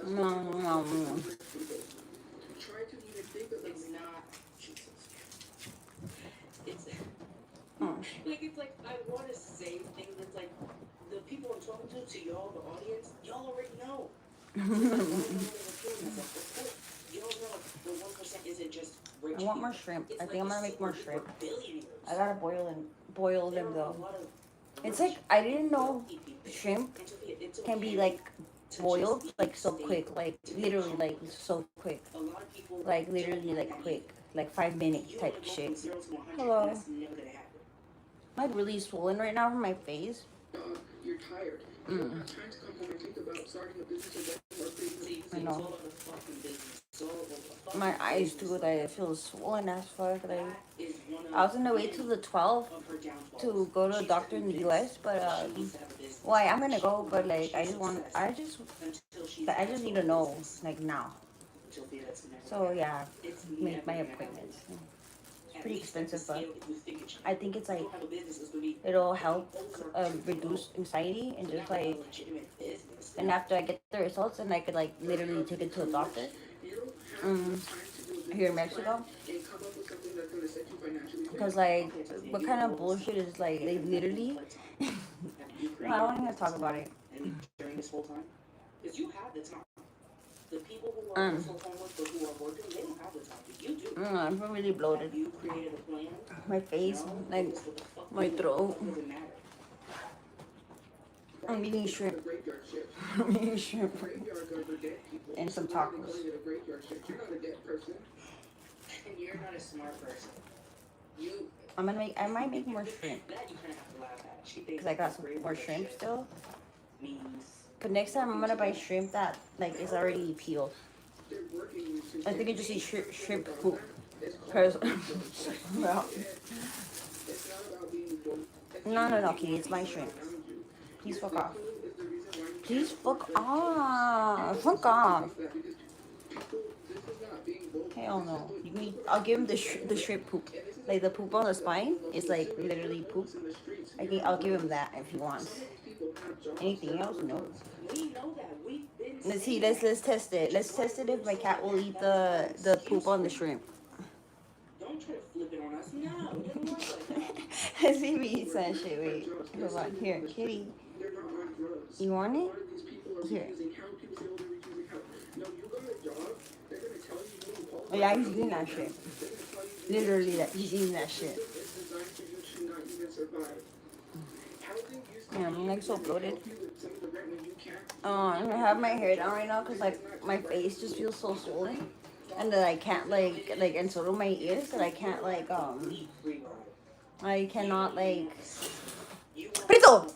No, no, no. It's not. It's Mm. like it's like I want to say things. It's like the people I'm talking to y'all, the audience, y'all already know. So it's like, why am I repeating myself? Of course, y'all know the 1% isn't just rich I want people. more shrimp. It's I like think I'm the gonna make more super shrimp. duper billionaires. I gotta boil There them are a though. lot of It's rich, like I didn't know wealthy people. shrimp And Sophia, it's can be okay like to boiled just like be so quick, stable, like to be literally like accomplished. so quick, A lot of people like don't literally have like that quick, either. like 5 minute You want type to go shit. from 0 to 100, and Hello. that's never gonna happen. I'm like really swollen right now from my face. You're tired. You don't have time to come home and think about starting a business or getting more I crazy. It's know. all about the fucking business. It's all about the fucking My eyes business. too, like it feels swollen as fuck. Like That is one I of was gonna wait till the 12th of her downfalls. to go to a She's doctor in the convinced US, but that she needs to have a business. well, I'm gonna She go, will but not like achieve success until she's I had just her need own to know business. like now. Sophia, that's never So gonna happen. yeah, It's make never my gonna happen. appointments. It's At pretty least at the expensive, but scale that you think it should be. I think it's like Go have a business that's gonna be it'll help over 2 reduce anxiety and So just now we have like. a legitimate business. And after I get the results, and I could like literally take it to a doctor. Um, Here in Mexico, because like what kind of bullshit is like they literally. No, I don't even talk about it. And during this whole time, because you have the time. The people who are also homeless but who are working, they don't have the time. You do. I'm really bloated. You created a plan. My face, No, like this is what the fuck my you do. throat. It doesn't matter. I'm eating shrimp. I'm eating shrimp and some tacos. And you're not a smart person. I might make more shrimp That you kind of have to laugh at. She thinks because I got some more shrimp still. But next time I'm gonna buy shrimp that like is already peeled. I think I just eat shrimp poop. Cause no, no, Kitty, it's my shrimp. Please fuck off. Please fuck off. Fuck off. Hell no. I'll give him the shrimp poop. Like the poop on the spine is like literally poop. I'll give him that if he wants. Anything else? No. We know that. We've been Let's see. Let's test it. Let's test it if my cat will eat the poop on the shrimp. Don't try to flip it on us. No, it doesn't work like that. Let's see if he eats that shit. Wait. Hold on. Here, Kitty. You want it? Here. Oh yeah, he's eating that shit. Literally, he's eating that shit. Yeah, I'm like so bloated. I have my hair down right now because like my face just feels so swollen, and that I can't like, and so do my ears that I can't like I cannot like. Prito!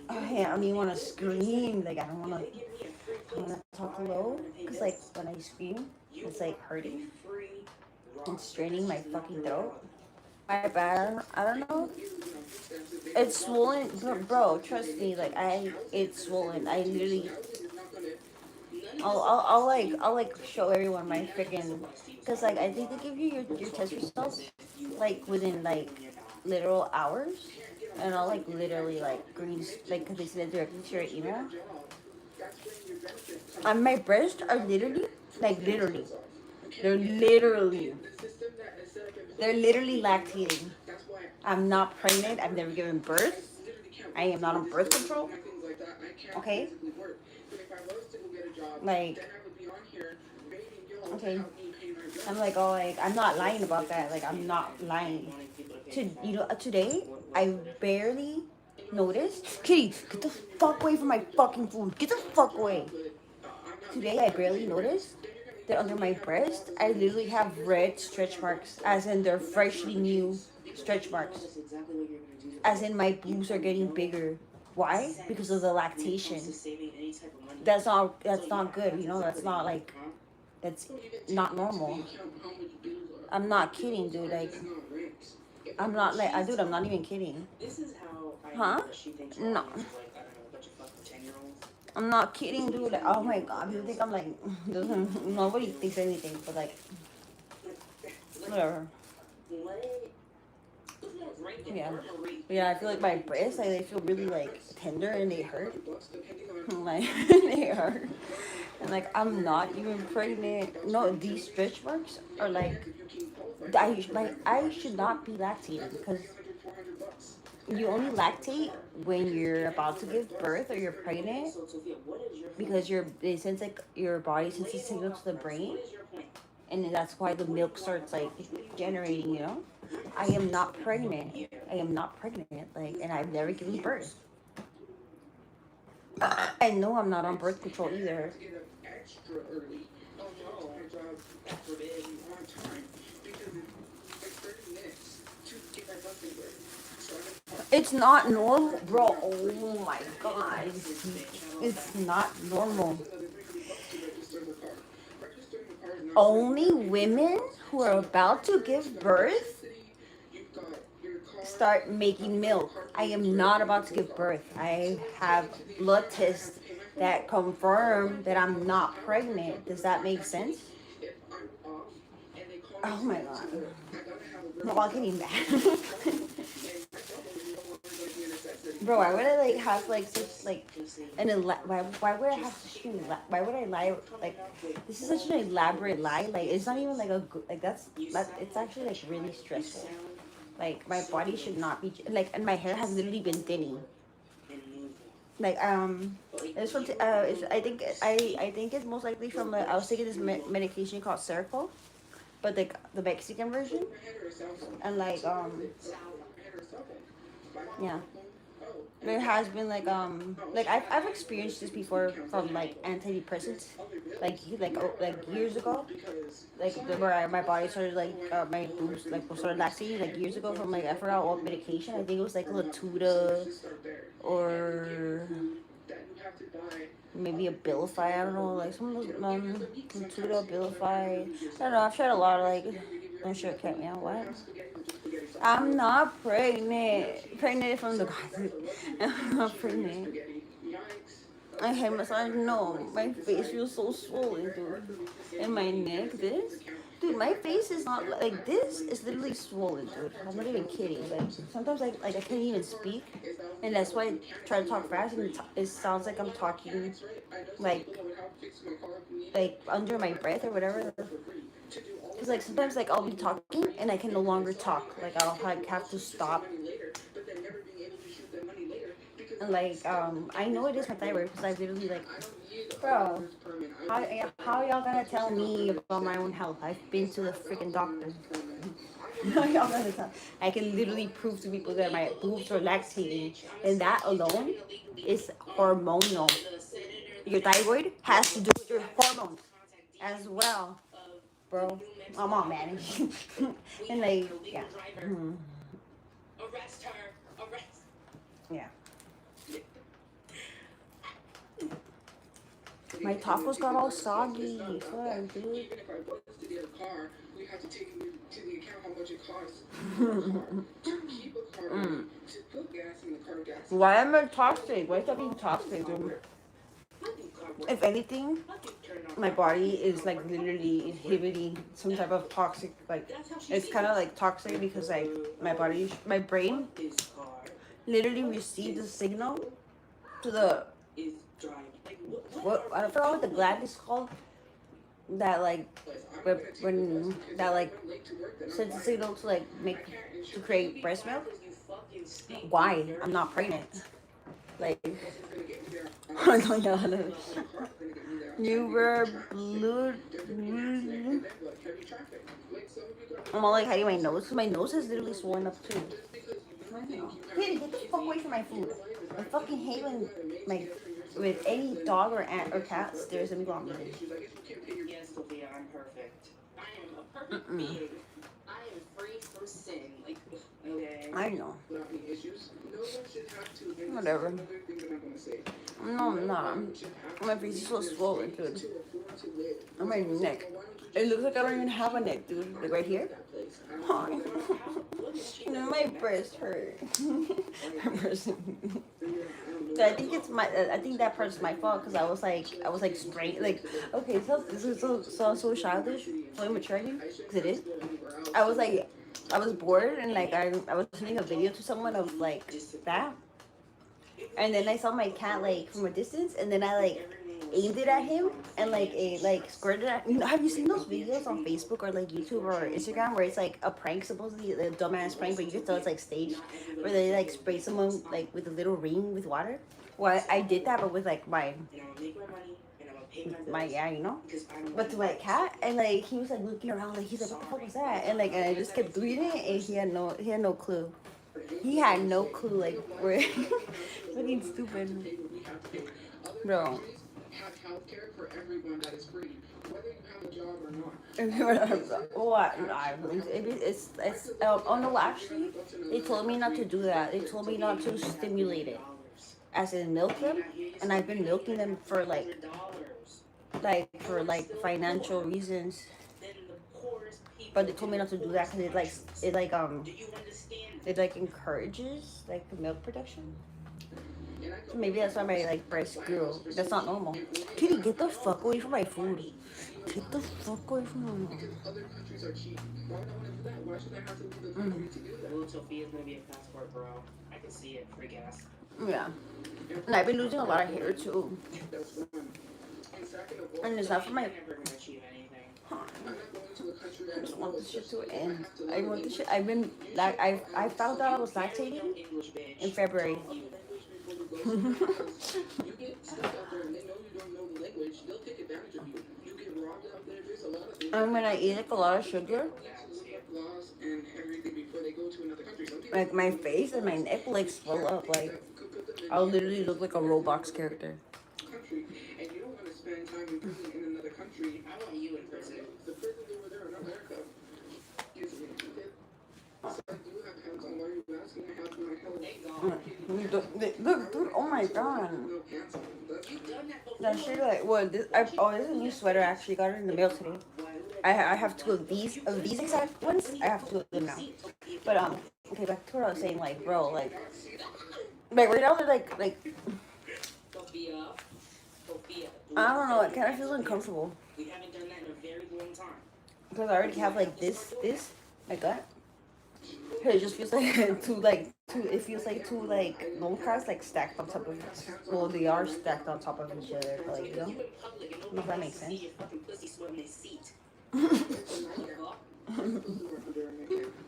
I don't even want to scream. Like I don't want to talk low because like when I scream, it's like hurting and straining my fucking throat. My bad. I don't know. It's swollen, bro. Trust me. Like it's swollen. I literally. I'll like show everyone my freaking. Cause like I think they give you your test results like within like literal hours, and I'll like literally like green like cause they send it directly to your email. On my breast are literally like literally. They're literally. They're literally lactating. I'm not pregnant. I've never given birth. I am not on birth control. Okay? Like, okay. I'm like, oh, like, I'm not lying about that. Like, I'm not lying. Today, I barely noticed. Kitty, get the fuck away from my fucking food. Get the fuck away. Today, I barely noticed that under my breast, I literally have red stretch marks, as in they're freshly new stretch marks. As in my boobs are getting bigger. Why? Because of the lactation. That's not good, you know, that's not like, that's not normal. I'm not kidding, dude, like, I'm not like, dude, I'm not even kidding. Huh? No. I'm not kidding, dude. Like, oh my god, people think I'm like, nobody thinks anything, but like, whatever. Yeah. Yeah, I feel like my breasts, like, they feel really, like, tender and they hurt. Like, they hurt. And, like, I'm not even pregnant. No, these stretch marks are, like, I should not be lactating because you only lactate when you're about to give birth or you're pregnant because it sends, like, your body sends a signal to the brain, and that's why the milk starts, like, generating, you know. I am not pregnant. I am not pregnant, like, and I've never given birth. I know I'm not on birth control either. It's not normal, bro. Oh my god. It's not normal. Only women who are about to give birth start making milk. I am not about to give birth. I have blood tests that confirm that I'm not pregnant. Does that make sense? Oh my god. I'm all getting mad. Bro, why would I, like, have, like, such, like, why would I have such an why would I lie, like, this is such an elaborate lie, like, it's not even, like, a good, like, it's actually, like, really stressful. Like, my body should not be, like, and my hair has literally been thinning. Like, it's from, I think it's most likely from, I was taking this medication called Seroquel, but, like, the Mexican version, and, like, yeah. There has been, like, I've experienced this before from, like, antidepressants, like years ago, like, my body started, like, my boobs, like, started lactating, like, years ago from, like, I forgot what medication. I think it was, like, Latuda or maybe Abilify. I don't know, like, some of those, Latuda, Abilify. I don't know. I've tried a lot of, like, I'm sure it kept me out. What? I'm not pregnant. Pregnant from the God. I'm not pregnant. I hate massage. No, my face feels so swollen, dude. And my neck, this. Dude, my face is not like this. Is literally swollen, dude. I'm not even kidding. Like, sometimes I can't even speak, and that's why I try to talk fast, and it sounds like I'm talking like under my breath or whatever. Cause, like, sometimes, like, I'll be talking and I can no longer talk. Like, I'll, like, have to stop. And, like, I know it is my thyroid because I literally, like, bro, how y'all gonna tell me about my own health? I've been to the freaking doctor. How y'all gonna tell? I can literally prove to people that my boobs are lactating, and that alone is hormonal. Your thyroid has to do with your hormones as well, bro. I'm on, man. And, like, yeah. Yeah. My tacos got all soggy. Fuck, dude. Why am I toxic? Why is that being toxic, dude? If anything, my body is, like, literally inhibiting some type of toxic, like, it's kind of like toxic because, like, my brain literally received a signal to the, what, I forgot what the gland is called, that, like, when that, like, sends a signal to, like, to create breast milk. Why? I'm not pregnant. Like, I don't know. You were blue. I'm all, like, hiding my nose because my nose is literally swollen up too. Hey, get the fuck away from my food. I fucking hate when, like, with any dog or ant or cat stares at me while I'm eating. Yes, Sophia, I'm perfect. I am a perfect being. I am free from sin. Like, okay. I know. Whatever. No, I'm not. My face is so swollen, dude. And my neck. It looks like I don't even have a neck, dude. Like, right here. Oh. No, my breast hurt. My breast. I think I think that part's my fault because I was like spraying, like, okay, so this is so childish, so immature, because it is. I I was bored and like I was sending a video to someone of like that, and then I saw my cat like from a distance, and then I like aimed it at him, and like it like squirted at. You know, have you seen those videos on Facebook or like YouTube or Instagram where it's like a prank, supposedly a dumbass prank, but you can tell it's like staged, where they like spray someone like with a little ring with water? Well, I did that, but with like my yeah, you know, but to my cat, and like he was like looking around, like he's like, what the fuck was that? And I just kept doing it, and he had no clue. He had no clue, like we're fucking stupid, bro. What? No, I believe it's oh no, actually, they told me not to do that. They told me not to stimulate it, as in milk them, and I've been milking them for like financial reasons. But they told me not to do that because it like encourages like the milk production. So maybe that's why my like breast grew. That's not normal. Kitty, get the fuck away from my food. Get the fuck away from my food. Little Sophia's gonna be a passport, bro. I can see it. Free gas. Yeah. And I've been losing a lot of hair too. And it's not for my. Never gonna achieve anything. I just want this shit to end. I want this shit. I've been like I found out I was lactating in February. And when I eat like a lot of sugar, like my face and my neck like swell up. Like I'll literally look like a Roblox character. And you don't want to spend time in prison in another country. I want you in prison. The prisons over there are not America. Excuse me. So I do have hands on. Why are you asking? I have my health. Look, dude, oh my god. That shit like what? This is a new sweater. I actually got it in the mail today. I have two of these exact ones. I have two of them now. But okay, back to what I was saying. Like, bro, like right now they're like. I don't know. It kind of feels uncomfortable. We haven't done that in a very long time. Because I already have like this, my gut. It just feels like it feels like two like loan cards like stacked on top of it. Well, they are stacked on top of each other, like you know. If that makes sense.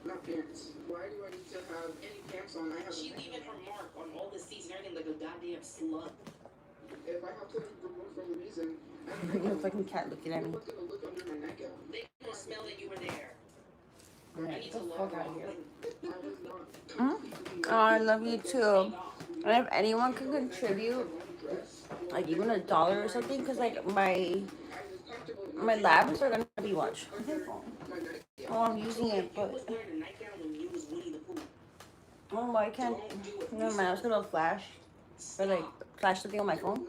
Not pants. Why do I need to have any pants on? I have. She leaving her mark on all the seats and everything like a goddamn slut. If I have to remove from the reason, You're a fucking cat looking at me. look under my nightgown. They will smell that you were there. Alright, get the fuck out of here. Oh, I love you too. And if anyone can contribute, like even $1 or something, because like my labs are gonna be watched. Oh, I'm using it, but oh, I can't. Never mind. I was gonna flash something on my phone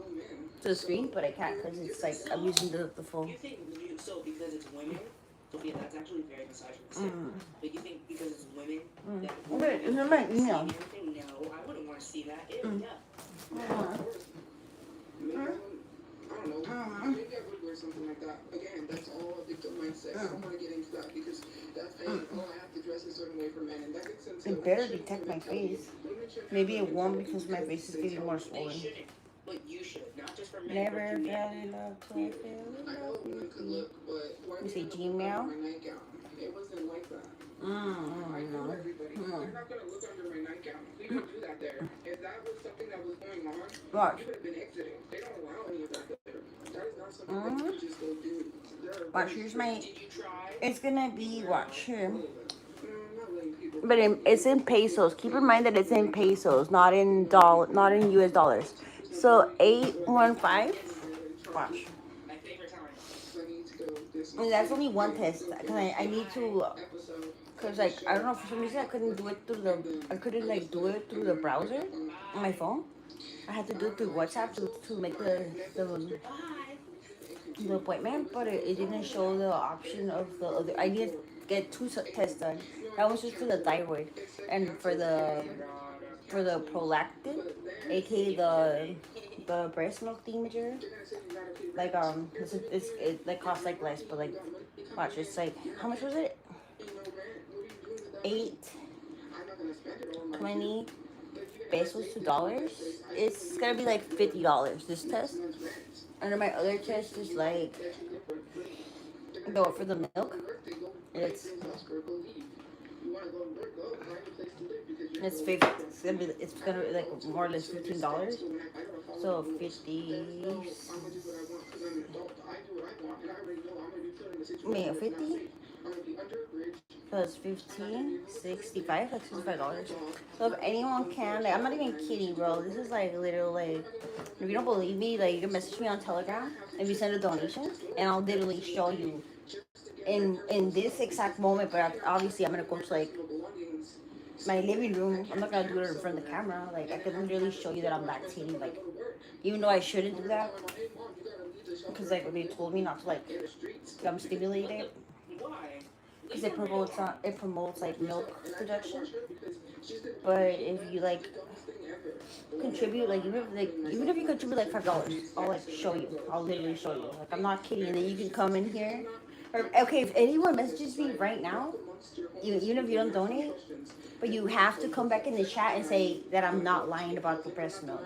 to the screen, but I can't because it's like I'm using the phone. You think so because it's women? Sophia, that's actually very misogynistic. But you think because it's women that Okay, it's in my email. No, I wouldn't want to see that. Ew, yeah. I don't know. Maybe I would wear something like that. Again, that's all a victim mindset. I don't want to get into that because that's saying, oh, I have to dress a certain way for men, and that makes sense. It better detect my face. Maybe it won't because my face is getting more swollen. But you should, not just for men. Never fell in love till I fell in love with you. You say Gmail? It wasn't like that. I know everybody. You're not going to look under my nightgown. We don't do that there. If that was something that was going on, Watch. you would have been exiting. They don't allow any of that there. That is not something that you just go do. Watch, here's my. Did you try? It's gonna be, watch here. But it's in pesos. Keep in mind that it's in pesos, not in US dollars. So 815. Watch. And that's only one test. Cause I need to. Cause like I don't know, for some reason I couldn't do it through the browser on my phone. I had to do it through WhatsApp to make the appointment, but it didn't show the option of the other. I did get two tests done. That was just for the thyroid, and for the prolactin, aka the breast milk thingimager. Like it like costs like less, but like watch, it's like how much was it? 8, 20 pesos to dollars. It's gonna be like $50 this test. And then my other test is like go for the milk. It's 50. It's gonna be like more or less $15. So 50. Wait, 50 plus 15, 65, like $65. So if anyone can, like, I'm not even kidding, bro. This is like literal, like, if you don't believe me, like, you can message me on Telegram if you send a donation, and I'll literally show you in this exact moment. But obviously, I'm gonna go to like my living room. I'm not gonna do it in front of the camera. Like, I can literally show you that I'm lactating. Like, even though I shouldn't do that, because like they told me not to like stimulate it, because it promotes like milk production. But if you like contribute, like even if you contribute like $5, I'll like show you. I'll literally show you. Like, I'm not kidding. And then you can come in here. Or, okay, if anyone messages me right now, even if you don't donate, but you have to come back in the chat and say that I'm not lying about the breast milk.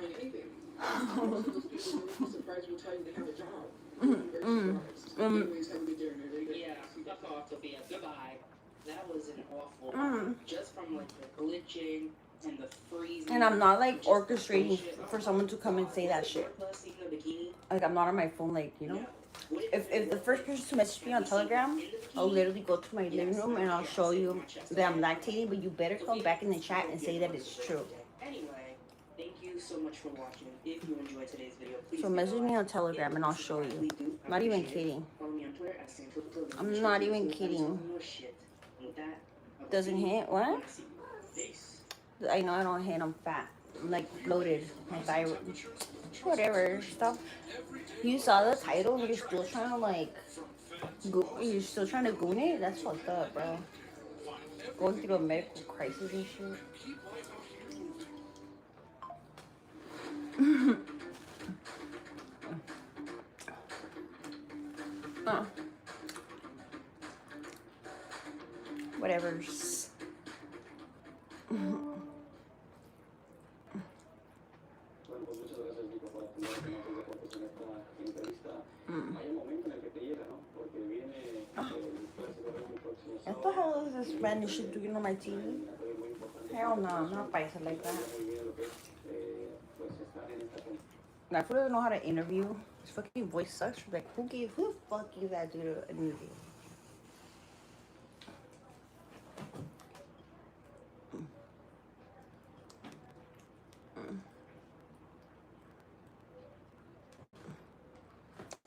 Yeah, fuck off, Sophia. Goodbye. That was an awful. Just from like the glitching and the freezing. And I'm not like orchestrating for someone to come and say that shit. Like, I'm not on my phone, like, you know. If the first person to message me on Telegram, I'll literally go to my living room and I'll show you that I'm lactating. But you better come back in the chat and say that it's true. Anyway, thank you so much for watching. If you enjoyed today's video, please So message me on Telegram and I'll show you. I'm not even kidding. follow me on Twitter at I'm not even kidding. Doesn't hit? What? I know I don't hit. I'm fat. I'm like bloated. My thyroid. Whatever. Stop. You saw the title and you're still trying to like you're still trying to goon it? That's fucked up, bro. Going through a medical crisis and shit. Whatever's. What the hell is this Spanish shit doing on my TV? Hell no, I'm not paisa like that. I don't even know how to interview. His fucking voice sucks. Like, who the fuck gave that dude an interview?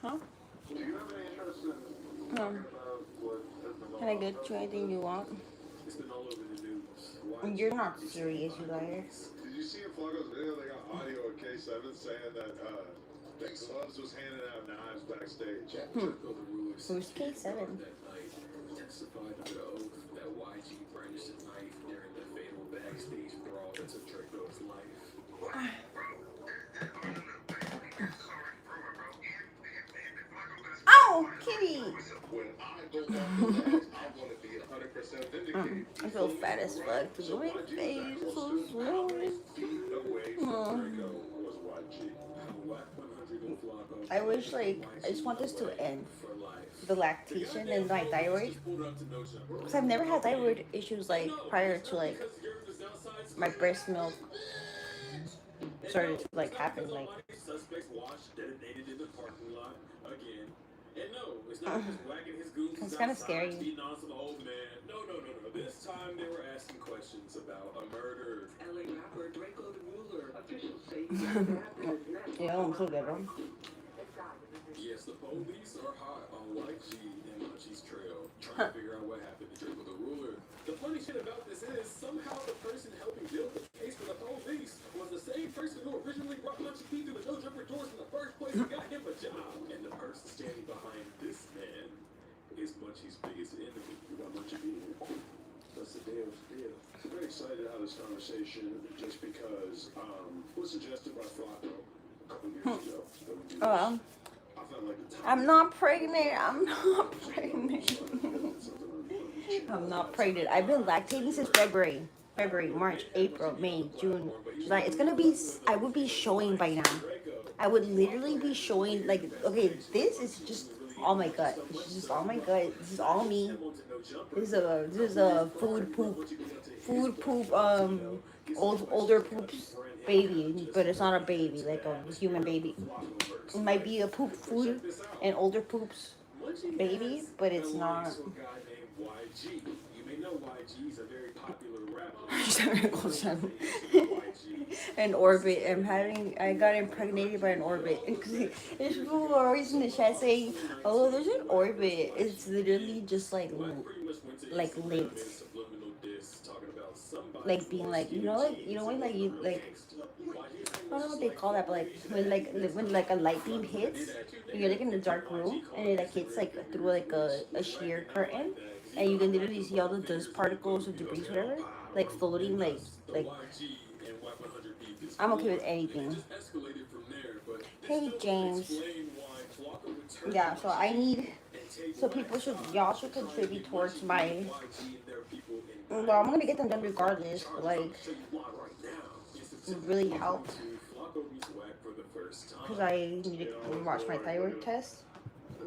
Huh? Can I get you anything you want? You're not serious, you liar. Did you see in Flacco's video? They got audio of K7 saying that Big Gloves was handing out knives backstage. Who's K7? Testified under oath that YG brandished a knife during the fatal backstage brawl that took Draco's life. Oh, kitty! When I go off the ledge, I want to be 100% vindicated. I feel fat as fuck. Look at my face, so small. No way Draco was YG. I wish, like, I just want this to end. The lactation and my thyroid. Because I've never had thyroid issues, like, prior to, like, my breast milk started to, like, happen, like. It's kind of scary. This time they were asking questions about a murder. LA rapper Draco the Ruler. Officials say Yeah, I'm so good, bro. Yes, the police are hot on YG and Munchie's trail, trying to figure out what happened to Draco the Ruler. The funny shit about this is, somehow the person helping build the case for the police was the same person who originally brought Munchie P through the no-jumper doors in the first place and got him a job. And the person standing behind this man is Munchie's biggest enemy. You got Munchie P here. That's the deal. I'm very excited to have this conversation just because it was suggested by Flacco a couple years ago. Oh, well. I'm not pregnant. I'm not pregnant. I'm not pregnant. I've been lactating since February. February, March, April, May, June, July. It's gonna be. I would be showing by now. I would literally be showing like. Okay, this is just all my gut. This is just all my gut. This is all me. This is a food poop older poops baby, but it's not a baby like a human baby. It might be a poop food and older poops baby, but it's not. An orbit. I got impregnated by an orbit. There's people who are always in the chat saying, "Oh, there's an orbit." It's literally just like linked, like being like when like you like I don't know what they call that, but when like a light beam hits, and you're like in a dark room, and it like hits like through like a sheer curtain, and you can literally see all the dust particles or debris, whatever, like floating, like I'm okay with anything. Hey James. Yeah, so I need. So y'all should contribute towards my. Well, I'm gonna get them done regardless. But like, it really helped because I need to watch my thyroid test.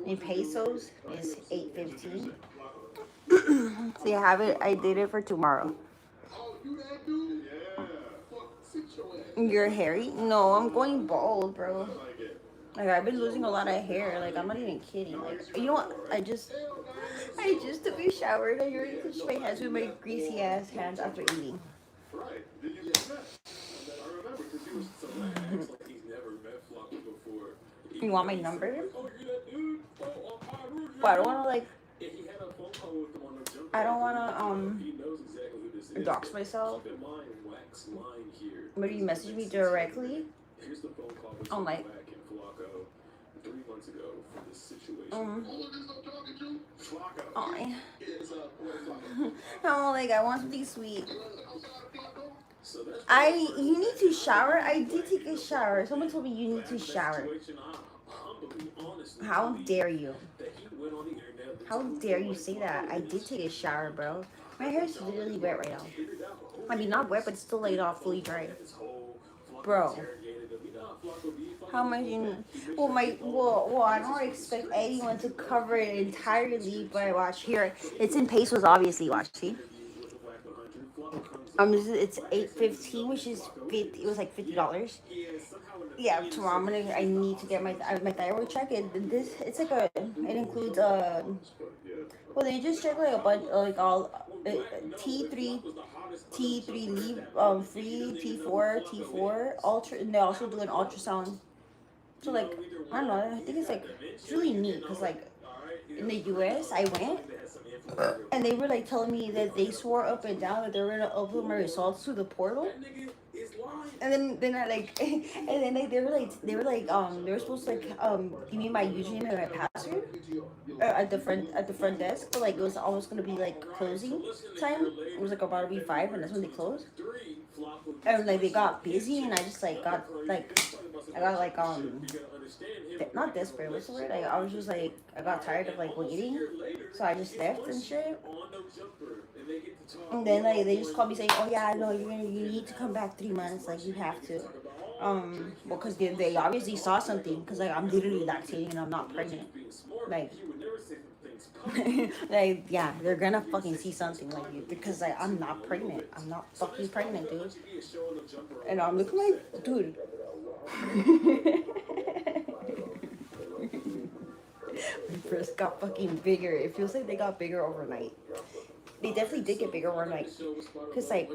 In pesos is 8.15. So you have it. I did it for tomorrow. You're hairy? No, I'm going bald, bro. Like I've been losing a lot of hair. Like I'm not even kidding. Like you know what? I just took a shower and I already touched my hands with my greasy ass hands after eating. You want my number? Well, I don't wanna like. I don't wanna dox myself. Maybe you message me directly. Oh my. Oh, no, like I want something sweet. You need to shower. I did take a shower. Someone told me you need to shower. How dare you? How dare you say that? I did take a shower, bro. My hair is literally wet right now. I mean, not wet, but it's still like not fully dry. Bro. How much you need? Well, I don't expect anyone to cover it entirely, but watch here. It's in pesos, obviously. Watch, see. It's 8.15, which is 50. It was like $50. Yeah, tomorrow I need to get my thyroid check. It's like it includes well, they just check like a bunch like all T3 leave free T4 ultra, and they also do an ultrasound. So like I don't know, I think it's really neat because like in the US I went and they were like telling me that they swore up and down that they were gonna upload my results to the portal. And then I like, and then they were like they were supposed to like give me my username and my password at the front desk, but like it was almost gonna be like closing time. It was like about to be 5, and that's when they closed. And like they got busy, and I just like got like not desperate. What's the word? Like I was just like I got tired of like waiting, so I just left and shit. And then like they just called me saying, "Oh yeah, no, you need to come back 3 months. Like you have to." Well, because they obviously saw something. Because like I'm literally lactating and I'm not pregnant. Like, like yeah, they're gonna fucking see something like because like I'm not pregnant. I'm not fucking pregnant, dude. And I'm looking like, dude. My breasts got fucking bigger. It feels like they got bigger overnight. They definitely did get bigger overnight. Cause like,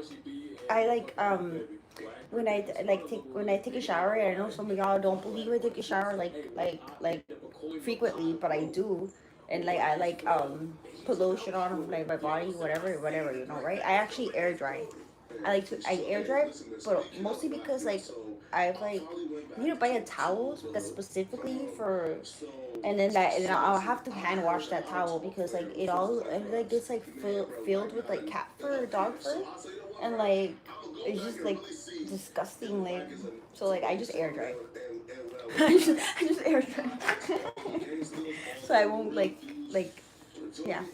I like when I take a shower, and I know some of y'all don't believe I take a shower like frequently, but I do, and like I like put lotion on like my body, whatever, you know, right? I actually air dry. I air dry, but mostly because like I've like I need to buy a towel that's specifically for, and then I'll have to hand wash that towel because like it like gets like filled with like cat fur or dog fur, and like it's just like disgusting. Like so like I just air dry. I just air dry. So I won't like yeah.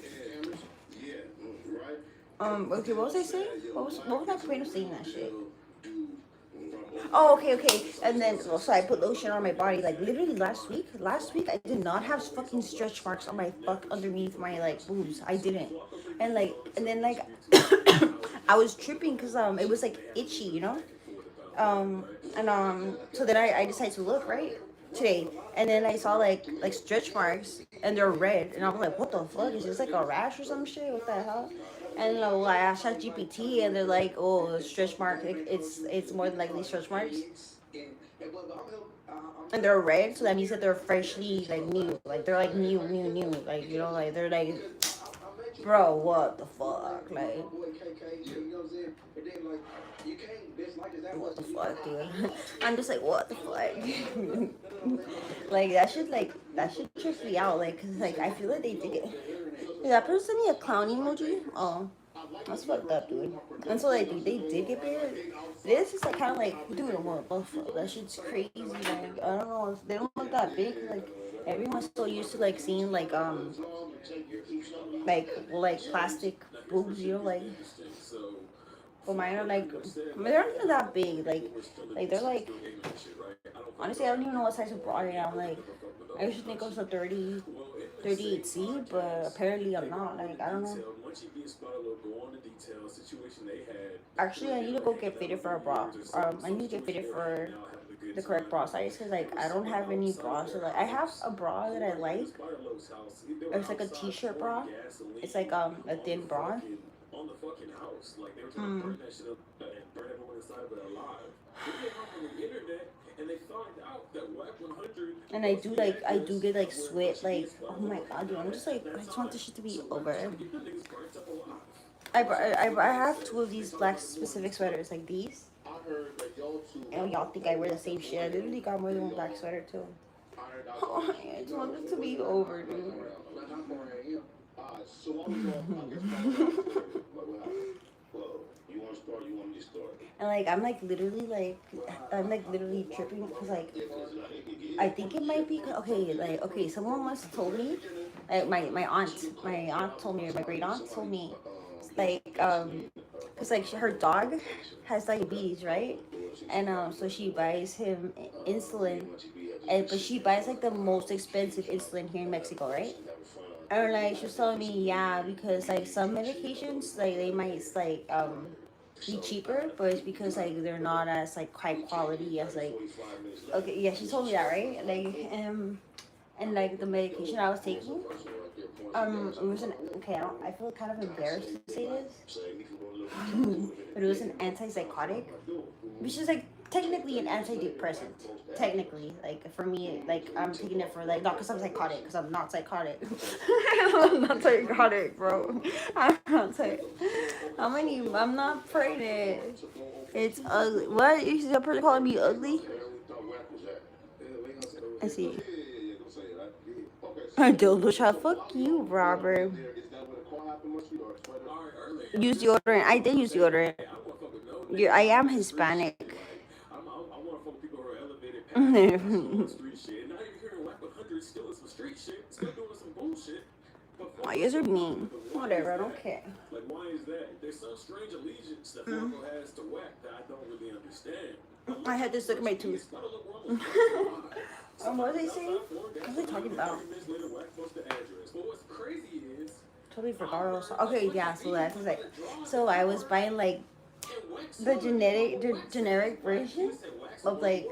Okay, what was I saying? What was my point of saying that shit? Oh, okay. And then, well, so I put lotion on my body, like, literally last week. Last week, I did not have fucking stretch marks on my underneath my, like, boobs. I didn't. And, like, and then, like, I was tripping because, it was, like, itchy, you know? So then I decided to look, right? Today. And then I saw, like, stretch marks, and they're red. And I was like, what the fuck? Is this, like, a rash or some shit? What the hell? And I asked ChatGPT, and they're like, "Oh, stretch mark. It's more than likely stretch marks, and they're red, so that means that they're freshly like new, like they're like new, like you know, like they're like, bro, what the fuck, like, what the fuck, dude? I'm just like, what the fuck, like that should trip me out, like, cause like I feel like they did it. Did that person send me a clown emoji? Oh. That's fucked up, dude. And so like they did get buried. This is like kind of like, dude, what the fuck? That shit's crazy. Like I don't know, they don't look that big. Like everyone's so used to like seeing like plastic boobs, you know, like. But mine are like, I mean, they're not even that big. Like they're like. Honestly, I don't even know what size of bra I am. Like I used to think I was a 38C, but apparently I'm not. Like I don't know. Actually, I need to go get fitted for a bra. I need to get fitted for the correct bra size because like I don't have any bras. So, like I have a bra that I like. It's like a t-shirt bra. It's like a thin bra. Mm. And I do get like sweat, like, oh my god, dude, I'm just like, I just want this shit to be over. I have two of these black specific sweaters, like these. And y'all think I wear the same shit. I literally got more than one black sweater too. Oh, I just want it to be over, dude. And like I'm like literally tripping because like I think it might be okay. Like okay, someone once told me, like my aunt told me, or my great aunt told me, like cause like her dog has diabetes, right? And so she buys him insulin, and but she buys like the most expensive insulin here in Mexico, right? And like she was telling me, yeah, because like some medications like they might like be cheaper, but it's because like they're not as like high quality as like, okay, yeah, she told me that, right? Like and like the medication I was taking, it was an okay. I feel kind of embarrassed to say this, but it was an antipsychotic, which is like technically an antidepressant. Technically, like for me, like I'm taking it for like not because I'm psychotic, because I'm not psychotic. I'm not psychotic, bro. I'm not psychotic. I'm not pregnant. It's ugly. What? Is the person calling me ugly? I see. I dildo shot. Fuck you, Robert. Use deodorant. I did use deodorant. I am Hispanic. Oh, you guys are mean. Whatever, I don't care. Like, why is that? There's some strange allegiance that Flacco has to whack that I don't really understand. I had to suck my tooth. What was I saying? What was I talking about? Totally forgot. Also. Okay, yeah. So that's like, so I was buying like the generic version of like,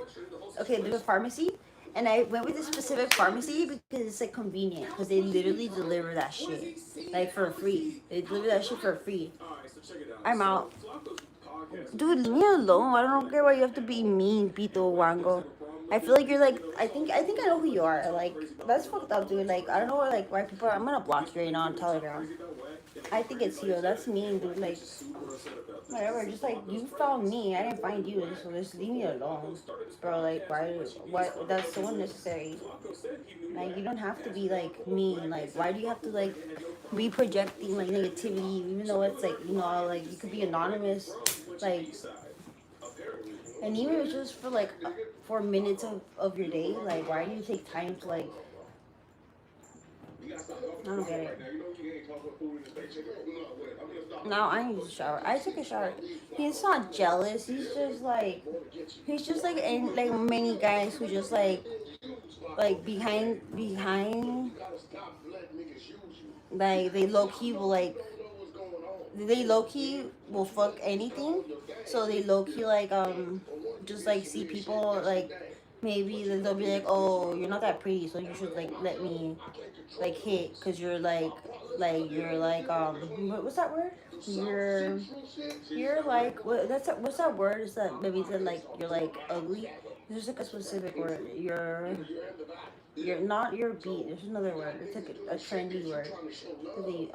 okay, there's a pharmacy, and I went with a specific pharmacy because it's like convenient because they literally deliver that shit like for free. They deliver that shit for free. I'm out. Dude, leave me alone. I don't care why you have to be mean, Pito Wango. I feel like you're like I think I know who you are. Like that's fucked up, dude. Like I don't know like why people. I'm gonna block you right now on Telegram. I think it's you. That's mean, dude. Like whatever. Just like you found me. I didn't find you. So just leave me alone, bro. Like why? What? That's so unnecessary. Like you don't have to be like mean. Like why do you have to like be projecting like negativity even though it's like you know like you could be anonymous. Like, and even if it's just for like 4 minutes of your day, like, why do you take time to like I don't get it. No, I need to shower. I took a shower. He's not jealous. He's just like in like many guys who just like behind like they low key will fuck anything. So they low key just like see people like maybe they'll be like, oh, you're not that pretty, so you should like let me like hit because you're like what's that word? You're like what's that word? Is that maybe that like you're like ugly? There's like a specific word. You're not your beat. There's another word. It's like a trendy word. The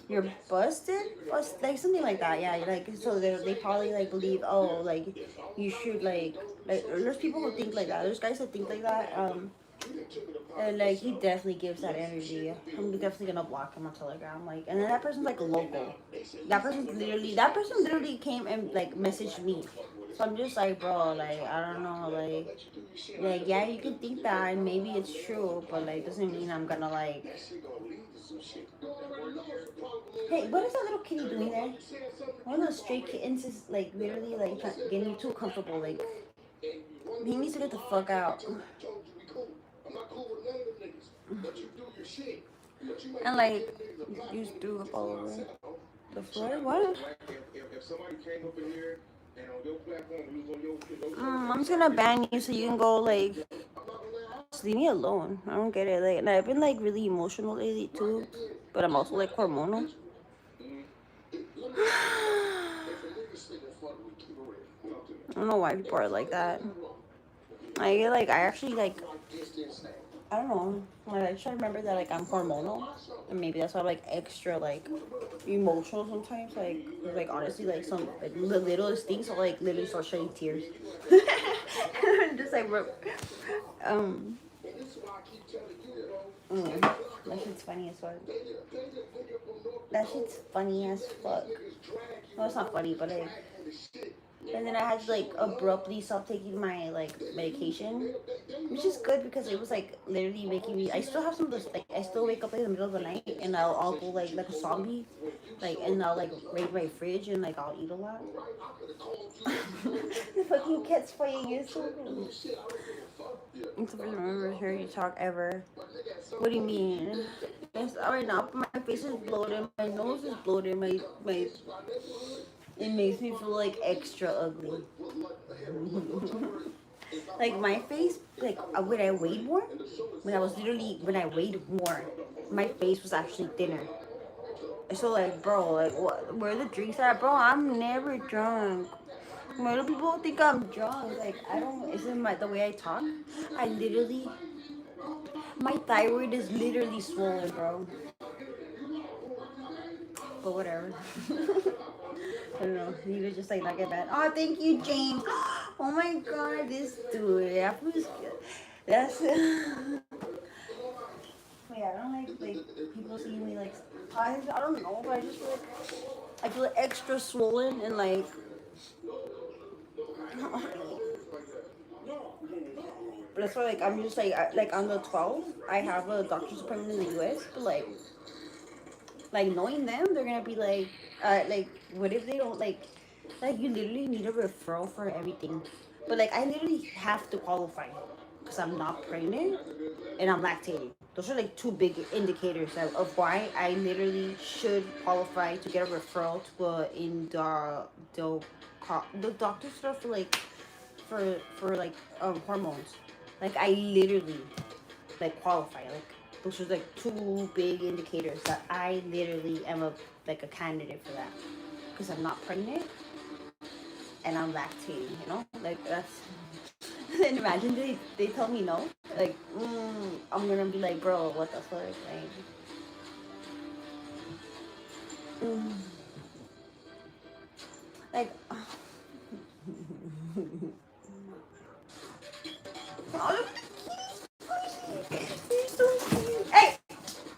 you're busted, like something like that. Yeah, like so they probably like believe oh like you should like there's people who think like that. There's guys that think like that. And like he definitely gives that energy. I'm definitely gonna block him on Telegram. Like, and then that person's like local. That person literally came and like messaged me. So I'm just like, bro, like I don't know, like yeah, you can think that and maybe it's true, but like doesn't mean I'm gonna like. Hey, what is that little kitty doing there? One of those stray kittens is like literally like getting too comfortable. Like he needs to get the fuck out. And like you threw up all over the floor. What? I'm just gonna ban you so you can go like just leave me alone. I don't get it. Like, and I've been like really emotional lately too, but I'm also like hormonal. I don't know why people are like that. I actually like I don't know. Like, I try to remember that like I'm hormonal, and maybe that's why I'm like extra like emotional sometimes. Like honestly, like some like the littlest things will like literally start shedding tears. Just like um. That shit's funny as fuck. That shit's funny as fuck. No, it's not funny, but like. And then I had to like abruptly stop taking my like medication, which is good because it was like literally making me. I still have some of those like I still wake up like in the middle of the night and I'll go like a zombie, like and I'll like raid my fridge and like I'll eat a lot. The fucking cat's fighting is so cool. It's the first time I've ever heard you talk ever. What do you mean? Yes, right now my face is bloated, my nose is bloated, my it makes me feel like extra ugly. Like my face, like when I weighed more, when I weighed more, my face was actually thinner. So like, bro, like what? Where the drinks at, bro? I'm never drunk. Why do people think I'm drunk? Like I don't. Is it the way I talk? I literally, my thyroid is literally swollen, bro. But whatever. I don't know. You could just like not get mad. Oh, thank you, James. Oh my god, this dude. That was good. That's. Wait, I don't like people seeing me like. I don't know, but I just feel like I feel like extra swollen and like. That's why like I'm just like on the 12th I have a doctor's appointment in the U.S. But like knowing them, they're gonna be like what if they don't like you literally need a referral for everything, but like I literally have to qualify because I'm not pregnant and I'm lactating. Those are like two big indicators of why I literally should qualify to get a referral to the doctor stuff for like hormones. Like I literally like qualify. Like those are like two big indicators that I literally am a candidate for that because I'm not pregnant and I'm lactating. You know, like that's. And imagine they tell me no. Like I'm gonna be like, bro, what the fuck? Like. Hey!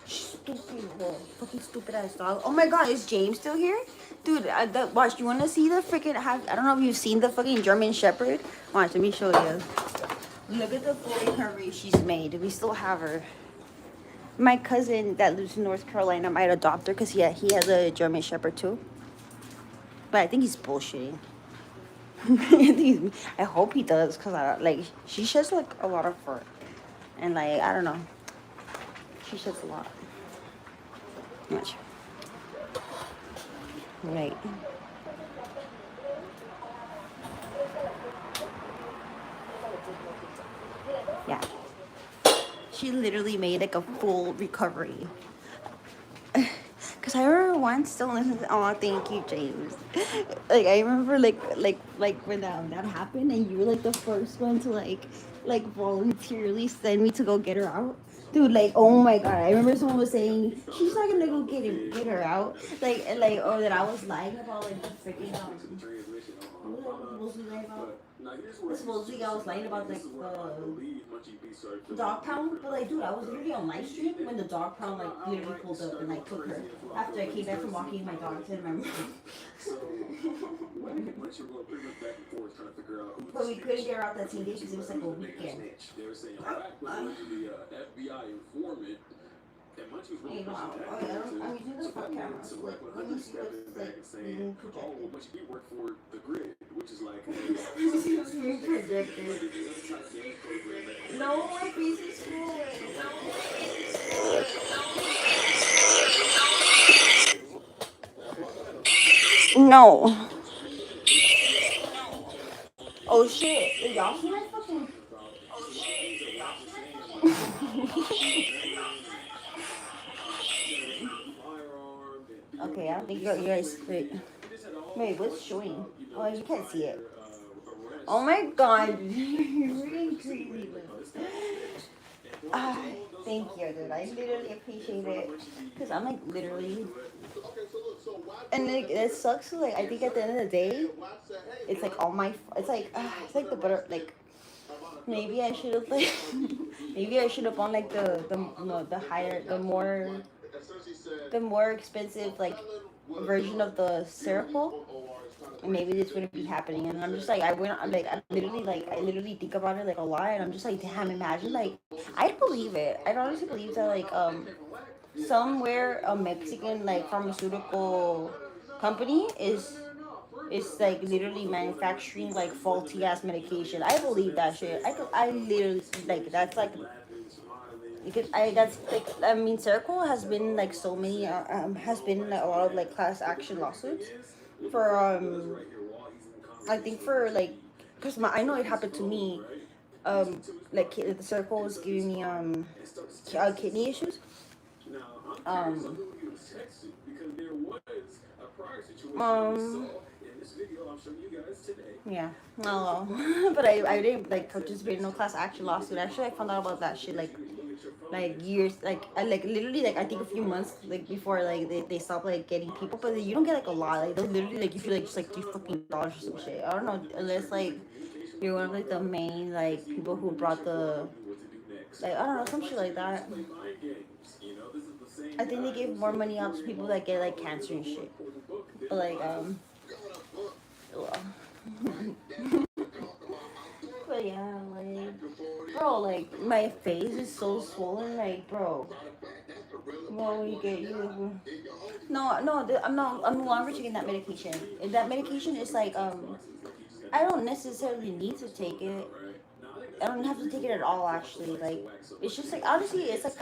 Stupid bro. Fucking stupid ass dog. Oh my god, is James still here? Dude, watch, you wanna see the freaking I don't know if you've seen the fucking German Shepherd. Watch, let me show you. Look at the full recovery she's made. We still have her. My cousin that lives in North Carolina might adopt her because he has a German Shepherd too. But I think he's bullshitting. I hope he does because like she sheds like a lot of fur, and like I don't know, she sheds a lot. Much. Right. Yeah. She literally made like a full recovery. Cause I remember once don't listen to, oh thank you James. Like I remember like when that happened and you were like the first one to like voluntarily send me to go get her out. Dude, like oh my god, I remember someone was saying she's not gonna go get her out. Like and like or that I was lying about like the freaking what was I supposed to lie about? Supposedly I was lying about like the dog pound, but like dude, I was literally on live stream when the dog pound like literally pulled up and like took her after I came back from walking my dogs and remember. But we couldn't get her out that same day because it was like a weekend. They were saying Black was going to be a FBI informant. And Munchie was really I'm using the front camera. so Like, when let me see stepped what's back like and saying, oh, Munchie, you work for the grid, which is like projected. No, my face is full. No. Oh shit. Did y'all see my fucking okay, I don't think you guys wait, what's showing? Oh you can't see it. Oh my god, you're really crazy. Ah, thank you, dude. I literally appreciate it. Cause I'm like literally and like it sucks. Like I think at the end of the day, it's like all my. It's like the butter. Like maybe I should have like maybe I should have bought like the no the higher the more expensive like version of the Cereal. Maybe this wouldn't be happening. And I'm just like I literally think about it like a lot, and I'm just like damn. Imagine like I'd believe it. I'd honestly believe that like somewhere a Mexican like pharmaceutical company is like literally manufacturing like faulty ass medication. I believe that shit. I literally like that's like because I that's like I mean Circle has been like so many has been like, a lot of like class action lawsuits for I think for like because I know it happened to me like the Circle was giving me kidney issues um um yeah no but I didn't like participate in no class action lawsuit. Actually I found out about that shit like years like I like literally like I think a few months like before like they stopped like getting people, but you don't get like a lot like they'll literally like if you like just like $3 fucking or some shit. I don't know unless like you're one of like the main like people who brought the like I don't know some shit like that. I think they give more money out to people that get like cancer and shit. But like well. But yeah, like bro, like my face is so swollen, like bro. Well, we get you. I'm no longer taking that medication. And that medication is like I don't necessarily need to take it. I don't have to take it at all actually. Like it's just like honestly it's like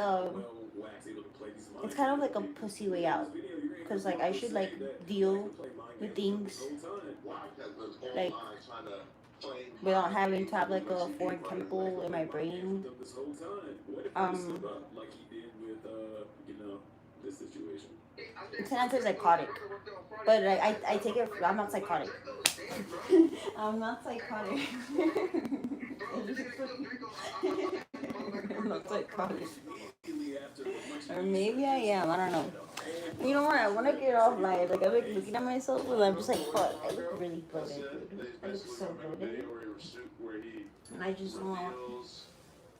it's kind of like a pussy way out. Cause like I should like deal with things like without having to have like a foreign chemical in my brain. Um, it's not psychotic, but I take it. I'm not psychotic. I'm not psychotic. I'm not psychotic. Or maybe I am. I don't know. You know what? I want to get off live. Like I'm like looking at myself and I'm just like, fuck. I look really bloated, dude. I look so bloated. And I just want.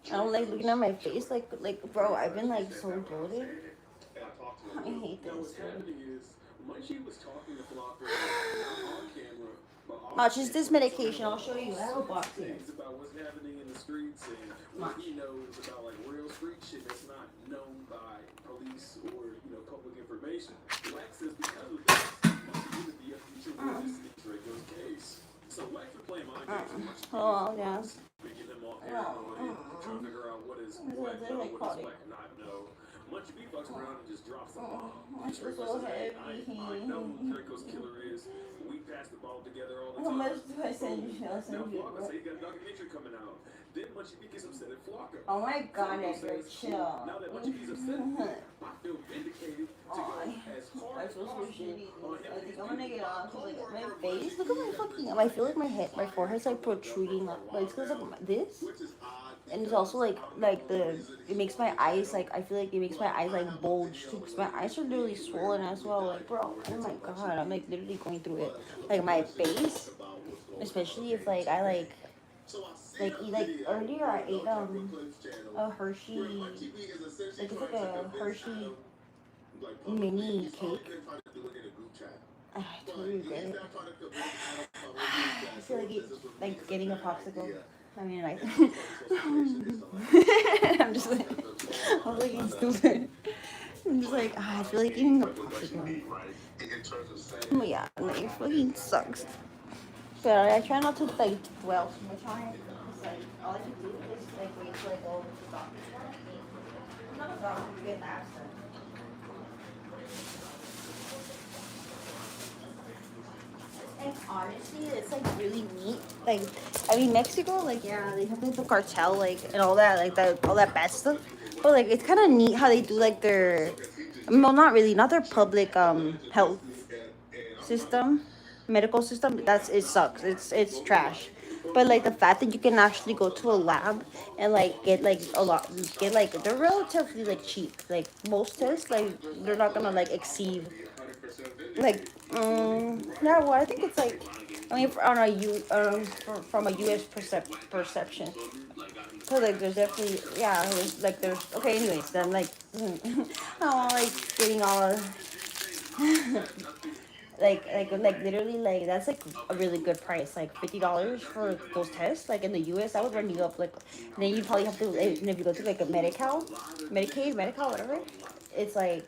I don't like looking at my face. Like, bro, I've been like so bloated. I hate this. Dude. Just this medication. I'll show you. I have a box here. Things about what's happening in the streets and what he knows about like real street shit that's not known by police or public information. Lex says because of this, he was the future witness in Draco's case. So Lex would play mind games with Munchie. Oh, yeah. Making them all paranoid, trying to figure out what is what know, what is what not know. Munchie B fucks around and just drops the bomb. Draco says, hey, I know who Draco's killer is. We pass the ball together all the time. How much do I send you? I'll Now send you. Flocka say he got a documentary coming out. Then Munchie B gets upset at Flocka. Oh my god, Flocka Edgar, says, chill. now that Munchie B's upset, I feel vindicated to go as hard as possible on him I and think his I'm gonna get off. Like, coworker, my face. Look at my fucking. I feel like my forehead's like protruding. Like it's because of this. Which is odd. And it's also like it makes my eyes like I feel like it makes my eyes like bulge too, because my eyes are literally swollen as well. Like bro, oh my god, I'm like literally going through it. Like my face, especially if like I like eat like earlier I ate a Hershey, like it's like a Hershey mini cake. I totally regret it. I feel like getting a popsicle. I mean, like, I'm just like, I'm looking stupid. I'm just like, I feel like eating a popsicle. But yeah, like, it fucking sucks. But I try not to, like, dwell too much on it. Because, like, all I can do is, like, wait till I go to the doctor. I'm not a doctor to get an abscess. And honestly, it's like really neat. Like, I mean, Mexico, like, yeah, they have like the cartel, like, and all that, like that, all that bad stuff. But like, it's kind of neat how they do like their, well, not really, not their public health system, medical system. It sucks. It's trash. But like the fact that you can actually go to a lab and like get like they're relatively like cheap. Like most tests, like they're not gonna like exceed like yeah, well I think it's like I mean from a US perception, so like there's definitely there's okay, anyways, then like I'm like getting all like literally like that's like a really good price, like $50 for those tests. Like in the US that would run you up like, and then you probably have to, and if you go to like a Medicaid, whatever, it's like.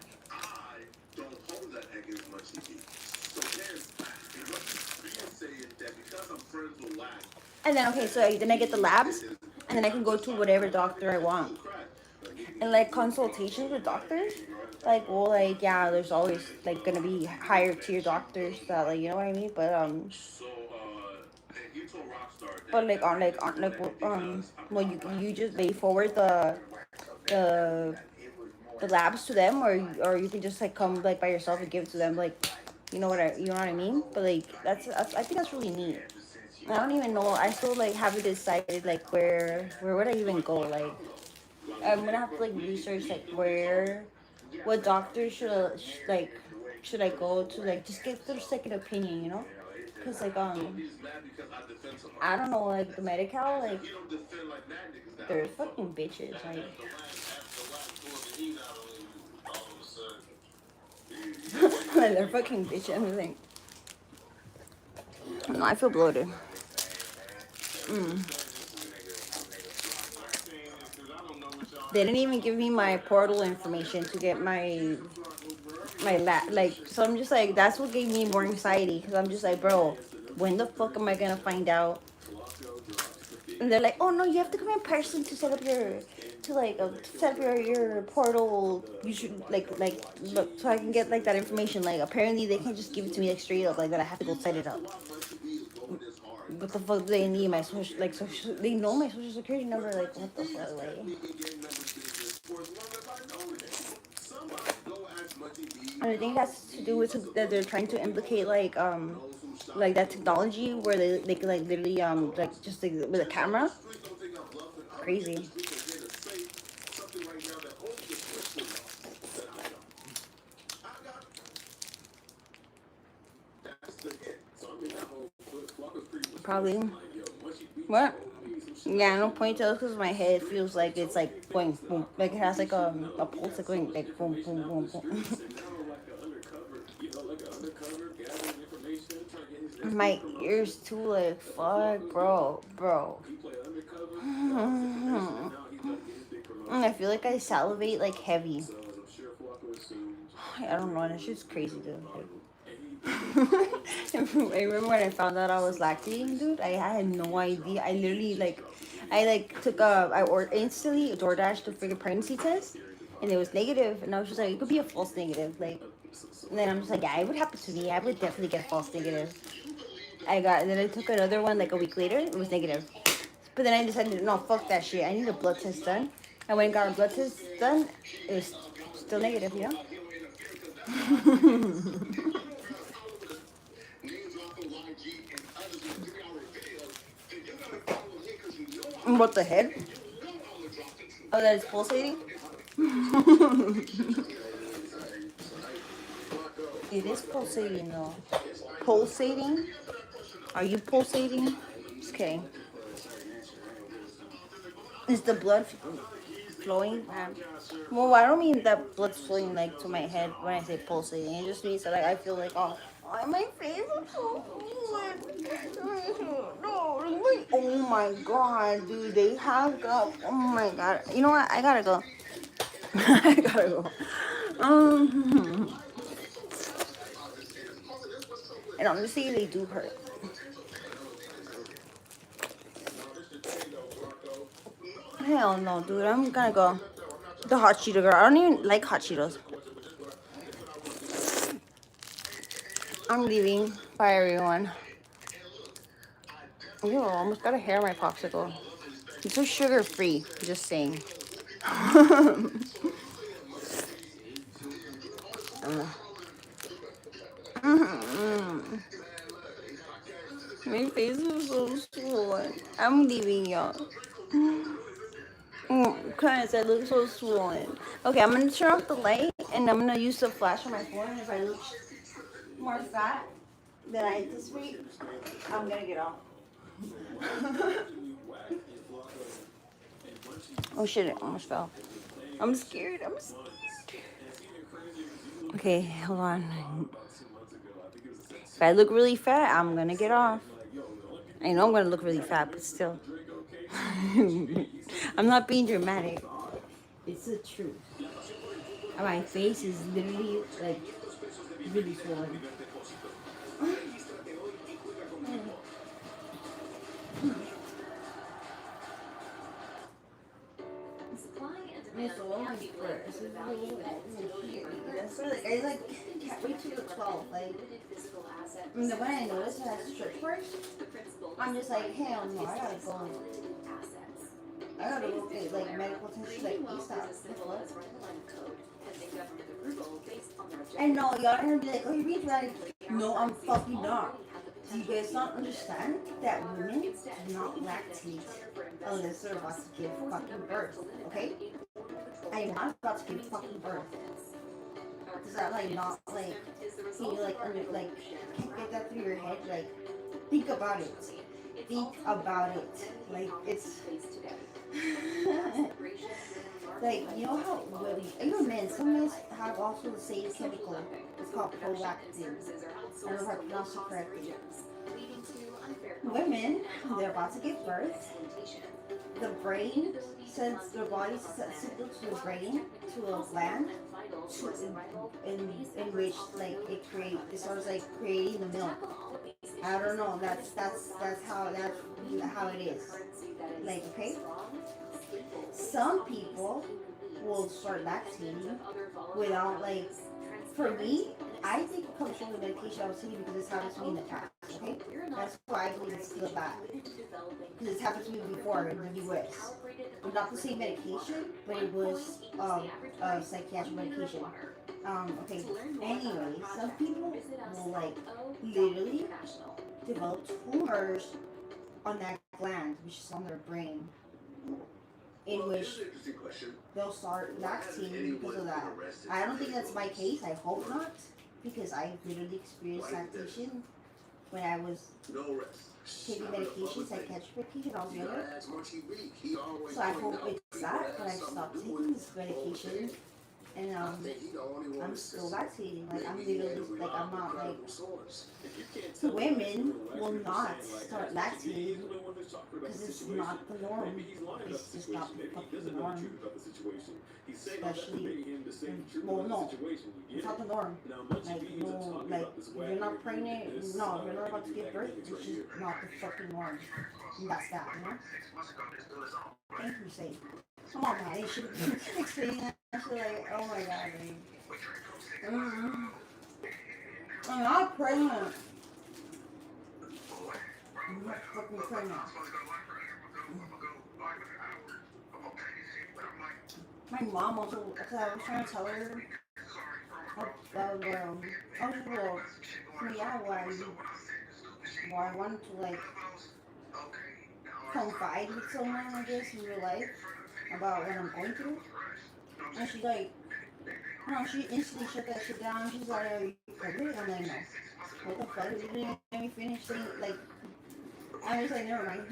And then okay, so then I get the labs, and then I can go to whatever doctor I want. And like consultations with doctors, like well, like yeah, there's always like gonna be higher tier doctors that like, you know what I mean. But well, you just they forward the the labs to them, or you can just like come like by yourself and give it to them, like you know what I mean. But like that's I think that's really neat. I don't even know. I still like haven't decided like where would I even go. Like I'm gonna have to like research like what doctor should I go to, like just get their second opinion, you know? Cause like I don't know, like the Medi-Cal, like they're fucking bitches, like. Like they're fucking bitches. I'm like, no, I feel bloated. They didn't even give me my portal information to get my like, so I'm just like, that's what gave me more anxiety, because I'm just like, bro, when the fuck am I gonna find out? And they're like, oh no, you have to come in person to set up your your portal. You should like look, so I can get like that information. Like apparently they can't just give it to me like straight up like that. I have to go set it up. What the fuck do they need my social, like social, they know my social security number, like what the fuck, like. And I think that's to do with that they're trying to implicate like that technology where they can like literally like just like with a camera. Crazy. Probably. What? Yeah, no ponytails because my head feels like it's like going boom, like it has like a pulse like going like boom boom boom boom. My ears too, like, fuck, bro. He played undercover. And now he's about to get his big promotion. I feel like I salivate like heavy. So as I'm sure Flocko assumed, I don't know, that's just crazy, dude. and he I remember when I found out I was lactating, dude. I had no idea. I literally took instantly DoorDash to freaking pregnancy test, and it was negative. And I was just like, it could be a false negative, like. And then I'm just like, yeah, it would happen to me. I would definitely get a false negative. And then I took another one like a week later. It was negative. But then I decided, no, fuck that shit. I need a blood test done. I went and got a blood test done. It was still negative, you know. What the heck? Oh, that is pulsating? It is pulsating though. Pulsating? Are you pulsating? Just kidding. Is the blood flowing? Well, I don't mean that blood's flowing like to my head when I say pulsating. It just means that like, I feel like, oh, my face is so no, oh my god, dude, they have got, oh my god. You know what? I gotta go. I gotta go. And honestly, they do hurt. Hell no, dude. I'm gonna go. The hot Cheeto girl. I don't even like hot Cheetos. I'm leaving. Bye, everyone. Ew, I almost got a hair on my popsicle. It's so sugar free. Just saying. My face is so swollen. I'm leaving, y'all. Because I look so swollen. Okay, I'm gonna turn off the light and I'm gonna use the flash on my phone. And if I look more fat than I anticipate, I'm gonna get off. Oh shit, it almost fell. I'm scared. Okay, hold on. If I look really fat, I'm gonna get off. I know I'm gonna look really fat, but still. I'm not being dramatic. It's the truth. My face is literally like really swollen. I can't wait till the 12th. Like, when I noticed I had stretch marks, I'm just like, hell no, I gotta go. I gotta look at like medical attention, like ASAP. And no, y'all are gonna be like, oh, you're being dramatic. No, I'm fucking not. Do you guys not understand that women do not lactate unless they're about to give fucking birth? Okay? I am not about to give fucking birth. Does that like not like, can you like can't get that through your head? Like, think about it. Think about it. Like, it's like, you know how even men, some men have also the same chemical. It's called prolactin. I don't know if I pronounced it correctly. Women, they're about to give birth. The brain sends their body sends signal to the brain, to a gland, in which like it starts like creating the milk. I don't know. That's how it is. Like, okay. Some people will start lactating without like. For me, I think it comes from the medication I was taking because it's happened to me in the past. Okay, that's why I believe it's still bad because it's happened to me before in the U.S. Not the same medication, but it was psychiatric medication. Okay. Anyway, some people will like literally develop tumors on that gland, which is on their brain, in which they'll start lactating because of that. I don't think that's my case. I hope not, because I literally experienced lactation when I was taking medication, psychiatric medication, I was younger. So I hope it's that, but I stopped taking this medication And I'm still lactating. Like I'm literally like I'm not like women will not start lactating because it's not the norm. It's just not the fucking norm. Especially, well, no, it's not the norm. Like no, like if you're not pregnant, no, if you're not about to give birth, it's just not the fucking norm. And that's that, you know. Thank you, say. Come on, man. They should explain that. I feel like, oh my god, man. I'm not pregnant. I'm not fucking pregnant. My mom also, because I was trying to tell her about, I was well, yeah, why I wanted to, like, confide with someone, I guess, in real life about what I'm going through. And she's like, no, she instantly shut that shit down. She's like, are you pregnant? I'm like, no. What the fuck? You didn't let me finish saying, like, I was like, never mind.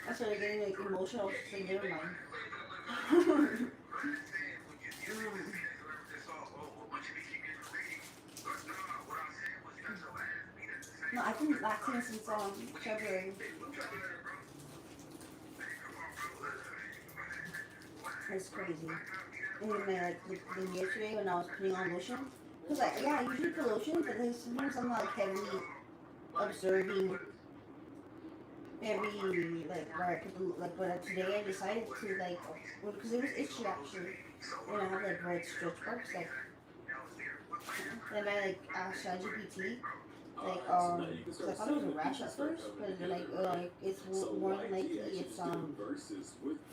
I started getting, like, emotional. She's like, never mind. No, I've been lactating since February. It's crazy. And then like yesterday when I was putting on lotion, because like yeah, I usually put lotion, but then sometimes I'm like heavily observing every like where I put the, like. But today I decided to like because it was itchy actually, and I have like red stretch marks like. And I like asked ChatGPT like cause I thought it was a rash at first, but then like it's more than likely it's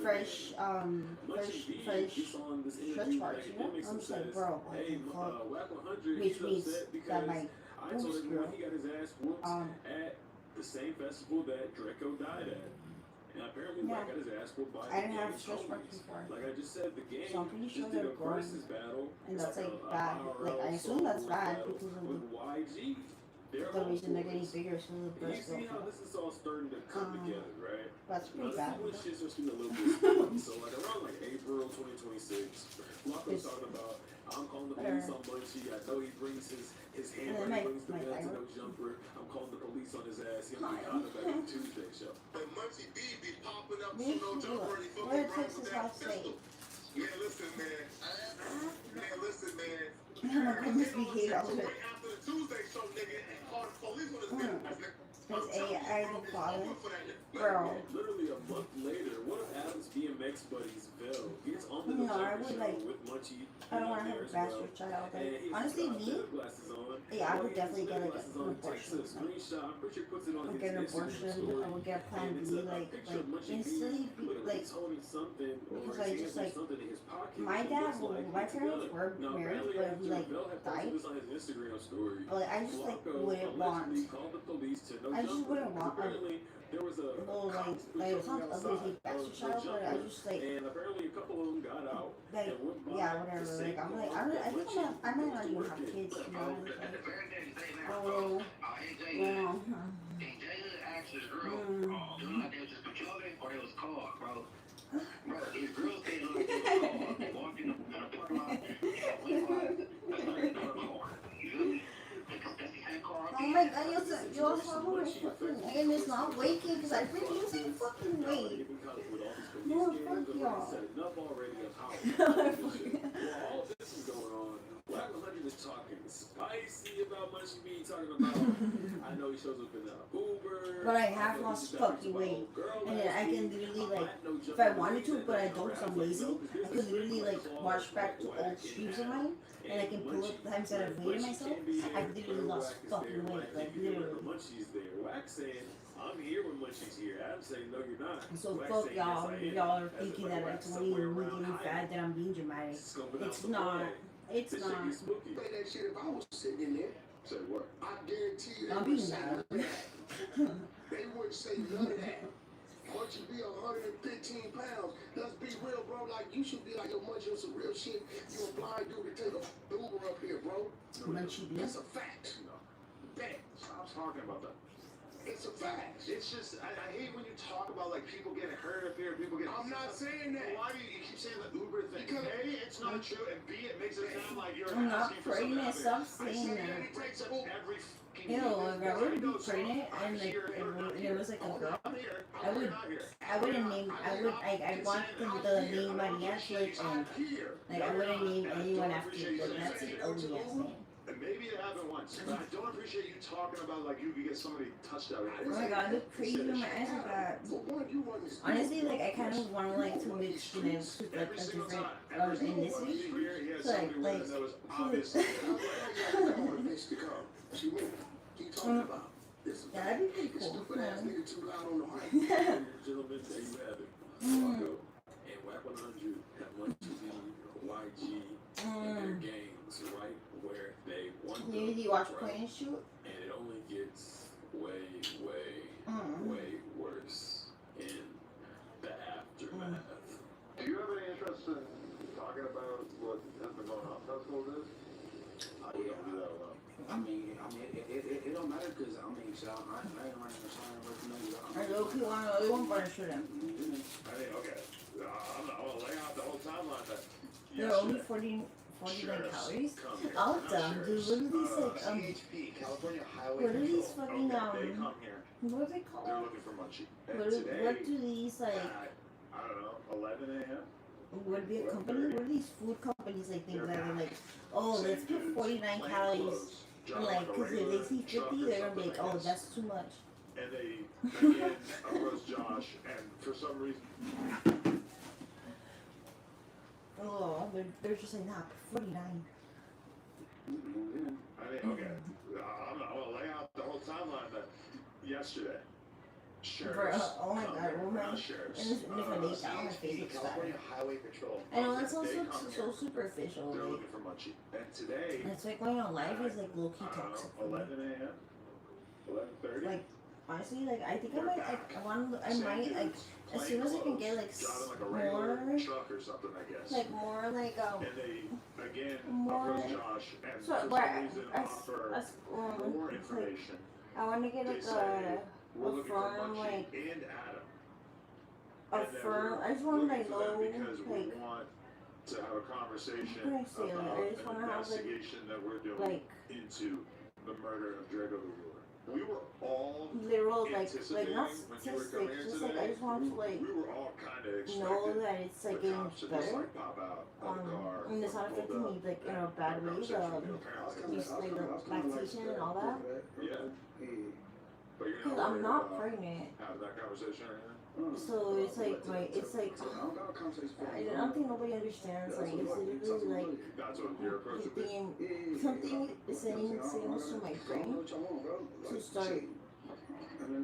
fresh stretch marks, you know. I'm just like, bro, what the fuck? Which means that my boobs girl the same festival that Draco died at. And apparently yeah. Black got his ass whooped by I didn't have stretch marks before. Like I just said, the game so I'm pretty sure just they're did a growing. versus battle. And that's like bad. Like I assume that's bad because of with YG. the reason they're getting bigger is because of the breast You see how growth. this is all starting to come together, right? That's pretty bad. When shit's just a little bit sticky. So like around like April 2026, Flacco's talking about, I'm calling the police on Munchie. I know he brings his hand when he brings the gun to no jumper. I'm calling the police on his ass. He'll be caught up at the Tuesday show. But Munchie B be popping up from no jumper and he fucking around with that pistol. Man, listen, man. Man, listen, man. I misbehave all of it. After the Tuesday show, nigga, and call the police on his business. It's AI the father. Bro. Literally a month later, one of Adam's BMX buddies, Vel, gets on the I would like. with Munchie. I don't want to have a bastard child. Like, honestly, me, yeah, I would definitely get like an abortion. I would get an abortion. I would get a plan B, like instantly, like because I just like my dad, my parents were married, but he like died. But like, I just like wouldn't want. I just wouldn't want. Well, like it sounds ugly to say bastard child, but I just like. And apparently a couple of them got out. Like, yeah, whatever. Like, I'm like, I think I might not even have kids, to be honest. Like, oh, well, oh my god, you're so fucking, and it's not waking because I've been using fucking weight. No, fuck y'all. All this is going on. Black 100 is talking spicy about Munchie B, talking about, I know he shows up in the Uber. But I have lost fucking weight. And then I can literally, like, if I wanted to, but I don't because I'm lazy, I could literally, like, watch back to old streams of mine, and I can pull up the times that I've weighed myself. I've literally lost fucking weight, like, literally. Munchie's there. Wax saying, I'm here when Munchie's here. Adam saying, no, you're not. So fuck y'all. Y'all are thinking that it's only me getting fat that I'm being dramatic. It's not. It's not. Say that shit if I was sitting in there. Say what? I guarantee you I'm they being wouldn't say mad. none of that. They wouldn't say none of that. Once you be 115 pounds, let's be real, bro. Like, you should be like, yo, Munchie, on some real shit. You a blind dude to take a Uber up here, bro. Munchie B. That's a fact. Bet. Stop talking about that. It's a fact. It's just, I hate when you talk about like people getting hurt up here, people getting. I'm not saying that. Why do you keep saying the Uber thing? Because A, it's not true, and B, it makes it sound like you're I'm not asking for something. pregnant. Stop I saying say that. it takes up every fucking Ew, week. if I would I know, be pregnant so I'm and like here, you're not and it was like a here. girl, I'm here. I would, Not here. I wouldn't name, I want them to name Maria Flick and like I wouldn't name anyone after you. Like that's an ugly ass name. And maybe it happened once, but I don't appreciate you talking about like you could get somebody touched out. Oh my god, I look crazy with my eyes like that. Honestly, like I kind of want to like to mix genetics with like a different ethnicity. So like yeah, that'd be pretty cool. Gentlemen, there you have it. Marco and WAC 100 have much to be YG in their games, right? Where they won You usually watch point and shoot? and it only gets way worse in the aftermath. Do you have any interest in talking about what has been going on in household is? We don't do that alone. It don't matter because I ain't running the sign or nothing. I low key want to one point and shoot him. I mean, okay. I'm gonna lay out the whole timeline that They're only 49 calories. All dumb, dude. What are these like CHP, California Highway what are these Patrol. fucking they come here. what are they They're called? looking for Munchie. And What today, do these like? at, I don't know, 11 a.m. Would it be a company? What are these food companies like think that are like, oh, let's put 49 calories. And like, cause if they see 50, they're gonna be like, oh, that's too much. And they again approached Josh, and for some reason, Oh, they're just like, nah, 49. I mean, okay, I'm gonna lay out the whole timeline that yesterday, Bro, sheriffs, oh my god, oh my. And sheriffs, if I make that on my face, CHP, it's bad. California Highway Patrol. I know that's also They come so here. superficial. they're Like, looking for Munchie. And today, it's like going on live is like low key I don't toxic. know, For me. 11 a.m., 11:30. Like, honestly, like I think I might, like, I might, like, as soon as I can get like more, truck or something, I guess. like more, like And they again more. approach Josh and So, for but some reason offer more like, information. I want to get They like say we're a looking for firm, Munchie like and Adam. a And then firm. we're I just want looking like for them low, because we like want to have a conversation What can I say, like, about I just an wanna have, like- investigation that we're doing like into the murder of Drago the Ruler. We were all literal, like not anticipating when you were statistics. coming here Just like I today. just want to like We were all kind of expecting know that it's like the getting cops to just better. like pop out of the car. And it's not pulled affecting up, me like in a and bad have a way. conversation with The your parents. just like the lactation and all that. Yeah. But you're Cause not I'm worried not about pregnant, having that conversation or anything? so it's like it's like I don't think nobody understands. Like it's literally like That's what your approach would be. something is sending signals to my brain to start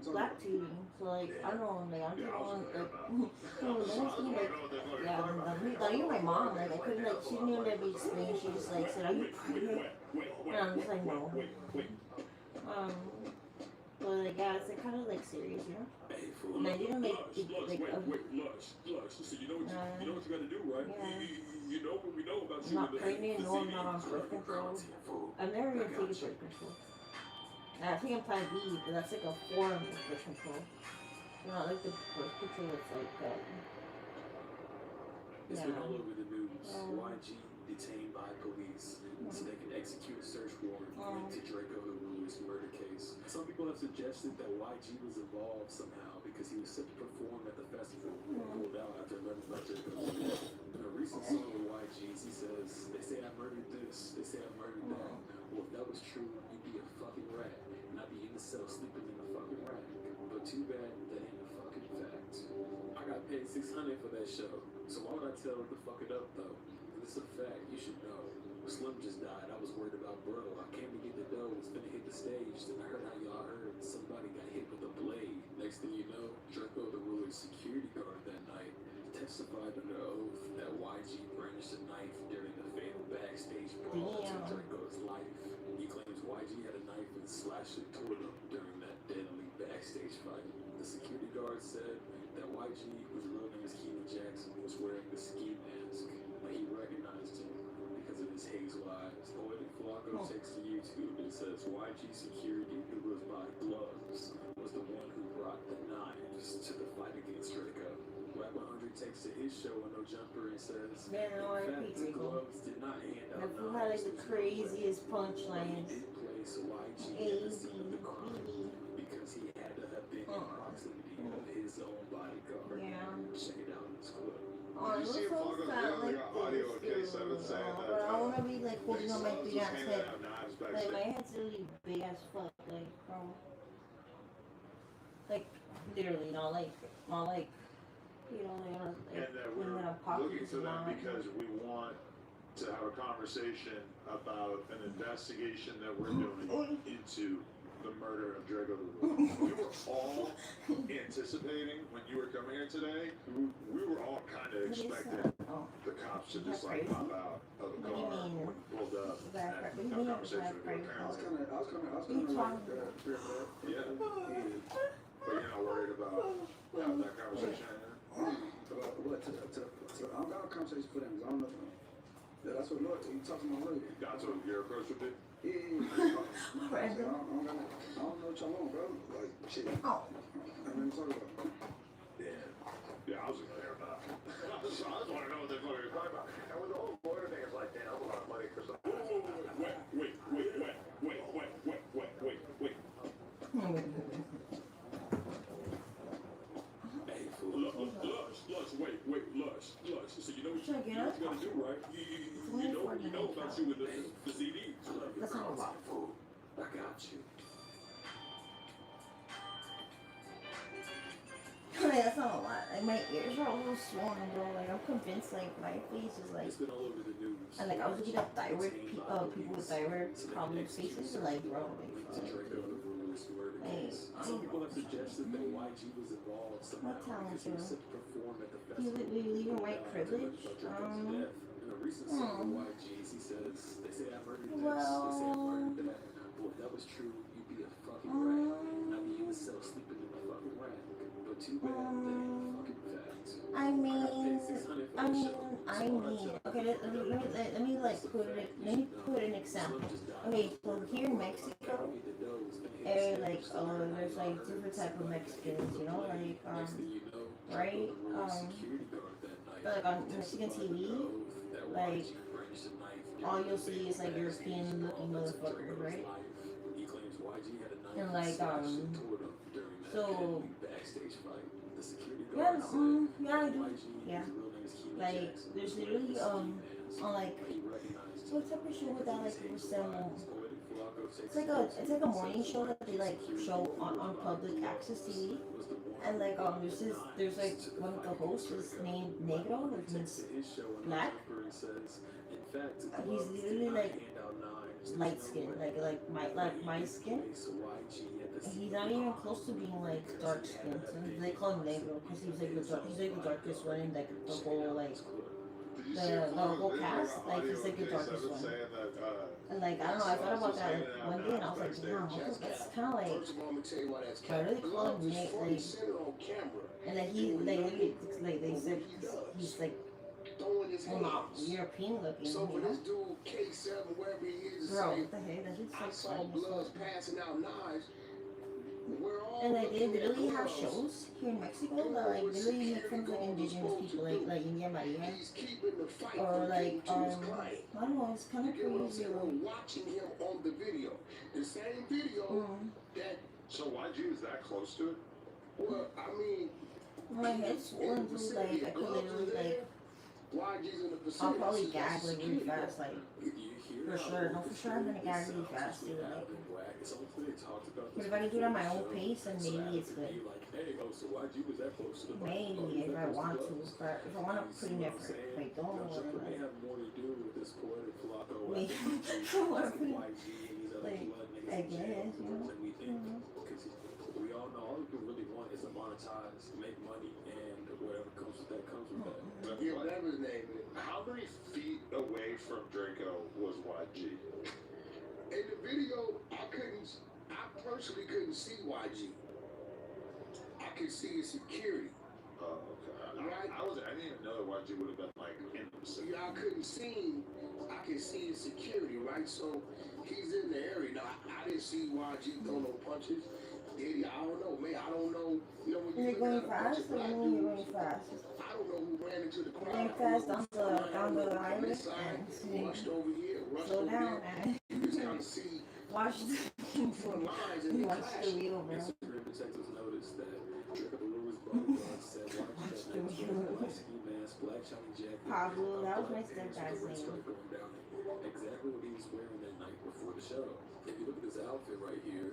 lactating. So like I don't know, like I'm Yeah, I was feeling worried like like yeah, not even my mom. Like I couldn't like she knew that we explained. She just like said, "Are you pregnant?" And I'm just like, "No." But like yeah, it's like kind of like serious, you know. Hey, fool. And I didn't like Lush, Lush. So you know what you gotta do, right? Yeah. You know what we know about I'm you. not in the pregnant. No, I'm city. not on birth control. Fool. I've never even taken birth control. I think I'm Plan B, but that's like a form of birth control. Not like the birth control that's like It's yeah. been all over the news. Um, YG detained by police so they can execute a search warrant into Draco the Ruler's murder case. Some people have suggested that YG was involved somehow because he was set to perform at the festival and pulled out after learning about Draco the Ruler. In a recent song with YG's, he says, "They say I murdered this, they say I murdered that. Well, if that was true, you'd be a fucking rat, and I'd be in the cell sleeping in a fucking rack. But too bad that ain't a fucking fact. I got paid $600 for that show, so why would I tell her to fuck it up though? It's a fact, you should know. Slim just died, I was worried about bro. I came to get the dough, was finna hit the stage, then I heard how y'all heard somebody got hit with a blade. Next thing you know, Draco the Ruler's security guard that night testified under oath that YG brandished a knife during the fatal backstage brawl to Draco's life. He claims YG had a knife and slashed it toward him during that deadly backstage fight. The security guard said that YG, whose real name is Keenan Jackson, was wearing the ski mask, but he recognized him because of his haze wives. Poetic Flacco takes to YouTube and says YG Security, who goes by Gloves, was the one who brought the knives to the fight against Draco. Rap 100 takes to his show on No Jumper and says, Man, I don't in like fact, people. Gloves did not hand out That fool had like the craziest but punchlines. he did place YG at the scene of the crime because he had to have been in proximity of his own bodyguard. Yeah. Check it out in this clip. Oh, it Did you was see so Flacco's fat video? They like got audio of this, K7 dude. saying that, But I don't wanna be like holding on my Gloves big was ass handing head. out knives Like backstage. my head's really big as fuck, like bro. Like literally, not like you know, like And that when we're I'm popping looking to some them out. because we want to have a conversation about an investigation that we're doing into the murder of Draco. We were all anticipating when you were coming here today. We were all kind of What is expecting that? Oh, the cops to Is that just like crazy? pop out of the What do you car mean? when we pulled up Is that and crazy? have a What do you mean, conversation is that with you. crazy? I was Apparently, kind of like, fear that. yeah. But you're not worried about having that conversation. I'm got a conversation for them because I don't know. Yeah, that's what Lord, you talk to my lawyer. That's what your approach would be. Yeah. I don't know what y'all want, bro. Like, shit. Oh. I mean, talk about. Yeah, I was gonna hear about it. I just want to know what they're talking about. And with the whole lawyer thing, it's like, damn, I'm a lot of money for some. Wait. Hey, fool. Lush. So you know what Check it you out. gotta do, right? You know about you with the CDs. That's not a lot. Fool. I got you. Like, that's not a lot. Like my ears are a little swollen, bro. Like I'm convinced, like my face is like. It's been all over the news. And like I was looking at thyroid, people with thyroid problem faces, and like bro, like To Draco, the rulers murder Hey, case. Some people have suggested that YG was involved somehow What talent, because he was bro? set to perform at the you festival. believe in white privilege. In a recent song of YG's, he says, they say I murdered this, they say I murdered that. Well, if that was true, you'd be a fucking rat. I'd be in the cell sleeping in the fucking rack. But too bad, that ain't fucking facts. I mean, okay, let me like put an example. Okay, so here in Mexico, like there's like different type of Mexicans, you know, like right, like on Mexican TV, like all you'll see is like European looking motherfuckers, right? And like so yeah, yeah, I do. Yeah. Like, there's literally, on like, what type of show would that, like, resemble? It's like a morning show that they, like, show on public access TV. And, like, there's, like, one of the hosts is named Negro, which means black. He's literally, like, light skin, like my skin. He's not even close to being like dark skin. So they call him Negro because he's like the darkest one in like the whole like the whole cast. Like he's like the darkest one. And like I don't know, I thought about that like, one day and I was like, wow, that's kind of like why do they call him Negro? Like, and like they said he's like not European looking. So for this dude K7, wherever he is, Bro, say, what the heck? That's just I so saw funny. Bloods passing out knives. We're all And like they looking at literally have Bloods. shows here in Mexico that like literally make fun of like indigenous people like India Maria He's keeping the fight or from like getting to his client. I don't know, it's kind You of get what I'm crazy. saying? We're watching him on the video. The same video that, So YG is that close to it? well, I mean, My head's swollen too, like I could literally like YG's in the I'll vicinity. probably so gag that's like really security. fast, like for sure. No, for sure I'm gonna gag really fast, dude. Like, but if I can do it at my own pace, then maybe it's good. Maybe if I want to, but if I want to put in effort, like don't like, maybe if I want to put in, like I guess, you know. We all know all people really want is to monetize, make money, and whatever comes with that comes with that. Yeah, whatever his name is. How many feet away from Draco was YG? In the video, I personally couldn't see YG. I could see his security. Oh, okay. Right. I didn't even know that YG would have been like in the Pacific. Yeah, I couldn't see him. I can see his security, right? So he's in the area. Now, I didn't see YG throw no punches. Did he? I don't know, man. I don't know. You know, when You're you going look at a bunch fast of or black when you're dudes, going fast? I don't know who ran into the crowd. Going fast down the highway and Rushed over here, rushed slow over down there. and You just kind of see watch two front lines and they watch clash. the wheel, bro. Instagram detectives noticed that Draco Lewis bodyguard said watch that next black ski mask, black shiny jacket. Pablo, that was my black pants stepdad's with a red name. stripe going down it. Exactly what he was wearing that night before the show. If you look at this outfit right here,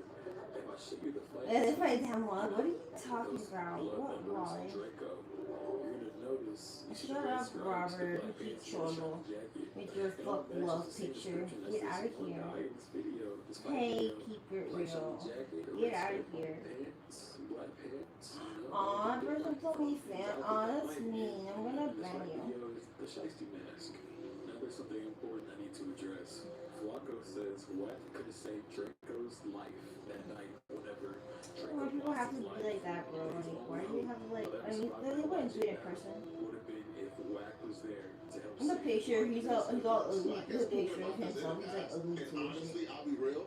if I show you the fight, Yeah, that's my damn vlog. What are you talking those about? blood What numbers vlog? in Draco, you're gonna notice. You see the Shut red up, stripes, the Robert. black You pants, the cholo. shiny jacket. With your It all fuck matches love the same picture. description as Get this out of one here. guy in this video, this fight Hey, video. keep it Black shiny real. jacket, a Get red out of stripe on here. pants, black pants. Aw, person told me fan. Aw, that's mean. I'm gonna ban you. Video is the shiesty mask. Now there's something important I need to address. Flacco says what could have saved Draco's life that night whenever Draco Why people lost have to his be life. like that, bro? Like, why do you have to like? I mean, Well, they wouldn't do it in person. would have been if Wack was there to help In the save picture, him. he's all ugly. Like, The it's picture moving of around himself, he's like ugly and too. honestly, I'll be real.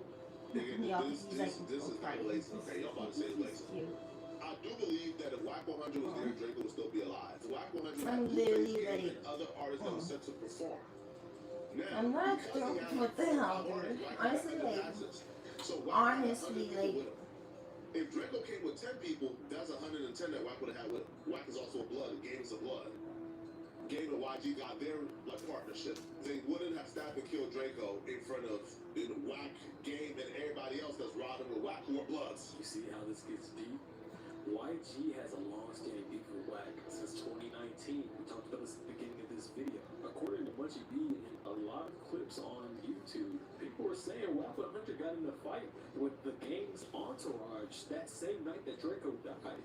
Nigga, Yeah, this he's like is not lazy. Okay, y'all about to say it's lazy. cute. I do believe that if Wack 100 was there, Draco would still be alive. If Wack 100 I'm had literally Blueface like- and other artists that were set to perform. Now, I'm not because he sure had, what the like, hell, 5 artists, dude. Wack Honestly, had like, access. So Wack had 100 honestly, people like, with him. If Draco came with 10 people, that's 110 that Wack would have had with him. Wack is also a blood. The game is a blood. Game and YG got their like partnership. They wouldn't have stabbed and killed Draco in front of Wack, Game, and everybody else that's riding with Wack who are bloods. You see how this gets deep? YG has a long-standing beef with Wack since 2019. We talked about this at the beginning of this video. According to Munchie B and a lot of clips on YouTube, people were saying Wack 100 got in a fight with the Game's entourage that same night that Draco died.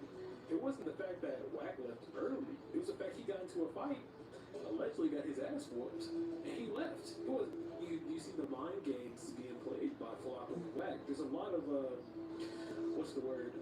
It wasn't the fact that Wack left early. It was the fact he got into a fight, allegedly got his ass whooped, and he left. It was you see the mind games being played by Flacco and Wack. There's a lot of what's the word?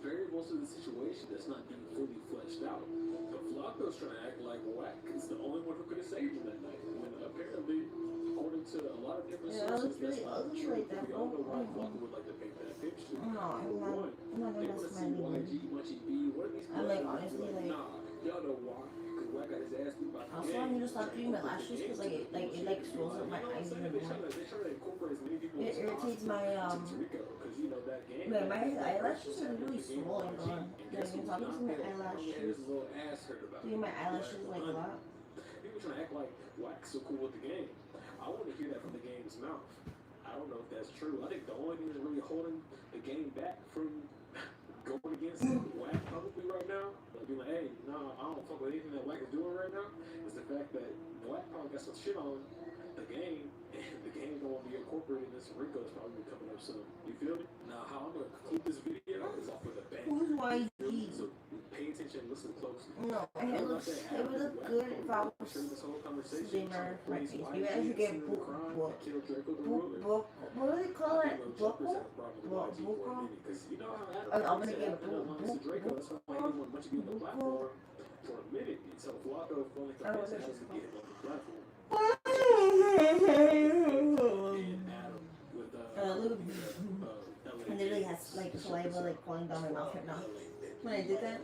Variables to the situation that's not being fully fleshed out. But Flacco's trying to act like Wack is the only one who could have saved him that night. When apparently, according to a lot of different Yeah, it sources, looks really that's not ugly true. like that, We all know why bro. Flacco would like to paint that picture. No, I'm Number not- one, I'm not they gonna want to smile see anymore. YG, Munchie B. What are these I'm like, people honestly, doing? like- Nah, y'all know why. Because Wack got his ass beat by the Also, I need to stop doing my lashes because like it swells up my eyes even more. They're trying to incorporate as many people It as irritates possible my into Rico, 'cause you know that game. man, my that eyelashes are really the game swollen, YG. bro. And Like, guess you're who's talking not to my there? eyelashes. His little ass hurt about Doing my it. eyelashes like a lot. People trying to act like Wack's so cool with the game. I want to hear that from the game's mouth. I don't know if that's true. I think the only thing that's really holding the game back from going against Wack publicly right now, like being like, hey, no, I don't fuck with anything that Wack is doing right now, is the fact that Wack probably got some shit on the game, and the game don't want to be incorporated in this. Rico's probably coming up soon. You feel me? Now, how I'm going to conclude this video is off with a bang. Who's YG? So pay attention, listen closely. No, and it would look good if I was This whole conversation. Slimmer, my face. Maybe I should get book. What do they call it? Book? Because you know how I'm gonna get Draco. That's why I didn't want much to be on the platform for a minute until Flacco finally convinced him to get him on the platform. And Adam with Look at and it really has like saliva like falling down my mouth right now. When I did that.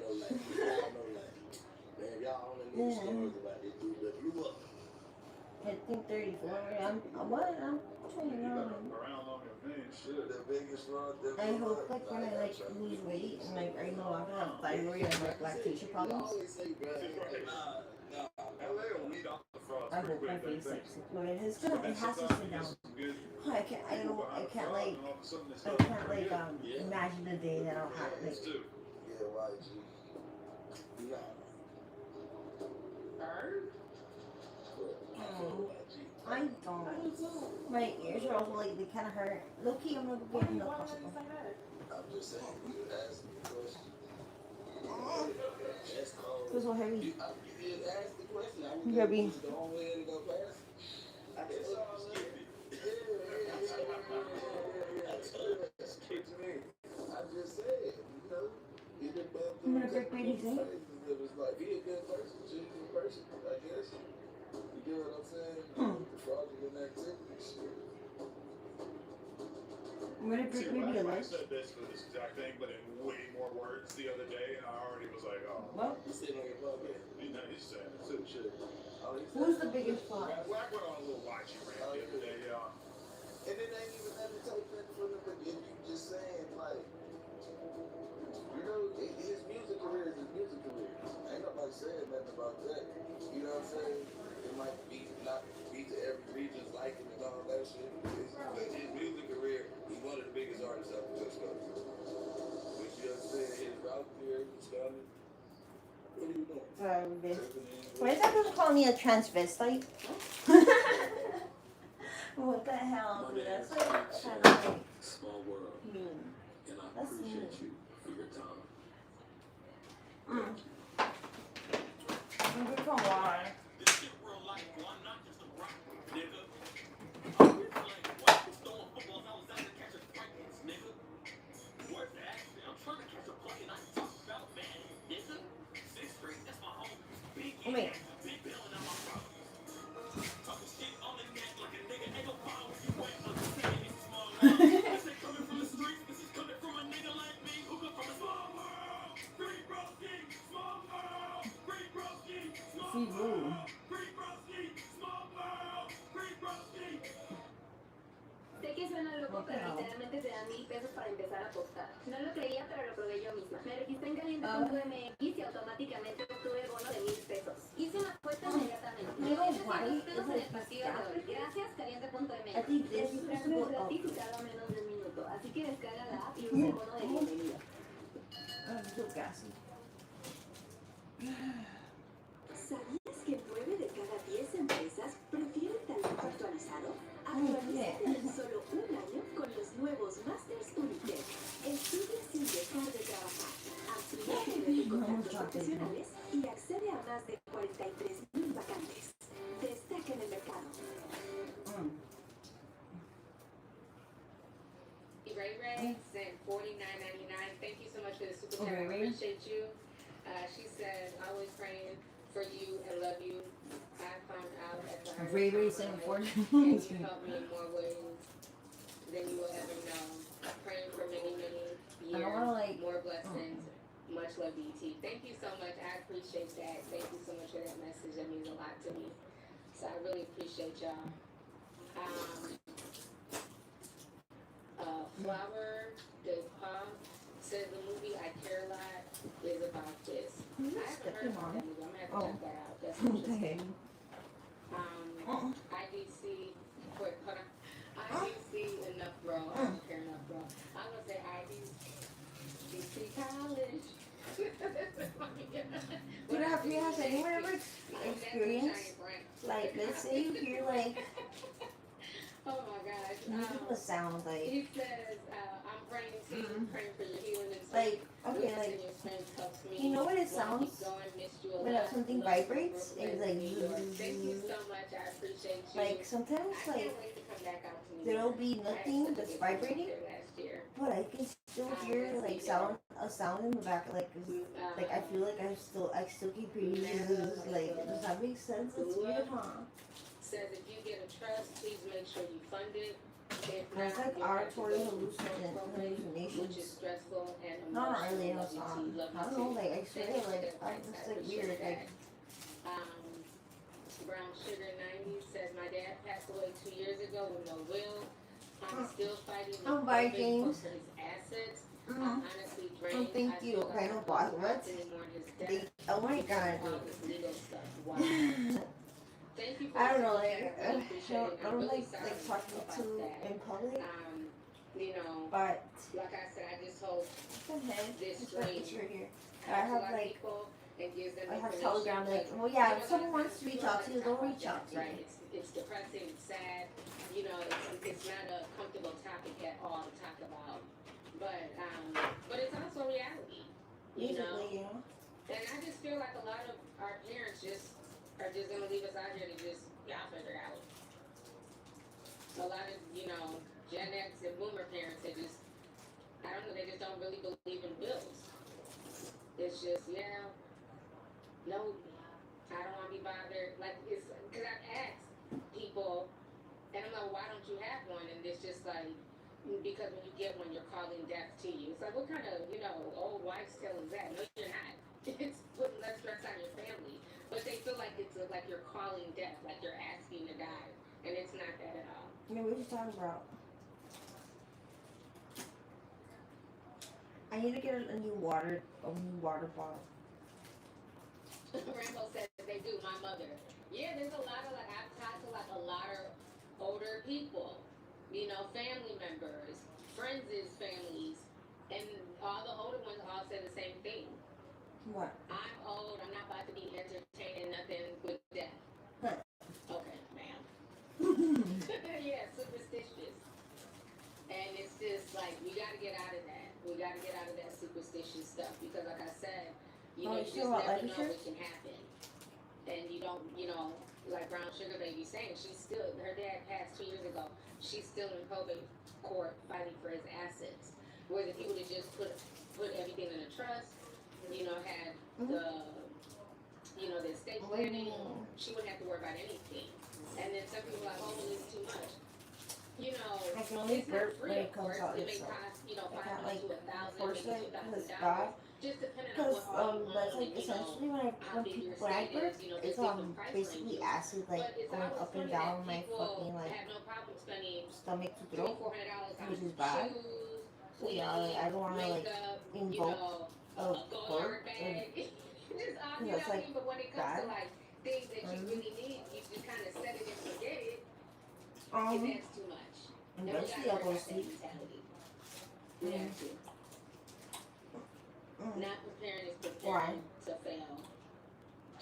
Man, y'all only need stories about this dude that blew up. I think 34. I'm 29. Around long and thin, shit. The biggest one. I hope like when I like lose weight and like I know I'm gonna have thyroid and like lactation problems. LA will weed off the frogs I pretty hope my quick, face I like think. but it has to sit down. Good. I can't like imagine the day that I'll have like Yeah, YG. Yeah. I don't. My ears are also like they kind of hurt. Low key, I'm gonna go get another hospital. I'm just saying, you asked the question. That's cold. Feels so heavy. You asked the question. I'm Heavy. the only way to go past. I told you. I just said, you know, I'm gonna break baby thing? It was like, he a good person, she's a good person, I guess. You get what I'm saying? The fraudulent activities. Where did break baby I alert? said this for this exact thing, but in way more words the other day, and I already was like, oh. What? You sitting on your podcast. He's saying it too, shit. Oh, he said Who's the that. biggest fraud? Black went on a little YG rant the other day, And it ain't even nothing to take nothing from him, but if you just saying, like, you know, his music career is his music career. Ain't nobody saying nothing about that. You know what I'm saying? It might be not be to every region's liking and all that shit. But his music career, he's one of the biggest artists out the West Coast. But you understand his route here, he's coming. What are you doing? Why is that person calling me a transvestite? What the hell, dude? That's like kind of like Small world, mean. and I That's appreciate you for your time. I'm good for water. This shit real life, boy. I'm not just a rock, nigga. I'm like, what? Throwing footballs, I was out to catch a Titans, nigga. Where's the action? I'm trying to catch a play and I talk about, man, nigga. 6th Street, that's my home. Big Oh, wait. big bailing out my problem. Talking shit on the net like a nigga ain't no power. You ain't understanding it's small world. This ain't coming from the streets, this is coming from a nigga like me who come from a small world. Free broski, small world. Free broski, small Free who? world. Free broski, small world. Free broski. Sé que suena loco, What the pero hell? literalmente te dan $1000 para empezar a apostar. No lo creía, pero lo probé yo misma. Me registré en caliente.mx y automáticamente obtuve bono de $1000. Hice una apuesta inmediatamente. You know why? $800 It's en like el partido de hoy. Gracias, caliente.mx. I think this is supposed to Registrarme go es up. gratis y tarda menos de un minuto. Así que descarga la app y usa el bono de bienvenida. I'm so gassy. ¿Sabías que 9 de cada 10 empresas prefieren talento actualizado? yeah. Actualízate en solo un año con los nuevos Masters Unitec. Estudia sin dejar de trabajar. Amplía tu red de contactos profesionales y accede a más de 43,000 vacantes. Destaca en el mercado. Ray Ray sent $49.99. Thank you so much for the super chat. Okay, I Ray. appreciate you. She says, always praying for you and love you. I found out at the hardest Ray time Ray of sent my $49. life, and you helped me in more ways than you will ever know. Praying for many, many I don't years, wanna, like, more blessings. Much love, BT. Thank you so much. I appreciate that. Thank you so much for that message. That means a lot to me. So I really appreciate y'all. Flower de Pas says the movie I Care a Lot is about this. I haven't heard about that movie. I'm gonna have to check that out. That's interesting. IDC, wait, hold on. IDC enough, bro. I don't care enough, bro. I'm gonna say IDC college. Do you have anywhere ever experience? Like, let's say you hear like oh my gosh. people sound like He says, I'm praying to you, praying for your healing and like okay, like your strength helps me. you know what it sounds Missed you a when lot. something Love you, vibrates? Brooklyn, It's like New York. Thank you so much. I appreciate you. like sometimes I like can't wait to come back out to New there'll York. be nothing that's vibrating, Last year. but I can still hear like a sound in the back, like I feel like I still keep hearing this. Like, does that make sense? It's weird, huh? Says if you get a trust, please make sure you fund it. If It's not, like you'll have to auditory go to the program, hallucinations. which is stressful and Not emotional. really, Love you too. Love I you don't know, too. like I swear, Thank you for like that, I'm Max. just I like appreciate weird, like that. Brown Sugar 90 says my dad passed away 2 years ago with no will. I'm still fighting with I'm by probate James. for his assets. I'm Mhm. honestly Oh, drained. thank I you. still Okay, don't no know boss. what's What? anymore in his They, death. oh my god, All dude. this legal stuff. Wow. Thank you for I don't know, the like super chat. I really appreciate it. I don't I'm really like sorry talking about to that. in public, You know, but like I said, I just hope what the heck? this It's right stream here. I helps a have lot of like people and gives them I have information, Telegram, like, but, well, yeah, you know, if someone a lot of wants to times reach people out to you, don't they'll talk reach about out to that, right? you. It's depressing, it's sad. You know, it's not a comfortable topic at all to talk about. But it's also reality. You know? Basically, you know. And I just feel like a lot of our parents are just gonna leave us out here to just y'all figure it out. A lot of, you know, Gen X and Boomer parents, they just, I don't know, they just don't really believe in bills. It's it's just, yeah, no, I don't want to be bothered. Like, it's because I've asked people, and I'm like, why don't you have one? And it's just like, because when you get one, you're calling death to you. It's like, what kind of, old wives' tale is that? No, you're not. It's putting less stress on your family. But they feel like it's like you're calling death, like you're asking to die. And it's not that at all. Yeah, what are you talking about? I need to get a new water bottle. Rambo says they do, my mother. Yeah, there's a lot of, like, I've talked to, like, a lot of older people, family members, friends' families, and all the older ones all say the same thing. What? I'm old, I'm not about to be entertaining nothing with death. Huh. Okay, ma'am. Yeah, superstitious. And it's just like, we gotta get out of that. We gotta get out of that superstitious stuff because, like I said, you just never know what can happen. And you don't, like Brown Sugar Baby saying, her dad passed 2 years ago. She's still in probate court fighting for his assets. Whereas if he would have just put everything in a trust, had the estate planning, she wouldn't have to worry about anything. And then some people are like, oh, well, it's too much. I can only It's not burp free, when of it comes course. out It may itself. cost, I can't $500 to $1,000, force maybe it because $2,000, God. just depending on Because what all you that's own like and, essentially when how big your when I estate burp, is, it's there's different price basically ranges. acid like But it's going always up and funny that down my people fucking like have no problem spending stomach to $300, throat, $400 on which is bad. shoes, So yeah, like, I don't want to like makeup, invoke a gold burp bag. Just all, that's like but when it comes to bad. like things that you really need, you just kind of set it and forget it. Um, That's too much. And we eventually gotta I'll go work out that sleep. mentality. We have to. Not preparing is Why? preparing to fail.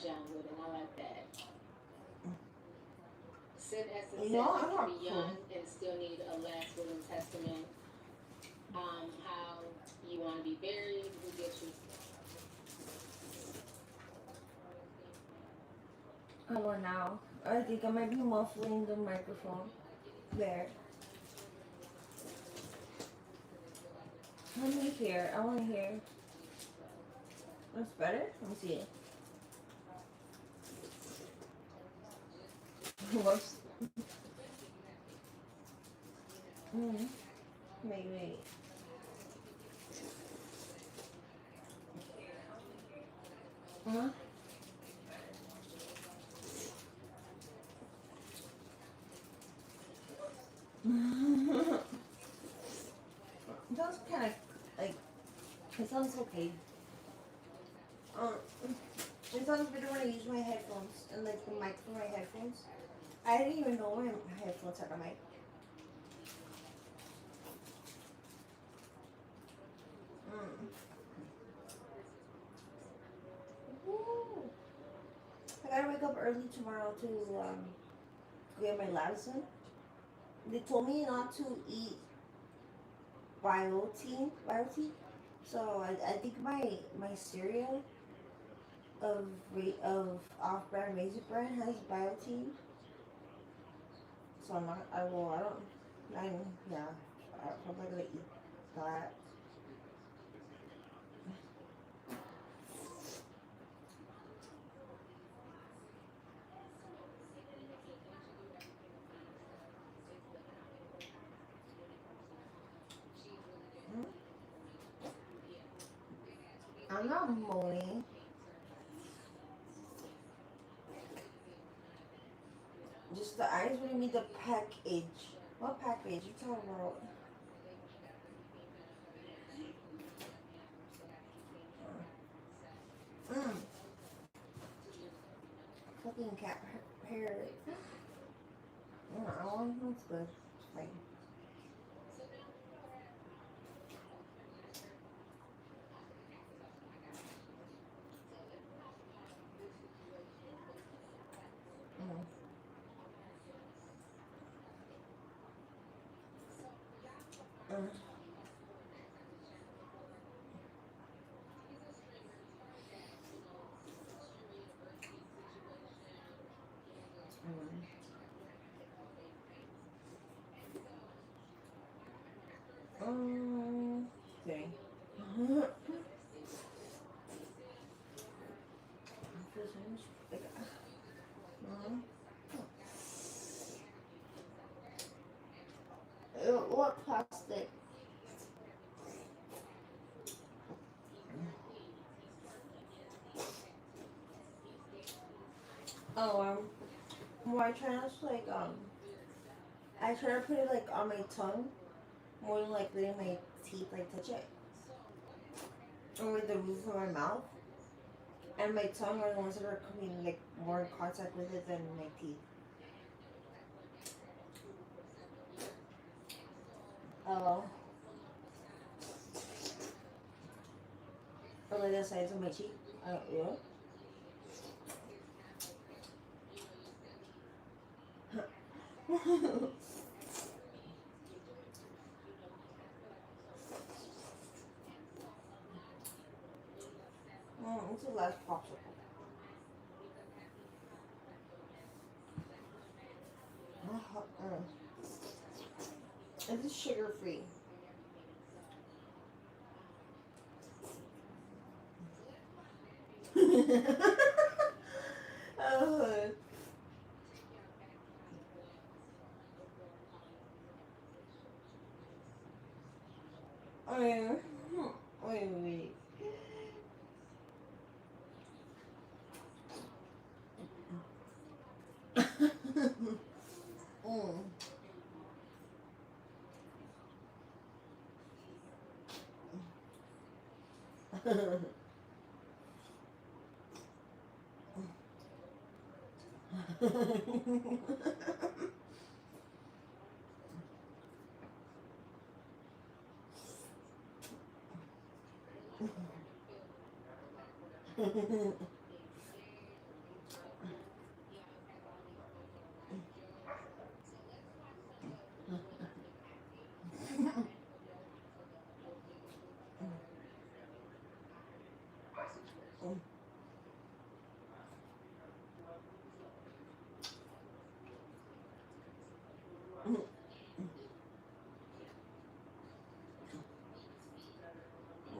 John Wooden, I like that. Sid Essence said you I'm can not be young and still need a last will and testament. How you want to be buried, who gets you. I don't know now. I think I might be muffling the microphone. There. Let me hear. I want to hear. That's better? Let me see. Whoops. Wait. Huh? It sounds kind of like, it sounds okay. It sounds better when I use my headphones and like the mic for my headphones. I didn't even know my headphones had a mic. Woo. I gotta wake up early tomorrow to get my medicine. They told me not to eat biotin. So I think my cereal of off-brand Razor Brand has biotin. So I'm probably gonna eat that. I'm not moaning. Just the eyes really need the package. What package? You talking about? Fucking cat hair. No, that's good. Fine. Oh, well, I try not to like I try to put it like on my tongue more than like letting my teeth like touch it, or with the roof of my mouth and my tongue are the ones that are coming like more in contact with it than my teeth. Oh, or like the sides of my cheek. Yeah. It's the last popsicle. It's sugar free. Oh. Oh yeah. Wait.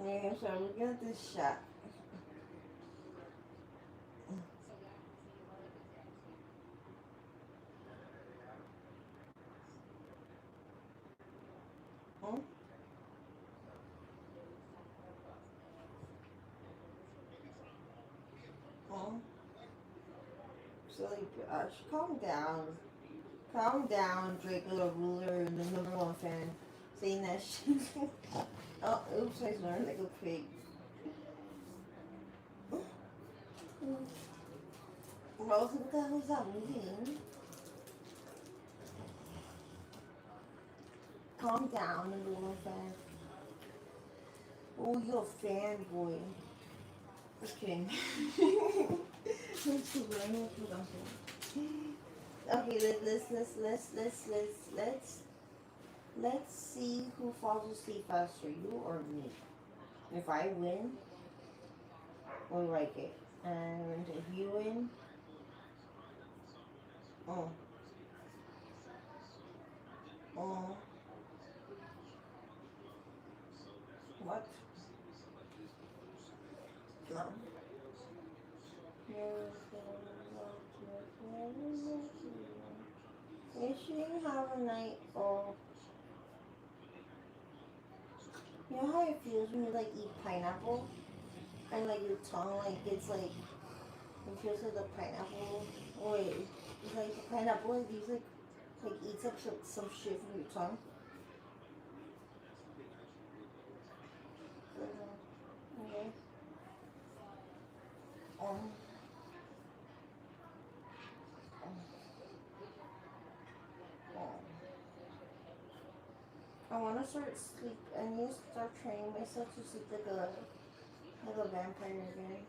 Yeah, so we got this shot. So like, calm down, Draco the ruler and the number one fan, saying that shit. Oh, oops, I learned like a pig. Rose, what the hell is that mean? Calm down, number one fan. Oh, you're a fanboy. Just kidding. Okay, let's see who falls asleep faster, you or me. If I win, we'll like it. And if you win, oh, oh, what? No. Wishing have a night off. You know how it feels when you like eat pineapple and like your tongue like it's like it feels like the pineapple. Wait, it's like the pineapple like these like eats up some shit from your tongue. Okay. Um. I want to start sleep. I need to start training myself to sleep like a vampire again.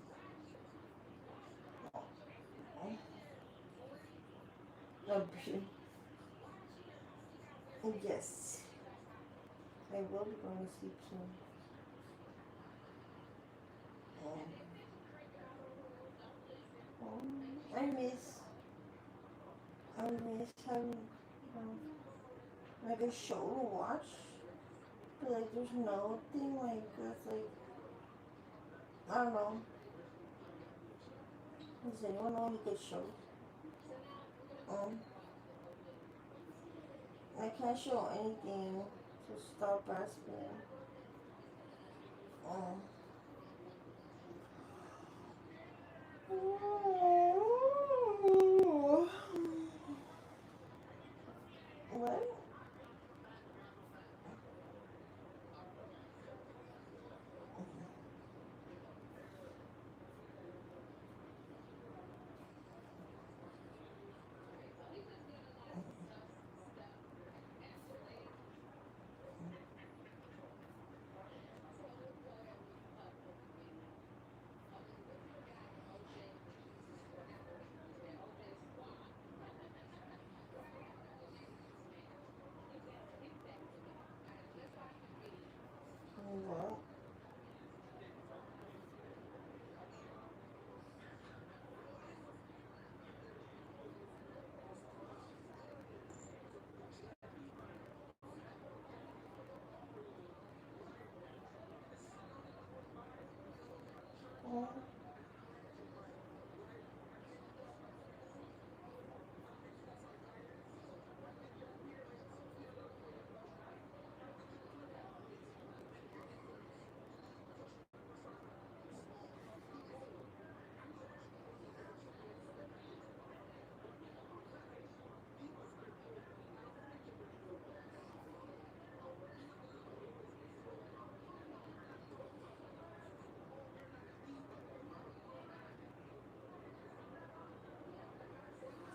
Yes, I will be going to sleep soon. I miss having like a show to watch. But like, there's no thing like that's like I don't know. Does anyone know any good shows? I can't show anything to stop breastfeeding.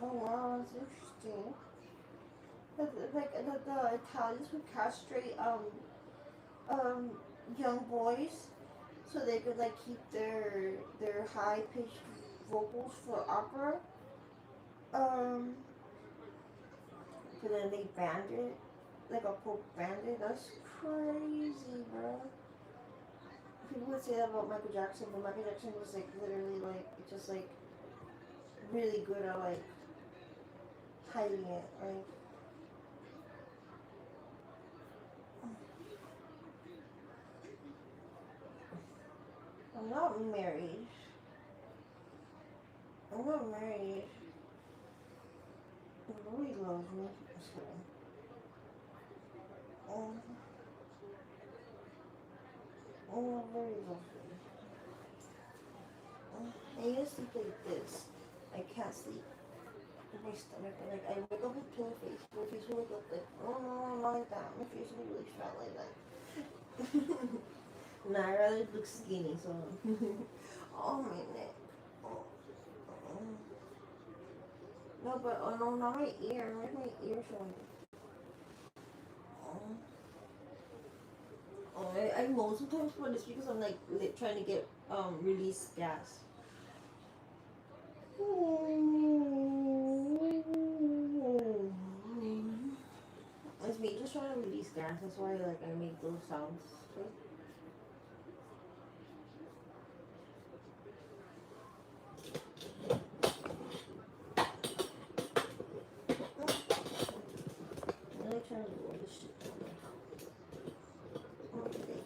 Oh wow, that's interesting. Like the Italians would castrate um young boys so they could like keep their high pitched vocals for opera. Um, but then they banned it, like a pope banned it. That's crazy, bro. People would say that about Michael Jackson, but Michael Jackson was like literally like just like really good at like hiding it. Like I'm not married. I'm not married. Nobody loves me. So, um, nobody loves me. I used to sleep like this. I can't sleep with my stomach, but like I wake up with pillow face. My face will wake up like, oh no, not like that. My face will be really fat like that. Nah, I rather look skinny, so. Oh, my neck. Oh, oh. No, but oh no, not my ear. Where's my ear showing? Oh, oh I moan sometimes, but it's because I'm like trying to get release gas. It's me just trying to release gas. That's why like I make those sounds. I'm really trying to do all this shit. Okay.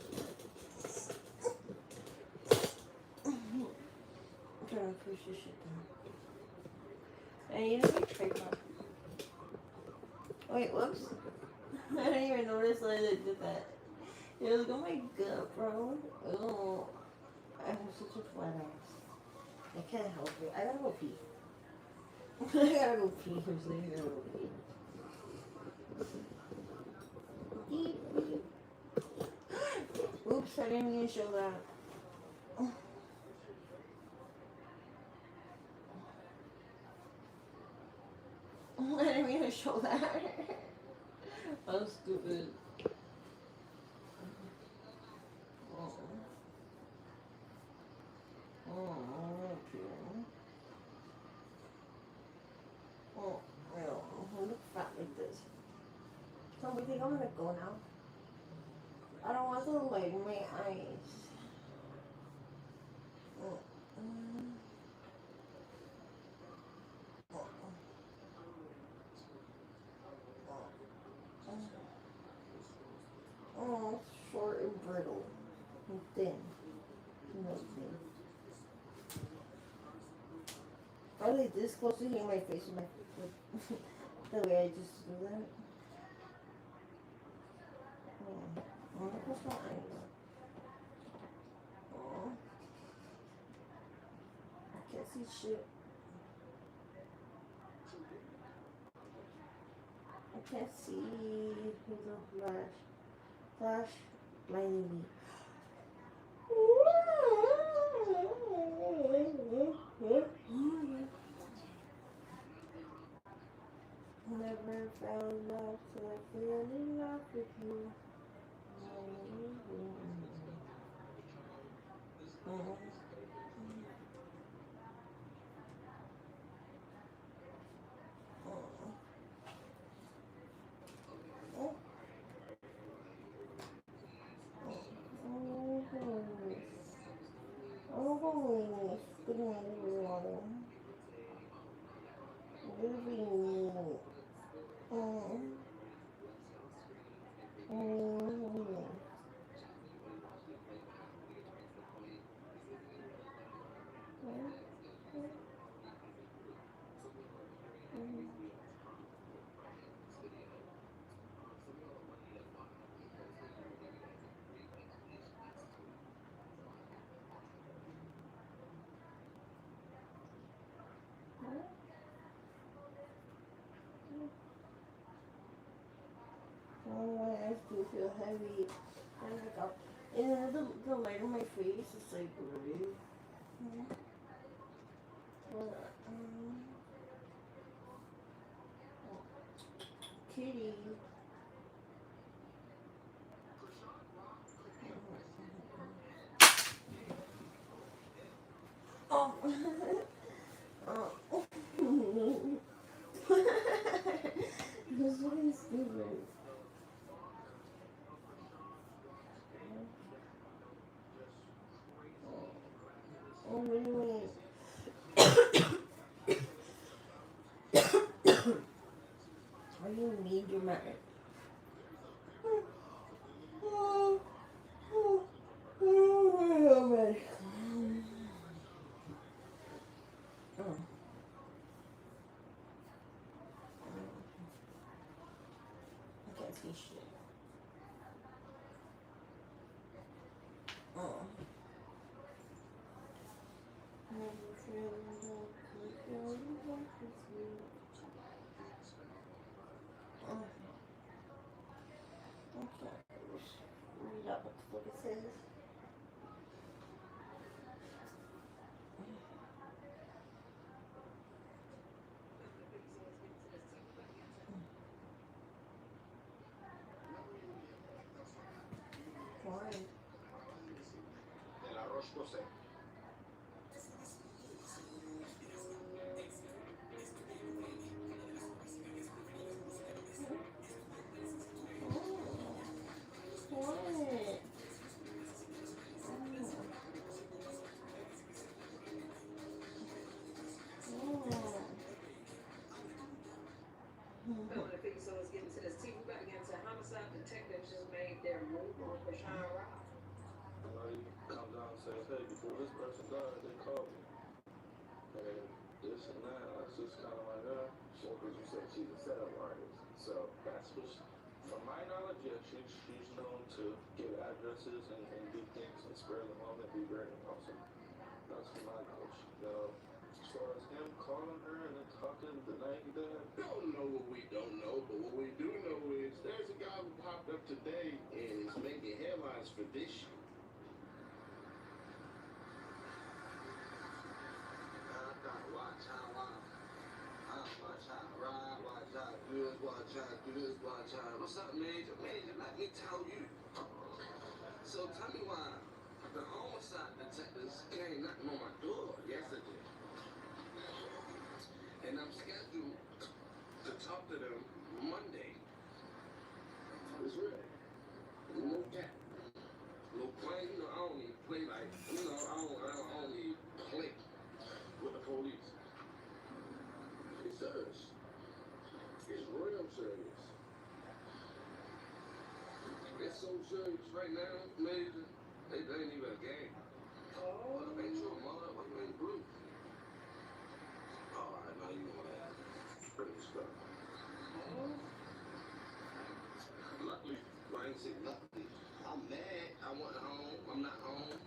I'm trying to push this shit down. I need a big tripod. Wait, whoops. I didn't even notice that I did that. It was oh my god, bro. Oh, I have such a flat ass. I can't help it. I gotta go pee. I gotta go pee. Seriously, I gotta go pee. Beep, beep. Oops, I didn't mean to show that. I didn't mean to show that. I'm stupid. Oh. Oh, okay. Oh, I don't look fat like this. So we think I'm gonna go now. I don't want to light my eyes. Oh, short and brittle. And thin. No thin. Probably this close to hitting my face with my the way I just do that. Oh, I'm gonna close my eyes. Oh, I can't see shit. I can't see with the flash. Flash blinding me. Never fell in love till I fell in love with you. feel heavy. And like, and then the light on my face is like blue. Kitty. Oh. Oh. This is fucking stupid. Oh, really? What do you mean you're mad? Oh, man. Oh. I can't see shit. Oh. Okay. Read out what the fuck it says. Why? What? Felony figure, so let's get into this. T, we got to get into homicide detectives just made their move on Krishan Rock. Somebody comes down and says, hey, before this person died, they called me. And this and that, I was just kind of like, well, because you said she's a setup artist. So that's what, from my knowledge, yeah, she's known to give addresses and do things and spur the moment, be very awesome. That's from my knowledge. As far as him calling her and then talking the night he died, Don't know what we don't know, but what we do know is there's a guy who popped up today and is making headlines for this shit. Watch how ride, watch how do this, watch how do this, watch how. What's up, Major? Major, let me tell you. So tell me why the homicide detectives came knocking on my door yesterday. And I'm scheduled to talk to them Monday. It's real. No cap. No play, I don't even play like, I don't even play with the police. It's serious. It's real serious. It's so serious right now, Major. It ain't even a game. Oh, ain't you a mother? What you ain't blue? Oh, I know you know that. Pretty stuff. Luckily, I ain't say luckily. I'm mad. I wasn't home. I'm not home.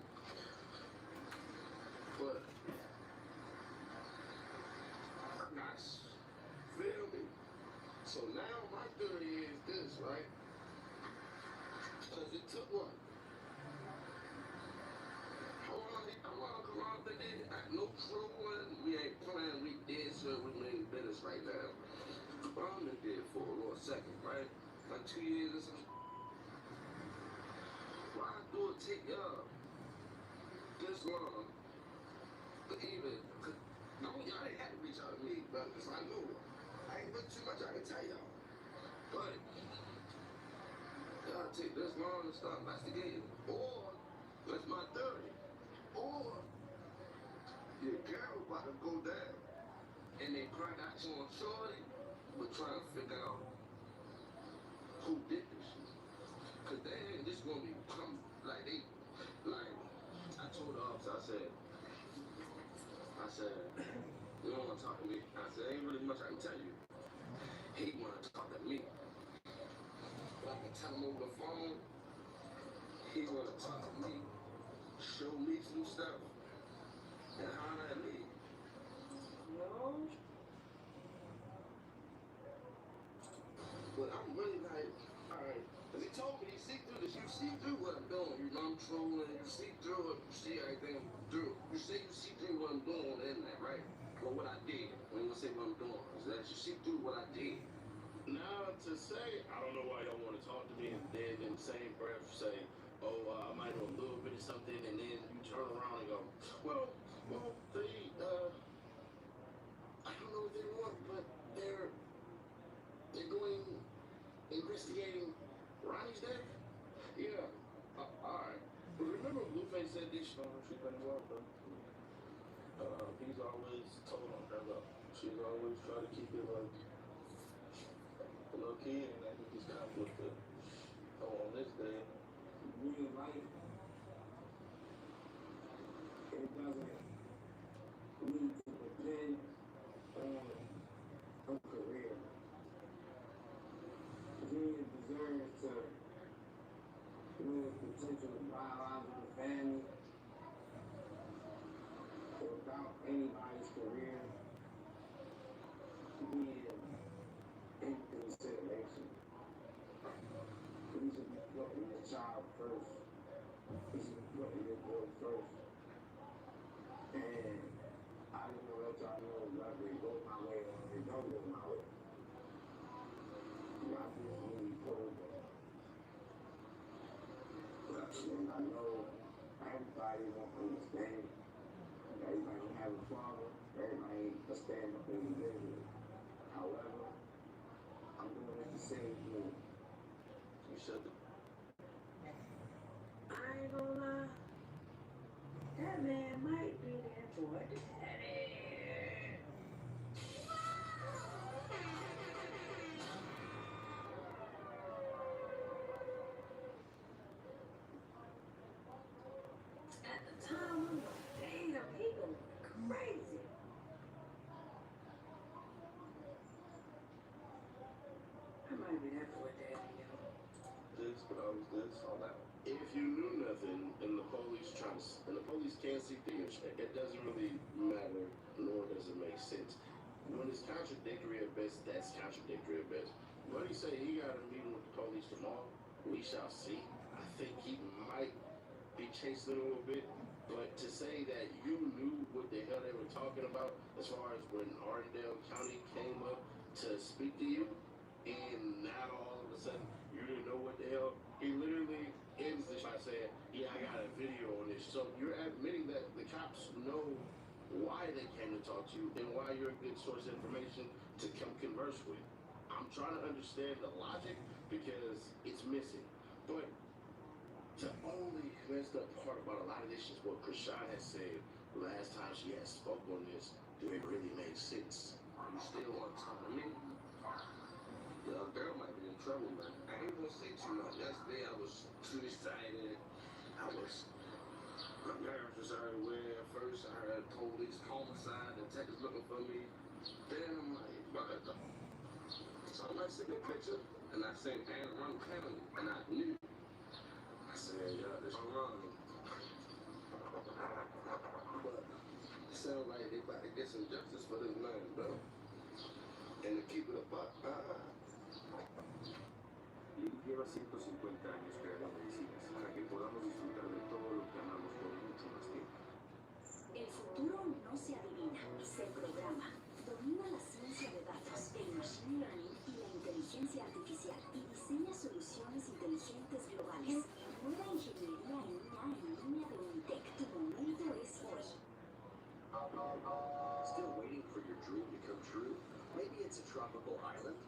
But nice. Feel me? So now my theory is this, right? Because it took what? How long they did? No trolling. We ain't playing. We did, so we made business right now. I'm in there for a little second, right? Like 2 years or something. Why do it take y'all this long to even? No, y'all ain't had to reach out to me, but because I know I ain't been too much I can tell y'all. But y'all take this long to start investigating, or that's my theory, or your girl about to go down, and they probably got you on shorty, but trying to figure out who did this shit. Cause they ain't just gonna be like they, like I told the officer, I said, you don't want to talk to me. I said, ain't really much I can tell you. He want to talk to me. But I can tell him over the phone. He want to talk to me, show me some stuff, and holler at me. No. But I'm really like, all right. Cause he told me, he through it, see everything through. You say you see through what I'm doing on the internet, right? Or what I did. When you say what I'm doing, is that you see through what I did. Now to say, I don't know why y'all want to talk to me, and then in the same breath say, oh, I might know a little bit of something, and then you turn around and go, well, I don't know what they want, but they're going investigating Ronnie's death. Yeah, alright. But remember Blueface said this? She's been well, bro. He's always told on her, though. She's always tried to keep it like a little kid, and I think he's conflicted. So on this day, real life, it doesn't need to depend on a career. Junior deserves to live potential biological family without anybody's career being in consideration. We should be putting the child first. We should be putting the boy first. And I just want to let y'all know whether it goes my way or it don't go my way. I just really told them. And I know everybody won't understand. Everybody don't have a father. Everybody ain't a stand-up individual. However, I'm doing it the same thing. You should. I ain't gonna lie. That man might be there for it. At the time, I'm like, damn, he going crazy. I might be there for it, Daddy, yo. This, but I was this, all that. If you knew nothing and the police and the police can't see through your shit, it doesn't really matter, nor does it make sense. When it's contradictory at best, that's contradictory at best. What he say? He got a meeting with the police tomorrow. We shall see. I think he might be chasing a little bit, but to say that you knew what the hell they were talking about as far as when Arndale County came up to speak to you, and now all of a sudden you didn't know what the hell. He literally ends this by saying, yeah, I got a video on this. So you're admitting that the cops know why they came to talk to you and why you're a good source of information to come converse with. I'm trying to understand the logic because it's missing. But the only messed up part about a lot of this is what Krishan has said last time she had spoke on this. Do it really make sense? You still want time? I mean, the girl might be in trouble, man. I ain't gonna say too much. Yesterday I was too excited. My parents was everywhere. At first I heard police, homicide, detectives looking for me. Then I'm like, what the? So I'm like, send me a picture. And I seen Anne Arundel County, and I knew. I said, yeah, this wrong. But it sounds like they about to get some justice for this man, bro. And to keep it a buck, Lleva 150 años creando medicinas para que podamos disfrutar de todo lo que amamos por mucho más tiempo. El futuro no se adivina, se programa. Domina la ciencia de datos, el machine learning y la inteligencia artificial y diseña soluciones inteligentes globales. Nueva ingeniería en IA en línea de Unitec. Tu momento es hoy. Still waiting for your dream to come true? Maybe it's a tropical island,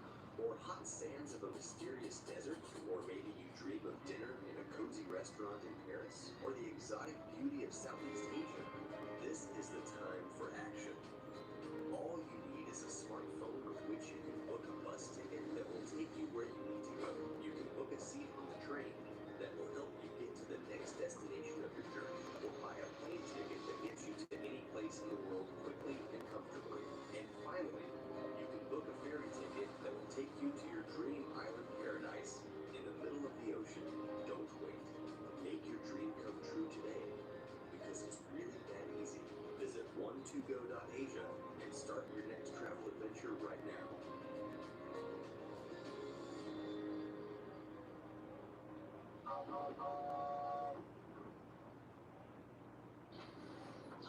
or hot sands of a mysterious desert, or maybe you dream of dinner in a cozy restaurant in Paris, or the exotic beauty of Southeast Asia. This is the time for action. All you need is a smartphone with which you can book a bus ticket that will take you where you need to go. You can book a seat on the train that will help you get to the next destination of your journey, or buy a plane ticket that gets you to any place in the world quickly and comfortably. And finally, you can book a ferry ticket that will take you to your dream island paradise in the middle of the ocean. Don't wait. Make your dream come true today, because it's really that easy. Visit 12go.asia and start your next travel adventure right now.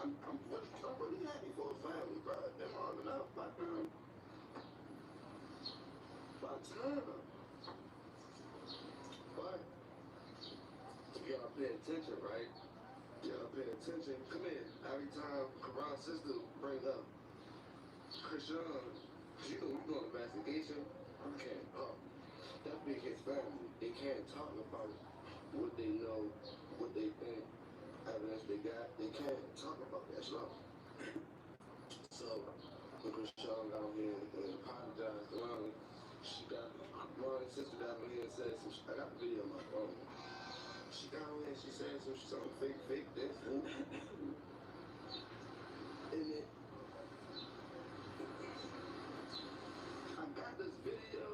I'm really happy for a family, bro. They're hard enough, but about time. But y'all pay attention, right? Y'all pay attention. Come here. Every time Karan's sister bring up Krishan, you know we doing investigation. Okay, that big his family. They can't talk about what they know, what they think, evidence they got. They can't talk about that stuff. So when Krishan got on here and apologized to Ronnie, Ronnie's sister got on here and said some I got the video on my phone. She got on here and she said some fake this. And then I got this video.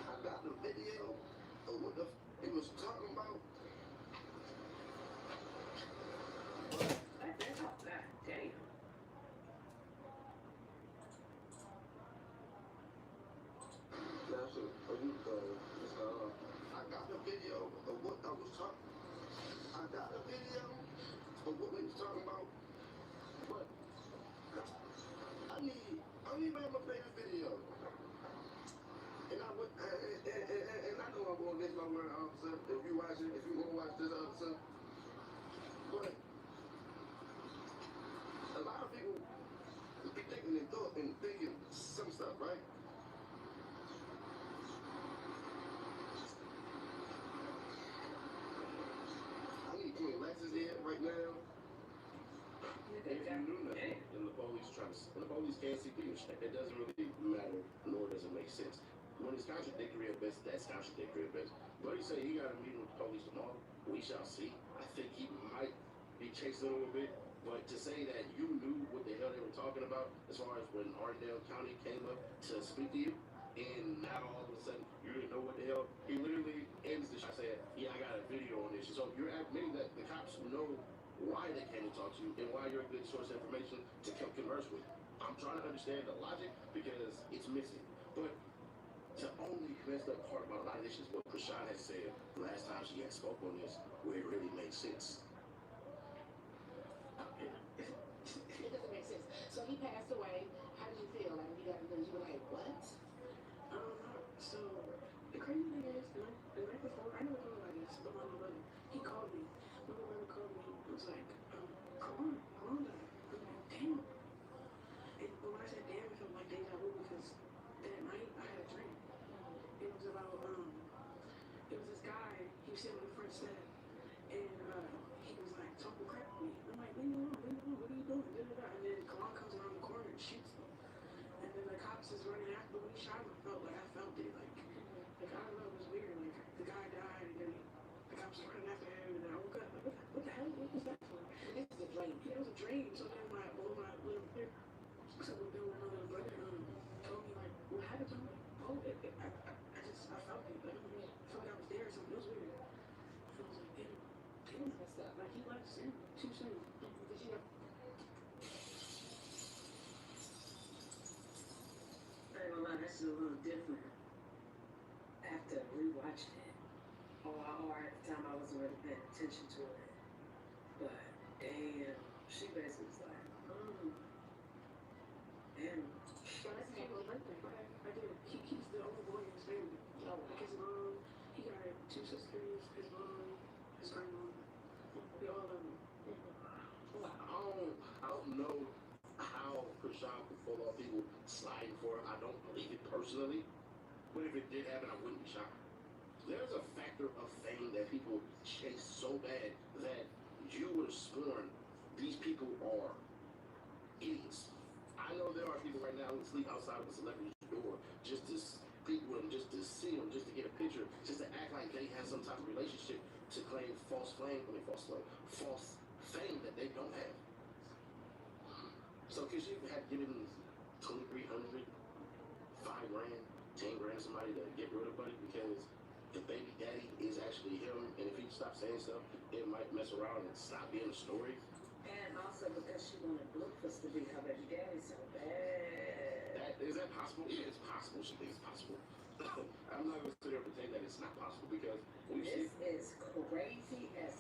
I got the video of what the he was talking about. Damn. I got the video of what I was talking. I got the video of what we was talking about. But I need my favorite video. And I would, and I know I'm going against my word, officer. If you watch it, if you want to watch this, officer. But a lot of people be thinking and thought and thinking some stuff, right? I need Queen Lexus here right now. If you knew nothing, and the police and the police can't see people, it doesn't really matter, nor does it make sense. When it's contradictory at best, that's contradictory at best. But he said he got a meeting with the police tomorrow. We shall see. I think he might be chasing a little bit. But to say that you knew what the hell they were talking about as far as when Ardell County came up to speak to you, and now all of a sudden you didn't know what the hell, he literally ends the shot saying, yeah, I got a video on this. So you're admitting that the cops know why they came to talk to you and why you're a good source of information to converse with. I'm trying to understand the logic because it's missing. But the only messed up part about a lot of this is what Krishan has said last time she had spoke on this, where it really makes sense. It doesn't make sense. So he passed away. How did you feel? Like you got the news, you were like, what? So the crazy thing is, the night before, I never told like this, but my brother, he called me. My brother called me and was like, Karan died. I'm like, damn. But when I said damn, it felt like deja vu because that night I had a dream. It was about, it was this guy, he was sitting on the front step, and he was like talking crap to me. I'm like, leave me alone, what are you doing? And then Karan comes around the corner and shoots me. And then the cops is running after when he shot him. I felt it, like I don't know, it was weird. Like the guy died, and then the cops were running after him, and then I woke up. Like, what the hell? What was that for? This is a dream. Yeah, it was a dream. So then my little brother, told me like, what happened to me? Oh, I felt it. Like, I felt like I was there or something. It was weird. I was like, damn, Messed up. like he left soon, too soon. Did you know? I ain't gonna lie, that's a little different after rewatching it. Or at the time I wasn't really paying attention to it. But damn, she basically was like, damn. Well, that's Michael's birthday. I did. He's the only boy in his family. Oh, Like his mom, he got 2 sisters, his mom, his grandma. We all love him. I don't know how Krishan could pull off people sliding for her. I don't believe it personally. But if it did happen, I wouldn't be shocked. There's a factor of fame that people chase so bad that you would have sworn these people are idiots. I know there are people right now who sleep outside of a celebrity's door just to speak with them, just to see them, just to get a picture, just to act like they have some type of relationship to claim false fame that they don't have. So could you have given 2,300, $5 grand, 10 grand to somebody to get rid of Buddy because the baby daddy is actually him, and if he stops saying stuff, it might mess around and stop being a story? And also because she wanted Blueface to be her baby daddy so bad. Is that possible? Yeah, it's possible. She thinks it's possible. I'm not going to sit here and pretend that it's not possible because we see This is crazy as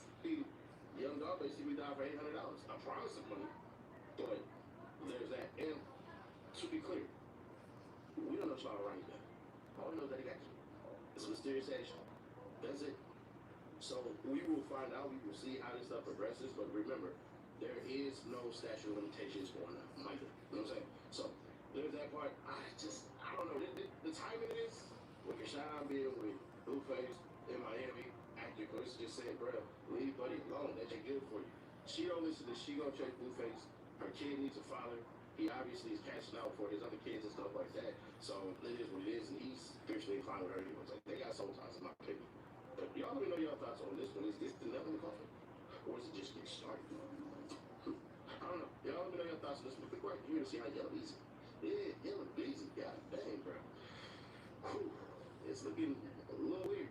young dog basically died for $800. I promise him money, but there's that. And to be clear, we don't know if y'all right now. All we know is that he got you. It's a mysterious action. That's it. So we will find out. We will see how this stuff progresses. But remember, there is no statute of limitations on Michael. You know what I'm saying? So there's that part. I don't know. The timing of this, with Rashawn being with Blueface in Miami, actor Chris just said, bro, leave Buddy alone. That ain't good for you. She don't listen to. She gonna check Blueface. Her kid needs a father. He obviously is cashing out for his other kids and stuff like that. So it is what it is, and he's spiritually inclined with her. He was like, they got soul ties, in my opinion. But y'all let me know your thoughts on this one. Is this the nail in the coffin? Or is it just getting started? I don't know. Y'all let me know your thoughts on this one. Quick right here to see how Yellow Easy. Yeah, Yellow Easy. God dang, bro. Whew. It's looking a little weird.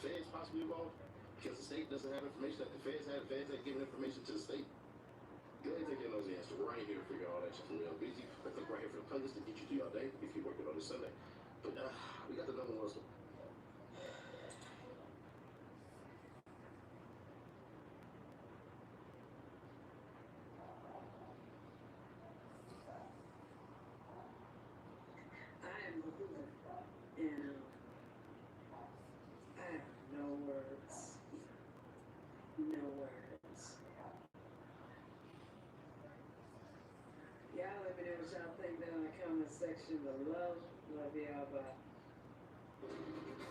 Feds possibly involved because the state doesn't have information that the feds have. Feds that giving information to the state. Go ahead and take your nosy answer right here to figure out all that shit from Real Busy. Or click right here for the playlist to get you through your day if you're working on this Sunday. But we got the number one. I am a woman, and I have no words. No words. Y'all let me know what y'all think down in the comment section below. Love y'all, bye. Wait a minute.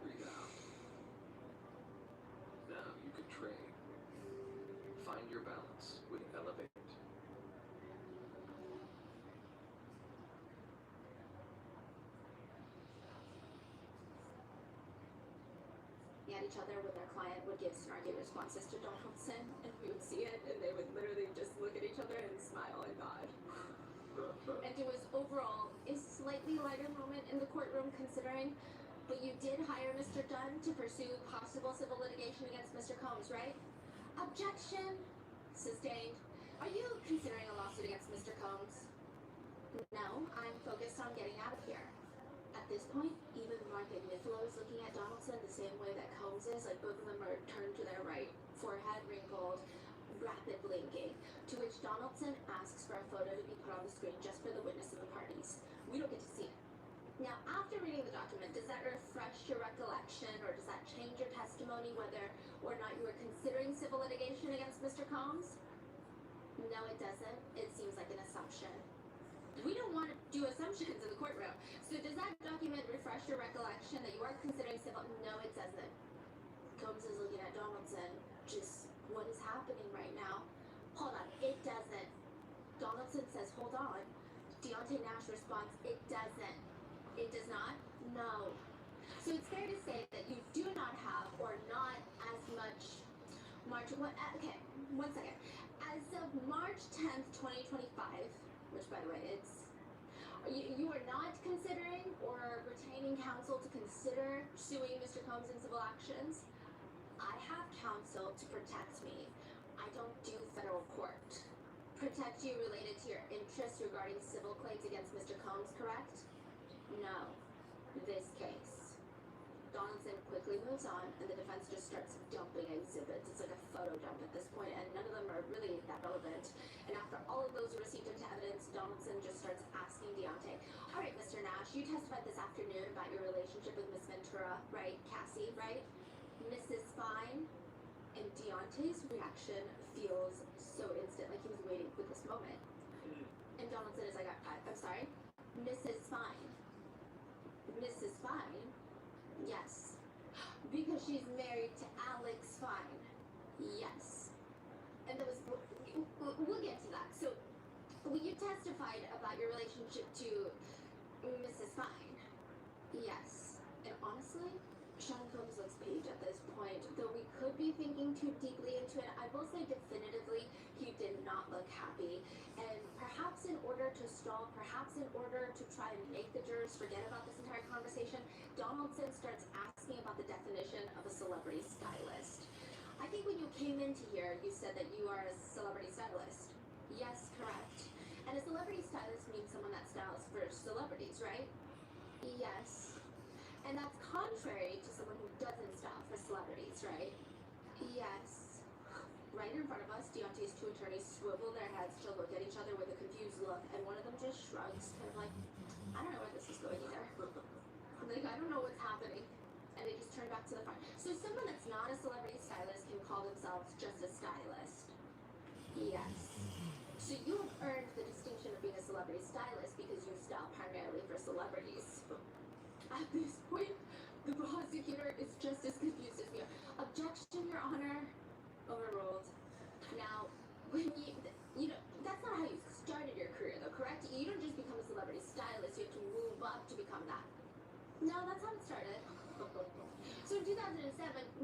Breathe out. Now you can trade. Find your balance with Elevate. At each other when their client would give snarky responses to Donaldson, and we would see it, and they would literally just look at each other and smile and nod. And it was overall a slightly lighter moment in the courtroom considering, but you did hire Mr. Dunn to pursue possible civil litigation against Mr. Combs, right? Objection. Sustained. Are you considering a lawsuit against Mr. Combs? No, I'm focused on getting out of here. At this point, even Mark and Niffalo is looking at Donaldson the same way that Combs is, like both of them are turned to their right, forehead wrinkled, rapid blinking, to which Donaldson asks for a photo to be put on the screen just for the witness of the parties. We don't get to see it. Now, after reading the document, does that refresh your recollection, or does that change your testimony whether or not you were considering civil litigation against Mr. Combs? No, it doesn't. It seems like an assumption. We don't want to do assumptions in the courtroom. So does that document refresh your recollection that you are considering civil? No, it doesn't. Combs is looking at Donaldson. Just what is happening right now? Hold on, it doesn't. Donaldson says, hold on. Deontay Nash responds, it doesn't. It does not? No. So it's fair to say that you do not have, or not as much, okay, 1 second. As of March 10th, 2025, which by the way, you are not considering or retaining counsel to consider suing Mr. Combs in civil actions. I have counsel to protect me. I don't do federal court. Protect you related to your interests regarding civil claims against Mr. Combs, correct? No. This case. Donaldson quickly moves on, and the defense just starts dumping exhibits. It's like a photo dump at this point, and none of them are really that relevant. And after all of those are received into evidence, Donaldson just starts asking Deontay, all right, Mr. Nash, you testified this afternoon about your relationship with Miss Ventura, right? Cassie, right? Mrs. Fine? And Deontay's reaction feels so instant, like he was waiting for this moment. And Donaldson is like, I'm sorry? Mrs. Fine. Mrs. Fine? Yes. Because she's married to Alex Fine. Yes. And that was, we'll get to that. So, you testified about your relationship to Mrs. Fine. Yes. And honestly, Sean Combs looks peeved at this point, though we could be thinking too deeply into it. I will say definitively he did not look happy. And perhaps in order to stall, perhaps in order to try and make the jurors forget about this entire conversation, Donaldson starts asking about the definition of a celebrity stylist. I think when you came into here, you said that you are a celebrity stylist. Yes, correct. And a celebrity stylist means someone that styles for celebrities, right? Yes. And that's contrary to someone who doesn't style for celebrities, right? Yes. Right in front of us, Deontay's two attorneys swivel their heads to look at each other with a confused look, and one of them just shrugs, kind of like, I don't know where this is going either. Like, I don't know what's happening. And they just turn back to the front. So someone that's not a celebrity stylist can call themselves just a stylist. Yes. So you have earned the distinction of being a celebrity stylist because you style primarily for celebrities. At this point, the prosecutor is just as confused as we are. Objection, Your Honor. Overruled. Now, when you know, that's not how you started your career, though, correct? You don't just become a celebrity stylist. You have to move up to become that. No, that's how it started. So in 2007,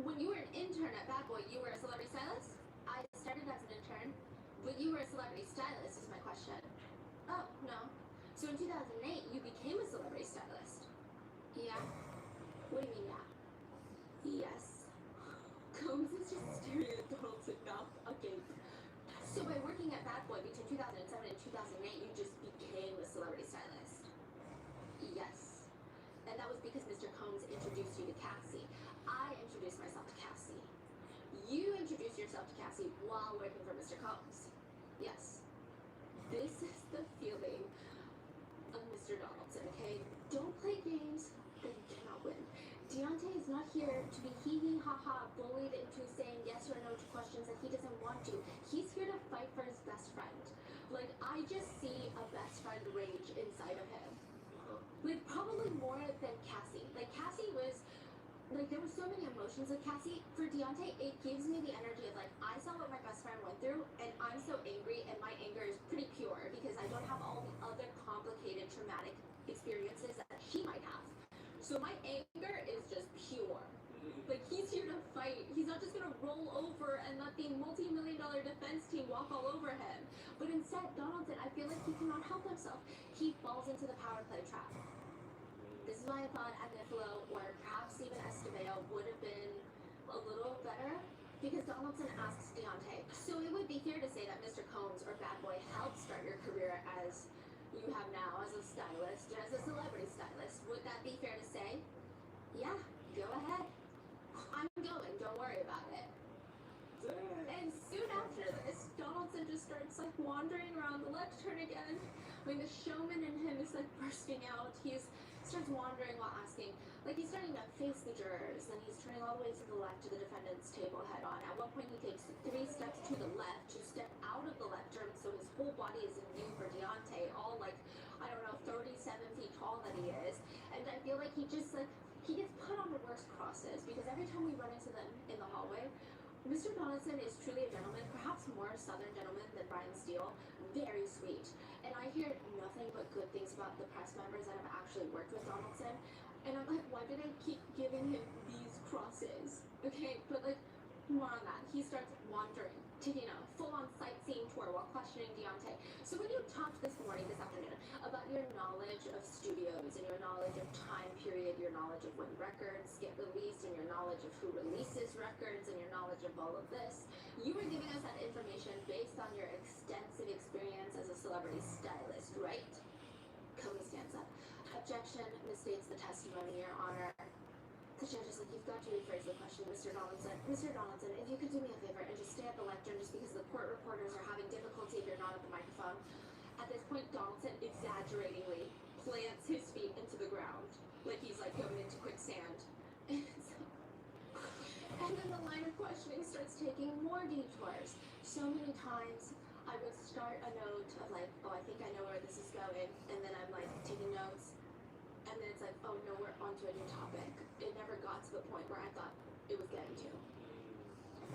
when you were an intern at Bad Boy, you were a celebrity stylist? I started as an intern, but you were a celebrity stylist is my question. Oh, no. So in 2008, you became a celebrity stylist? Yeah. What do you mean, yeah? Yes. Combs is just staring at Donaldson, mouth agape. So by working at Bad Boy between 2007 and 2008, you just became a celebrity stylist? Yes. And that was because Mr. Combs introduced you to Cassie. I introduced myself to Cassie. You introduced yourself to Cassie while working for Mr. Combs. Yes. This is the feeling of Mr. Donaldson, okay? Don't play games that you cannot win. Deontay is not here to be hee-hee ha-ha bullied into saying yes or no to questions that he doesn't want to. He's here to fight for his best friend. Like, I just see a best friend rage inside of him. Like, probably more than Cassie. Like, Cassie was, like, there were so many emotions with Cassie. For Deontay, it gives me the energy of, like, I saw what my best friend went through, and I'm so angry, and my anger is pretty pure, because I don't have all the other complicated, traumatic experiences that she might have. So my anger is just pure. Like, he's here to fight. He's not just gonna roll over and let the multi-million-dollar defense team walk all over him. But instead, Donaldson, I feel like he cannot help himself. He falls into the power play trap. This is why I thought Agnifilo or perhaps even Estevao would have been a little better, because Donaldson asks Deontay, so it would be fair to say that Mr. Combs or Bad Boy helped start your career as you have now as a stylist, as a celebrity stylist. Would that be fair to say? Yeah, go ahead. I'm going, don't worry about it. And soon after this, Donaldson just starts like wandering around the lectern again. I mean, the showman in him is like bursting out. He starts wandering while asking, like he's starting to face the jurors, and he's turning all the way to the left to the defendant's table head on. At one point, he takes 3 steps to the left to step out of the lectern, so his whole body is in view for Deontay, all like, I don't know, 37 feet tall that he is. And I feel like he just like, he gets put on the worst crosses, because every time we run into them in the hallway, Mr. Donaldson is truly a gentleman, perhaps more a southern gentleman than Brian Steele, very sweet. And I hear nothing but good things about the press members that have actually worked with Donaldson. And I'm like, why did I keep giving him these crosses? Okay, but like, more on that. He starts wandering, taking a full-on sightseeing tour while questioning Deontay. So when you talked this afternoon, about your knowledge of studios and your knowledge of time period, your knowledge of when records get released, and your knowledge of who releases records, and your knowledge of all of this, you were giving us that information based on your extensive experience as a celebrity stylist, right? Cody stands up. Objection misstates the testimony, Your Honor. The judge is like, you've got to rephrase the question, Mr. Donaldson. Mr. Donaldson, if you could do me a favor and just stay at the lectern, just because the court reporters are having difficulty if you're not at the microphone. At this point, Donaldson exaggeratingly plants his feet into the ground, like he's like going into quicksand. And then the line of questioning starts taking more detours. So many times I would start a note of like, oh, I think I know where this is going, and then I'm like taking notes, and then it's like, oh no, we're onto a new topic. It never got to the point where I thought it was getting to.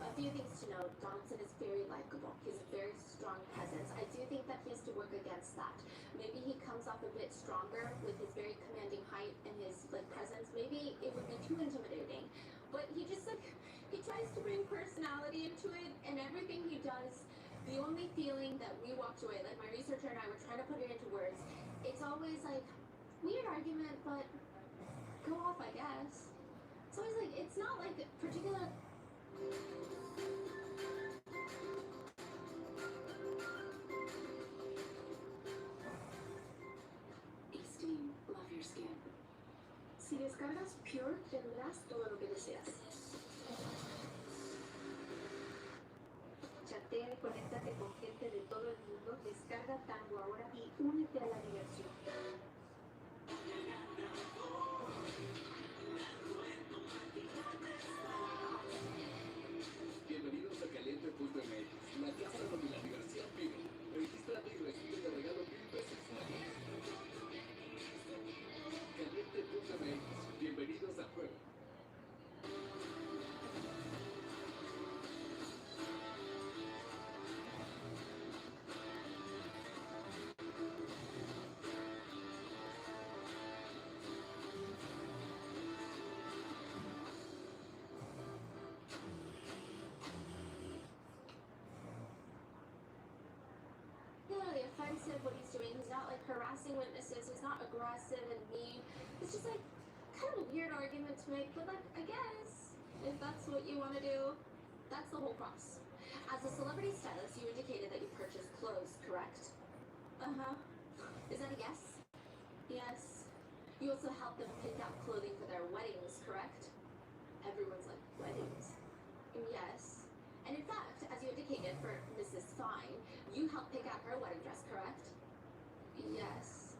A few things to note: Donaldson is very likable. He has a very strong presence. I do think that he has to work against that. Maybe he comes off a bit stronger with his very commanding height and his like presence. Maybe it would be too intimidating. But he just like, he tries tries to bring personality into it, and everything he does, the only feeling that we walked away, like my researcher and I were trying to put it into words, it's always like, weird argument, but go off, I guess. It's always like, it's not like particular. Esteem, love your skin. Si descargas Pure, tendrás todo lo que deseas. Chatea y conéctate con gente de todo el mundo. Descarga Tango ahora y únete a la diversión. Bienvenidos a Caliente.mx, la casa donde la diversión vive. Regístrate y recibe de regalo 1000 pesos. Caliente.mx, bienvenidos al juego. Really offensive what he's doing. He's not like harassing witnesses. He's not aggressive and mean. It's just like kind of a weird argument to make, but like I guess if that's what you want to do, that's the whole cross. As a celebrity stylist, you indicated that you purchased clothes, correct? Uh-huh. Is that a yes? Yes. You also help them pick out clothing for their weddings, correct? Everyone's like, weddings? Yes. And in fact, as you indicated for Mrs. Fine, you helped pick out her wedding dress, correct? Yes.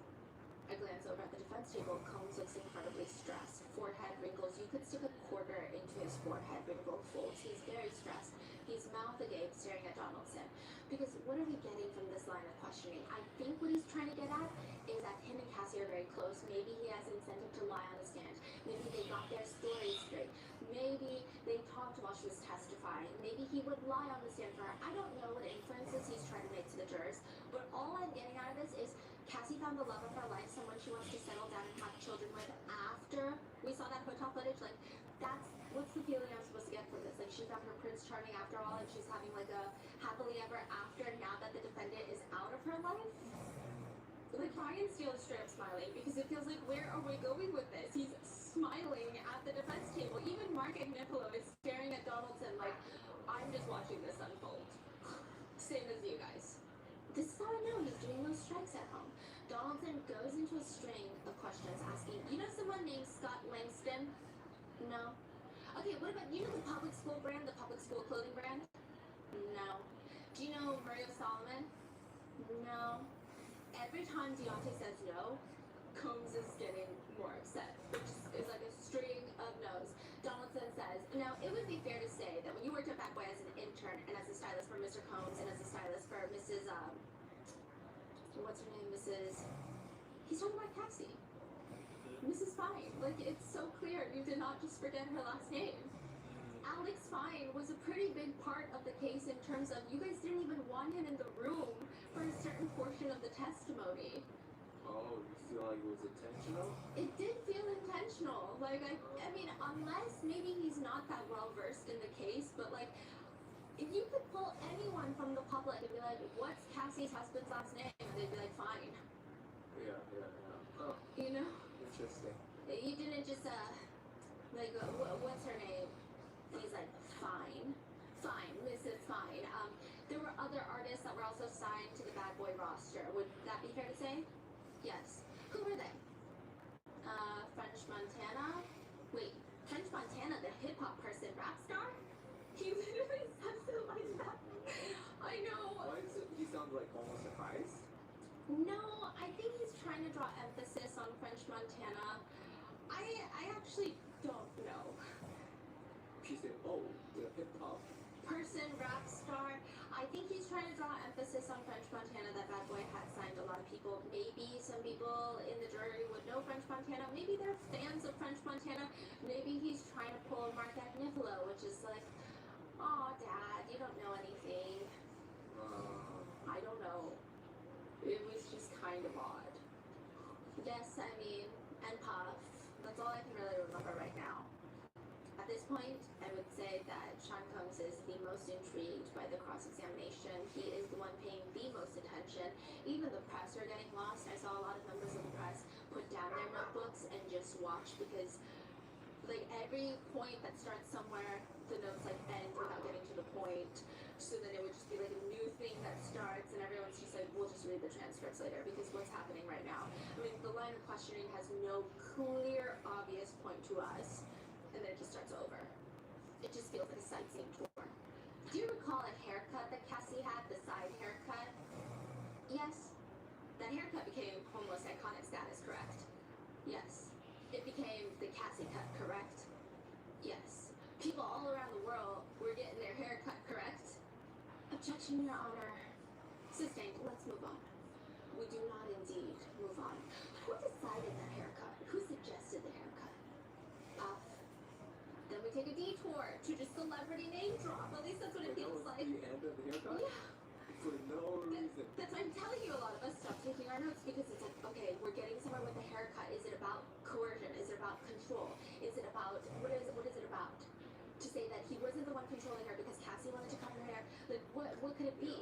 I glance over at the defense table. Combs looks incredibly stressed. Forehead wrinkles. You could stick a quarter into his forehead. Wrinkle folds. He's very stressed. He's mouth agape, staring at Donaldson. Because what are we getting from this line of questioning? I think what he's trying to get at is that him and Cassie are very close. Maybe he has incentive to lie on the stand. Maybe they got their stories straight. Maybe they talked while she was testifying. Maybe he would lie on the stand for her. I don't know what inferences he's trying to make to the jurors, but all I'm getting out of this is Cassie found the love of her life, someone she wants to settle down and have children with after we saw that hotel footage. Like, what's the feeling I'm supposed to get from this? Like, she found her Prince Charming after all, and she's having like a happily ever after now that the defendant is out of her life? Like, Ryan Steele is straight up smiling because it feels like, where are we going with this? He's smiling at the defense table. Even Mark Agnifilo is staring at Donaldson like, I'm just watching this unfold. Same as you guys. This is how I know he's doing those strikes at home. Donaldson goes into a string of questions asking, you know someone named Scott Langston? No. Okay, what about, you know the public school brand, the public school clothing brand? No. Do you know Mario Solomon? No. Every time Deontay says no, Combs is getting more upset, which is like a string of no's. Donaldson says, now it would be fair to say that when you worked at Bad Boy as an intern and as a stylist for Mr. Combs and as a stylist for Mrs. What's her name? He's talking about Cassie. Mrs. Fine. Like, it's so clear you did not just forget her last name. Alex Fine was a pretty big part of the case in terms of you guys didn't even want him in the room for a certain portion of the testimony. Oh, you feel like it was intentional? It did feel intentional. Like, I mean, unless maybe he's not that well versed in the case, but like, if you could pull anyone from the public and be like, what's Cassie's husband's last name? And they'd be like, Fine. Yeah. Oh, You know? interesting. You didn't just, what's her name? He's like, Fine, Mrs. Fine. There were other artists that were also signed to the Bad Boy roster. Would that be fair to say? Yes. Who were they? French Montana? Wait, French Montana, the hip-hop person, rap star? He literally says it like that. I know. Why does he sound like almost surprised? No, I think he's trying to draw emphasis on French Montana. I actually don't know. She said, oh, the hip-hop Person, rap star. I think he's trying to draw emphasis on French Montana, that Bad Boy had signed a lot of people. Maybe some people in the jury would know French Montana. Maybe they're fans of French Montana. Maybe he's trying to pull Mark Agnifilo, which is like, oh, Dad, you don't know anything. I don't know. It was just kind of odd. Yes, I mean, and Puff. That's all I can really remember right now. At this point, I would say that Sean Combs is the most intrigued by the cross-examination. He is the one paying the most attention. Even the press are getting lost. I saw a lot of members of the press put down their notebooks and just watch because, like, every point that starts somewhere, the notes, like, end without getting to the point. So then it would just be, like, a new thing that starts, and everyone's just like, we'll just read the transcripts later because what's happening right now? I mean, the line of questioning has no clear, obvious point to us, and then it just starts over. It just feels like a sightseeing tour. Do you recall a haircut that Cassie had, the side haircut? Yes. That haircut became almost iconic status, correct? Yes. It became the Cassie cut, correct? Yes. People all around the world were getting their hair cut, correct? Objection, Your Honor. Sustained. Let's move on. We do not indeed move on. Who decided that haircut? Who suggested the haircut? Then we take a detour to just celebrity name drop. At least that's what it feels like. The end of the haircut? Yeah. For no reason. That's why I'm telling you, a lot of us stop taking our notes because it's like, okay, we're getting somewhere with the haircut. Is it about coercion? Is it about control? Is it about what is it about? To say that he wasn't the one controlling her because Cassie wanted to cut her hair. Like what could it be?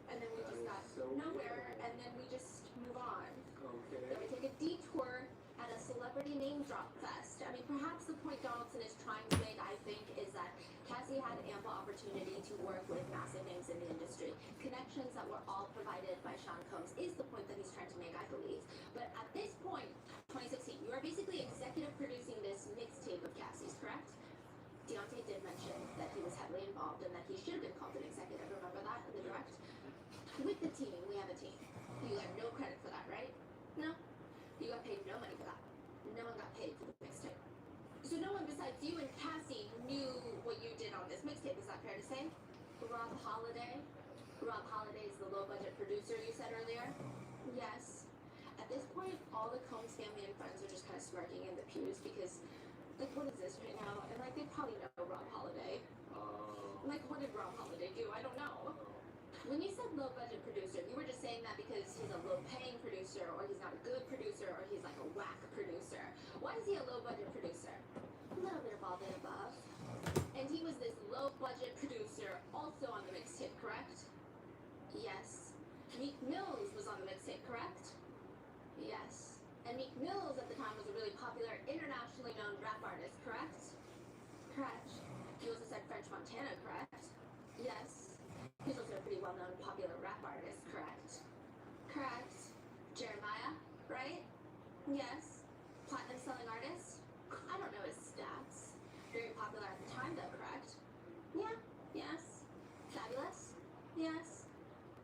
And then we just got nowhere, and then we just move on. Okay. Then we take a detour at a celebrity name drop fest. I mean, perhaps the point Donaldson is trying to make, I think, is that Cassie had ample opportunity to work with massive names in the industry. Connections that were all provided by Sean Combs is the point that he's trying to make, I believe. But at this point, 2016, you are basically executive producing this mixtape of Cassie's, correct? Deontay did mention that he was heavily involved and that he should have been called an executive. Remember that in the direct? With the team, we have a team. You got no credit for that, right? No. You got paid no money for that. No one got paid for the mixtape. So no one besides you and Cassie knew what you did on this mixtape. Is that fair to say? Rob Holiday? Rob Holiday is the low-budget producer you said earlier? Yes. At this point, all the Combs family and friends are just kind of smirking in the pews because, like, what is this right now? And, like, they probably know Rob Holiday. Like, what did Rob Holiday do? I don't know. When you said low-budget producer, you were just saying that because he's a low-paying producer, or he's not a good producer, or he's like a whack producer. Why is he a low-budget producer? A little bit of all the above. And he was this low-budget producer also on the mixtape, correct? Yes. Meek Mills was on the mixtape, correct? Yes. And Meek Mills at the time was a really popular, internationally known rap artist, correct? Correct. You also said French Montana, correct? Yes. He's also a pretty well-known popular rap artist, correct? Correct. Jeremiah, right? Yes. Platinum-selling artist? I don't know his stats. Very popular at the time, though, correct? Yeah. Yes. Fabulous? Yes.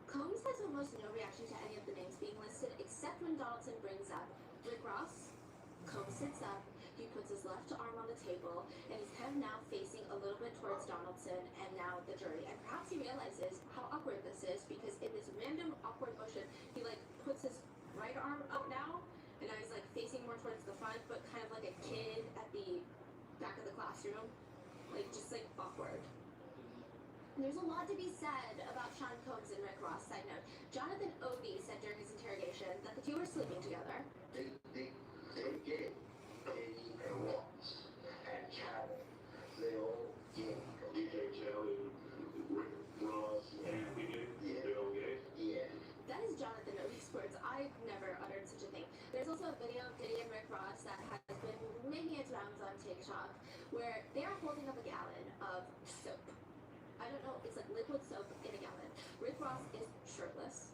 Combs has almost no reaction to any of the names being listed, except when Donaldson brings up Rick Ross. Combs sits up, he puts his left arm on the table, and he's kind of now facing a little bit towards Donaldson and now the jury. And perhaps he realizes how awkward this is because in this random awkward motion, he like puts his right arm up now, and now he's like facing more towards the front, but kind of like a kid at the back of the classroom, like just like awkward. There's a lot to be said about Sean Combs and Rick Ross. Side note, Jonathan Odie said during his interrogation that the two were sleeping together. They get Eddie and Ross and Cal. They all get DJ Kelly, Rick Ross, and they all get. Yeah. That is Jonathan Odie's words. I've never uttered such a thing. There's also a video of Diddy and Rick Ross that has been making its rounds on TikTok where they are holding up a gallon of soap. I don't know, it's like liquid soap in a gallon. Rick Ross is shirtless.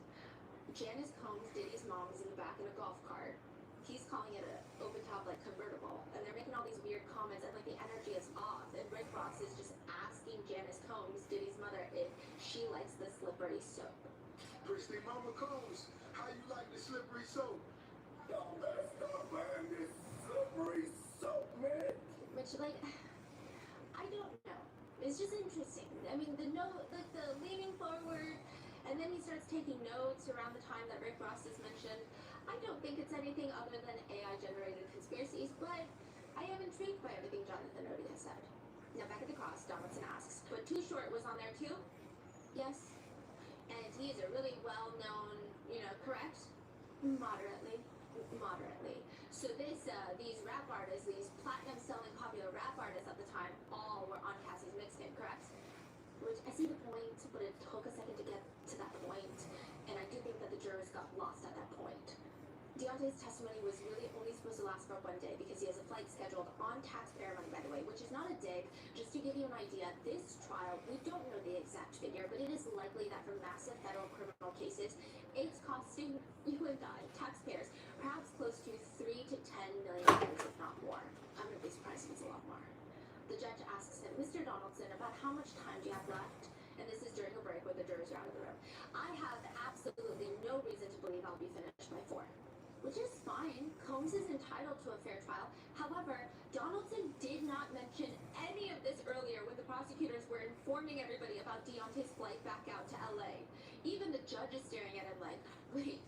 Janice Combs, Diddy's mom, is in the back in a golf cart. He's calling it an open top, like, convertible. And they're making all these weird comments, and, like, the energy is off. And Rick Ross is just asking Janice Combs, Diddy's mother, if she likes the slippery soap. Pretty Mama Combs, how you like the slippery soap? Y'all better stop buying this slippery soap, man. Which, like, I don't know. It's just interesting. I mean, the note, like, the leaning forward, and then he starts taking notes around the time that Rick Ross is mentioned. I don't think it's anything other than AI-generated conspiracies, but I am intrigued by everything Jonathan Odie has said. Now, back at the cross, Donaldson asks, but Too Short was on there too? Yes. And he is a really well-known, correct? Moderately. So these rap artists, these platinum-selling popular rap artists at the time, all were on Deontay's testimony was really only supposed to last for 1 day because he has a flight scheduled on taxpayer money, by the way, which is not a dig. Just to give you an idea, this trial, we don't know the exact figure, but it is likely that for massive federal criminal cases, it's costing you and I, taxpayers, perhaps close to $3 to $10 million, if not more. I'm going to be surprised if it's a lot more. The judge asks him, Mr. Donaldson, about how much time do you have left? And this is during a break where the jurors are out of the room. I have absolutely no reason to believe I'll be finished by 4. Which is fine. Combs is entitled to a fair trial. However, Donaldson did not mention any of this earlier when the prosecutors were informing everybody about Deontay's flight back out to LA. Even the judge is staring at him like, wait,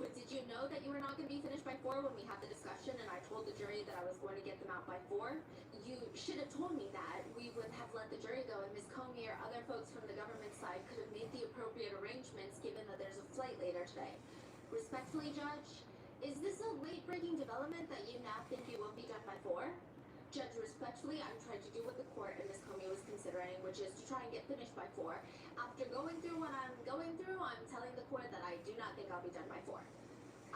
but did you know that you were not going to be finished by 4 when we had the discussion and I told the jury that I was going to get them out by 4? You should have told me that. We would have let the jury go and Ms. Comey or other folks from the government side could have made the appropriate arrangements given that there's a flight later today. Respectfully, Judge, is this a late-breaking development that you now think you won't be done by 4? Judge, respectfully, I'm trying to do what the court and Ms. Comey was considering, which is to try and get finished by 4. After going through what I'm going through, I'm telling the court that I do not think I'll be done by 4.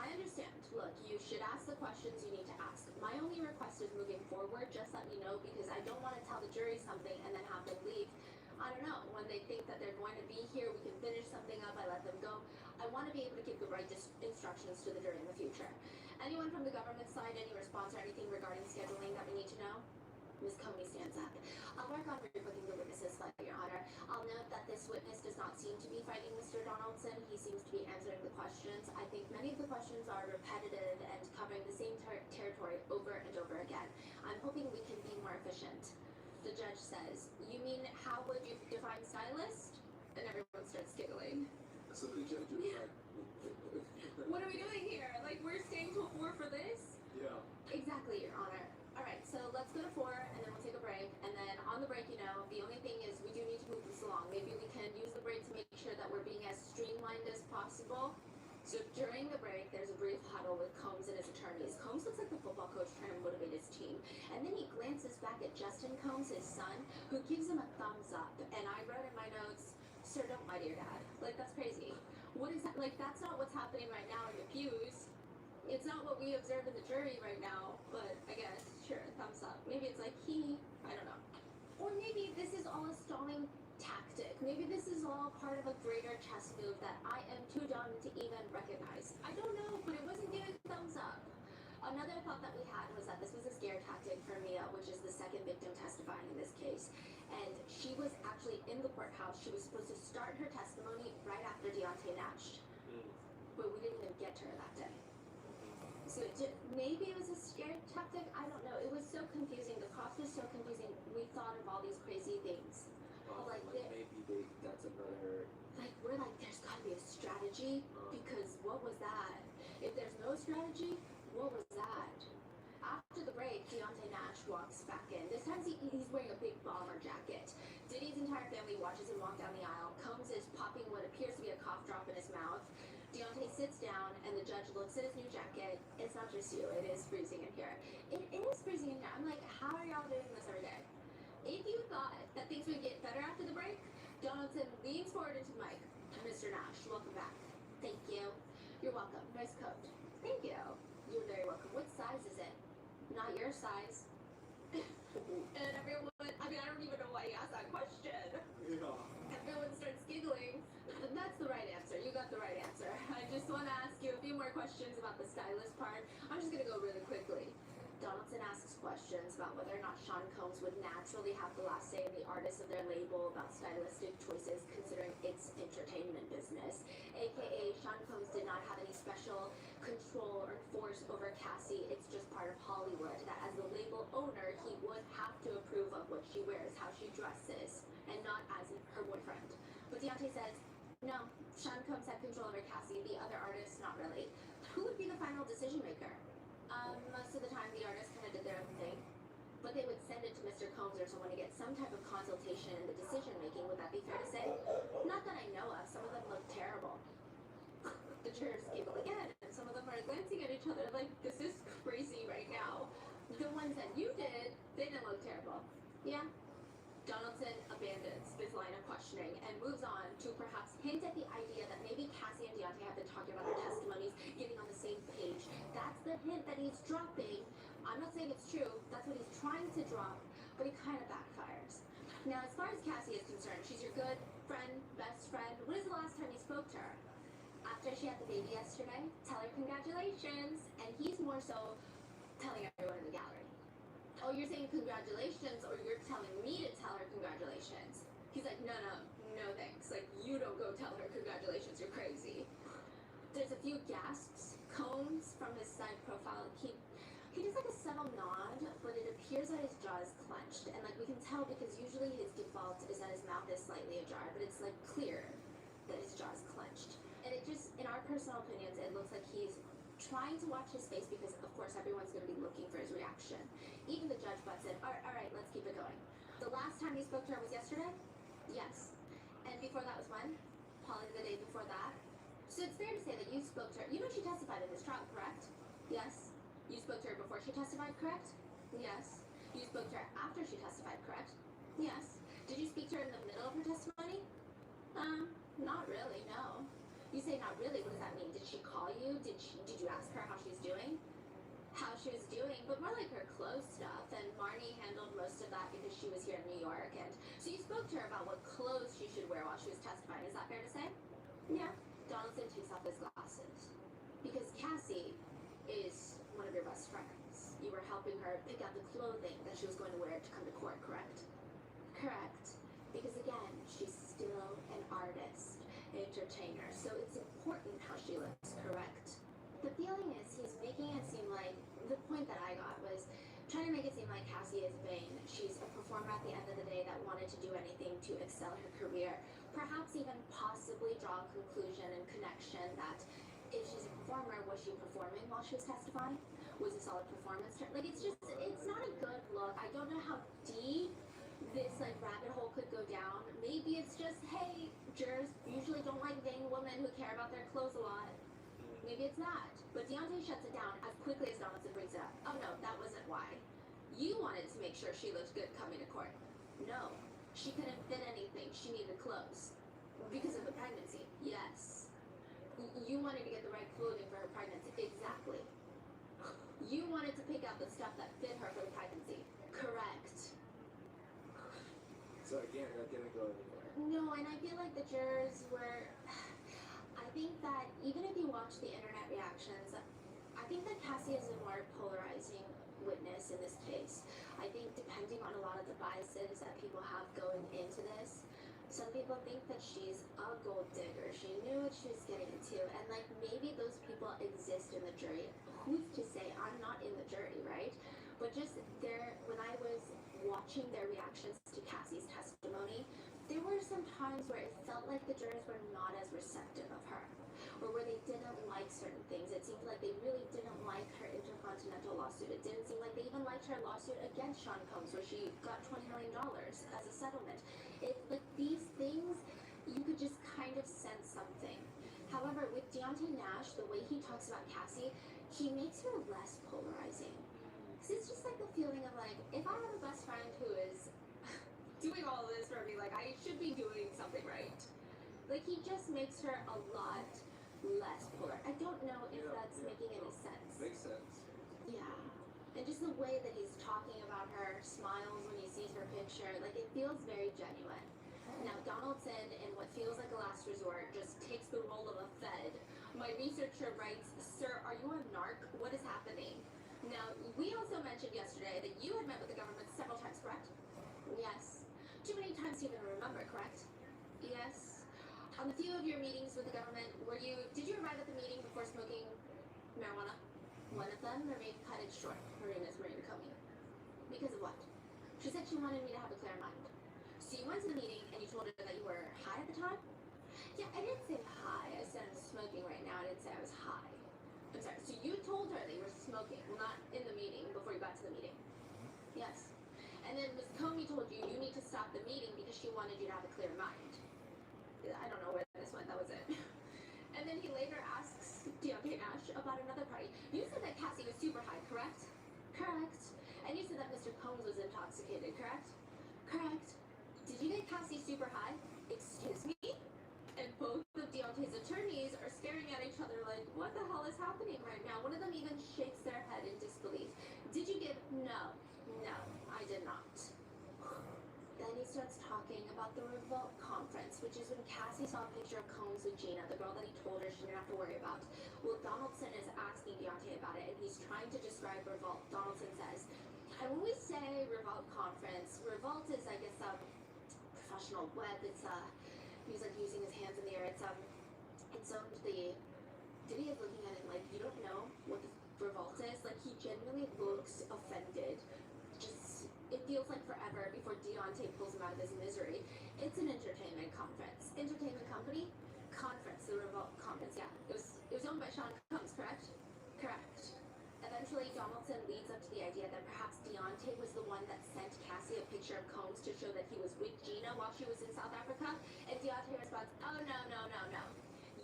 I understand. Look, you should ask the questions you need to ask. My only request is moving forward, just let me know, because I don't want to tell the jury something and then have them leave. I don't know, when they think that they're going to be here, we can finish something up, I let them go. I want to be able to give the right instructions to the jury in the future. Anyone from the government side, any response or anything regarding scheduling that we need to know? Ms. Comey stands up. I'll work on rebooking the witnesses, Your Honor. I'll note that this witness does not seem to be fighting Mr. Donaldson. He seems to be answering the questions. I think many of the questions are repetitive and covering the same territory over and over again. I'm hoping we can be more efficient. The judge says, you mean how would you define stylist? And everyone starts giggling. So the judge was like, What are we doing here? Like, we're staying till 4 for this? yeah. Exactly, Your Honor. Alright, so let's go to 4, and then we'll take a break. And then on the break, the only thing is we do need to move this along. Maybe we can use the break to make sure that we're being as streamlined as possible. So during the break, there's a brief huddle with Combs and his attorneys. Combs looks like the football coach trying to motivate his team. And then he glances back at Justin Combs, his son, who gives him a thumbs up. And I wrote in my notes, sir, don't lie to your dad. Like, that's crazy. What is that? Like, that's not what's happening right now in the pews. It's not what we observe in the jury right now, but I guess, sure, thumbs up. Maybe it's like I don't know. Or maybe this is all a stalling tactic. Maybe this is all part of a greater chess move that I am too dumb to even recognize. I don't know, but it wasn't giving thumbs up. Another thought that we had was that this was a scare tactic for Mia, which is the second victim testifying in this case. And she was actually in the courthouse. She was supposed to start her testimony right after Deontay Nash. But we didn't even get to her that day. So maybe it was a scare tactic. I don't know. It was so confusing. The cost was so confusing. We thought of all these crazy things. Like maybe that's another. Like, we're like, there's gotta be a strategy, because what was that? If there's no strategy, what was that? After the break, Deontay Nash walks back in. This time he's wearing a big bomber jacket. Diddy's entire family watches him walk down the aisle. Combs is popping what appears to be a cough drop in his mouth. Deontay sits down, and the judge looks at his new jacket. It's not just you, it is freezing in here. It is freezing in here. I'm like, how are y'all doing this every day? If you thought that things would get better after the break, Donaldson leans forward into the mic. Mr. Nash, welcome back. Thank you. You're welcome. Nice coat. Thank you. You're very welcome. What size is it? Not your size. And everyone, I don't even know why he asked that question. Yeah. Everyone starts giggling. That's the right answer. You got the right answer. I just want to ask you a few more questions about the stylist part. I'm just going to go really quickly. Donaldson asks questions about whether or not Sean Combs would naturally have the last say in the artist of their label about stylistic choices, considering its entertainment business. AKA, Sean Combs did not have any special control or force over Cassie. It's just part of Hollywood, that as the label owner, he would have to approve of what she wears, how she dresses, and not as her boyfriend. But Deontay says, no, Sean Combs had control over Cassie, the other artists, not really. Who would be the final decision maker? Most of the time the artists kind of did their own thing, but they would send it to Mr. Combs or someone to get some type of consultation in the decision making. Would that be fair to say? Not that I know of. Some of them look terrible. The jurors giggle again, and some of them are glancing at each other like, this is crazy right now. The ones that you did, they didn't look terrible. Yeah? Donaldson abandons this line of questioning and moves on to perhaps hint at the idea that maybe Cassie and Deontay have been talking about their testimonies, getting on the same page, he's dropping. I'm not saying it's true. That's what he's trying to drop, but it kind of backfires. Now, as far as Cassie is concerned, she's your good friend, best friend. When is the last time you spoke to her? After she had the baby yesterday? Tell her congratulations. And he's more so telling everyone in the gallery. Oh, you're saying congratulations, or you're telling me to tell her congratulations? He's like, no thanks. Like, you don't go tell her congratulations, you're crazy. There's a few gasps, cones from his side profile. He does like a subtle nod, but it appears that his jaw is clenched. And like we can tell because usually his default is that his mouth is slightly ajar, but it's like clear that his jaw is clenched. And it just, in our personal opinions, it looks like he's trying to watch his face because of course everyone's going to be looking for his reaction. Even the judge butts in. All right, let's keep it going. The last time you spoke to her was yesterday? Yes. And before that was when? Probably the day before that. So it's fair to say that you spoke to her. You know she testified in this trial, correct? Yes. You spoke to her before she testified, correct? Yes. You spoke to her after she testified, correct? Yes. Did you speak to her in the middle of her testimony? Not really, no. You say not really, what does that mean? Did she call you? Did you ask her how she's doing? How she was doing, but more like her clothes stuff, and Marnie handled most of that because she was here in New York, and so you spoke to her about what clothes she should wear while she was testifying, is that fair to say? Yeah. Donaldson takes off his glasses. Because Cassie is one of your best friends. You were helping her pick out the clothing that she was going to wear to come to court, correct? Correct. Because again, she's still an artist, entertainer, so it's important how she looks, correct? The feeling is he's making it seem like, the point that I got was trying to make it seem like Cassie is vain. She's a performer at the end of the day that wanted to do anything to excel her career. Perhaps even possibly draw a conclusion and connection that if she's a performer, was she performing while she was testifying? Was it solid performance? Like, it's not a good look. I don't know how deep this like rabbit hole could go down. Maybe it's just, hey, jurors usually don't like vain women who care about their clothes a lot. Maybe it's not. But Deontay shuts it down as quickly as Donaldson brings it up. Oh no, that wasn't why. You wanted to make sure she looked good coming to court. No, she couldn't fit anything. She needed clothes. Because of the pregnancy. Yes. You wanted to get the right clothing for her pregnancy. Exactly. You wanted to pick out the stuff that fit her for the pregnancy. Correct. So again, that didn't go anywhere. No, and I feel like the jurors were... I think that even if you watch the internet reactions, I think that Cassie is a more polarizing witness in this case. I think depending on a lot of the biases that people have going into this, some people think that she's a gold digger. She knew what she was getting into, and like maybe those people exist in the jury. Who's to say? I'm not in the jury, right? But just there, when I was watching their reactions to Cassie's testimony, there were some times where it felt like the jurors were not as receptive of her, or where they didn't like certain things. It seemed like they really didn't like her intercontinental lawsuit. It didn't seem like they even liked her lawsuit against Sean Combs, where she got $20 million as a settlement. Like these things, you could just kind of sense something. However, with Deontay Nash, the way he talks about Cassie, he makes her less polarizing. Because it's just like the feeling of like, if I have a best friend who is doing all of this for me, like I should be doing something right. Like he just makes her a lot less polar. I don't know if that's making any sense. Makes sense. Yeah. And just the way that he's talking about her, smiles when he sees her picture, like it feels very genuine. Now Donaldson, in what feels like a last resort, just takes the role of a Fed. My researcher writes, "Sir, are you a narc? What is happening?" Now, we also mentioned yesterday that you had met with the government several times, correct? Yes. Too many times to even remember, correct? Yes. On a few of your meetings with the government, did you arrive at the meeting before smoking marijuana? One of them, or maybe cut it short, Marina Comey. Because of what? She said she wanted me to have a clear mind. So you went to the meeting and you told her that you were high at the time? Yeah, I didn't say high. I said I'm smoking right now. I didn't say I was high. I'm sorry. So you told her that you were smoking, well, not in the meeting, before you got to the meeting. Yes. And then Ms. Comey told you need to stop the meeting because she wanted you to have a clear mind. I don't know where this went. That was it. And then he later asks Deontay Nash about another party. You said that Cassie was super high, correct? Correct. And you said that Mr. Combs was intoxicated, correct? Correct. Did you get Cassie super high? Excuse me? And both of Deontay's attorneys are staring at each other like, what the hell is happening right now? One of them even shakes their head in starts talking about the Revolt conference, which is when Cassie saw a picture of Combs with Gina, the girl that he told her she didn't have to worry about. Well, Donaldson is asking Deontay about it, and he's trying to describe Revolt. Donaldson says, and when we say Revolt conference, Revolt is, I guess, professional web. It's he's like using his hands in the air. It's the Diddy is looking at it like, you don't know what the Revolt is. Like, he genuinely looks offended. Just, it feels like forever before Deontay pulls him out of his misery. It's an entertainment conference. Entertainment company? Conference, the Revolt conference, yeah. It was owned by Sean Combs, correct? Correct. Eventually, Donaldson leads up to the idea that perhaps Deontay was the one that sent Cassie a picture of Combs to show that he was with Gina while she was in South Africa. And Deontay responds, oh, no.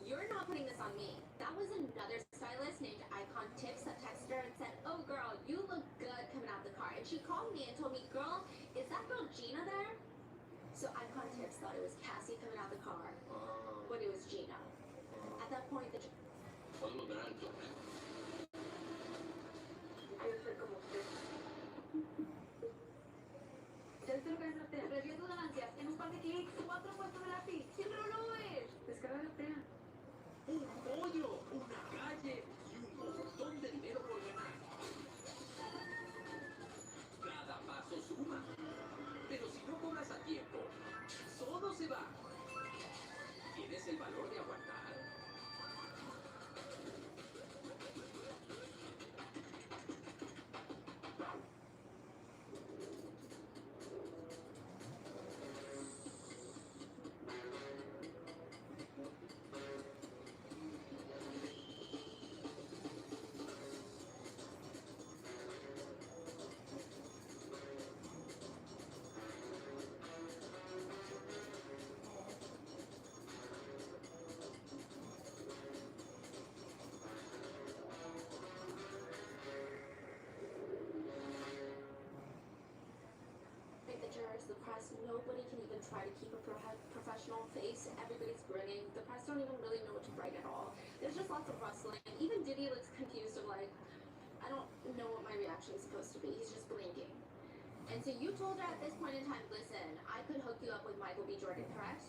You're not putting this on me. That was another stylist named Icon Tips that texted her and said, oh, girl, you look good coming out the car. And she called me and told me, girl, is that girl Gina there? So Icon Tips thought it was Cassie coming out the car, but it was Gina. At that point, the... Podemos ver alto. Quiero ser como usted. Este lugar es Optea. Recibiendo ganancias en un par de clics, 4 puestos de la FI. ¡Siempre lo es! Descarga de Optea. Un pollo, una calle y un montón de dinero por ganar. Cada paso suma. Pero si no cobras a tiempo, todo se va. ¿Tienes el valor de aguantar? The press, nobody can even try to keep a professional face. Everybody's grinning. The press don't even really know what to write at all. There's just lots of rustling. Even Diddy looks confused of like, I don't know what my reaction is supposed to be. He's just blinking. And so you told her at this point in time, listen, I could hook you up with Michael B. Jordan, correct?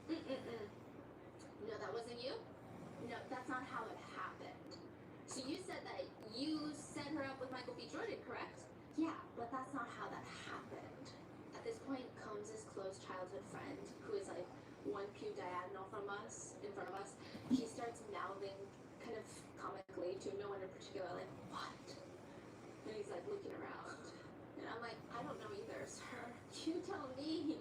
No, that wasn't you? No, that's not how it happened. So you said that you set her up with Michael B. Jordan, correct? Yeah, but that's not how that happened. At this point comes his close childhood friend, who is like one pew diagonal from us, in front of us. She starts mouthing kind of comically to no one in particular, like, what? And he's like looking around. And I'm like, I don't know either, sir. You tell me.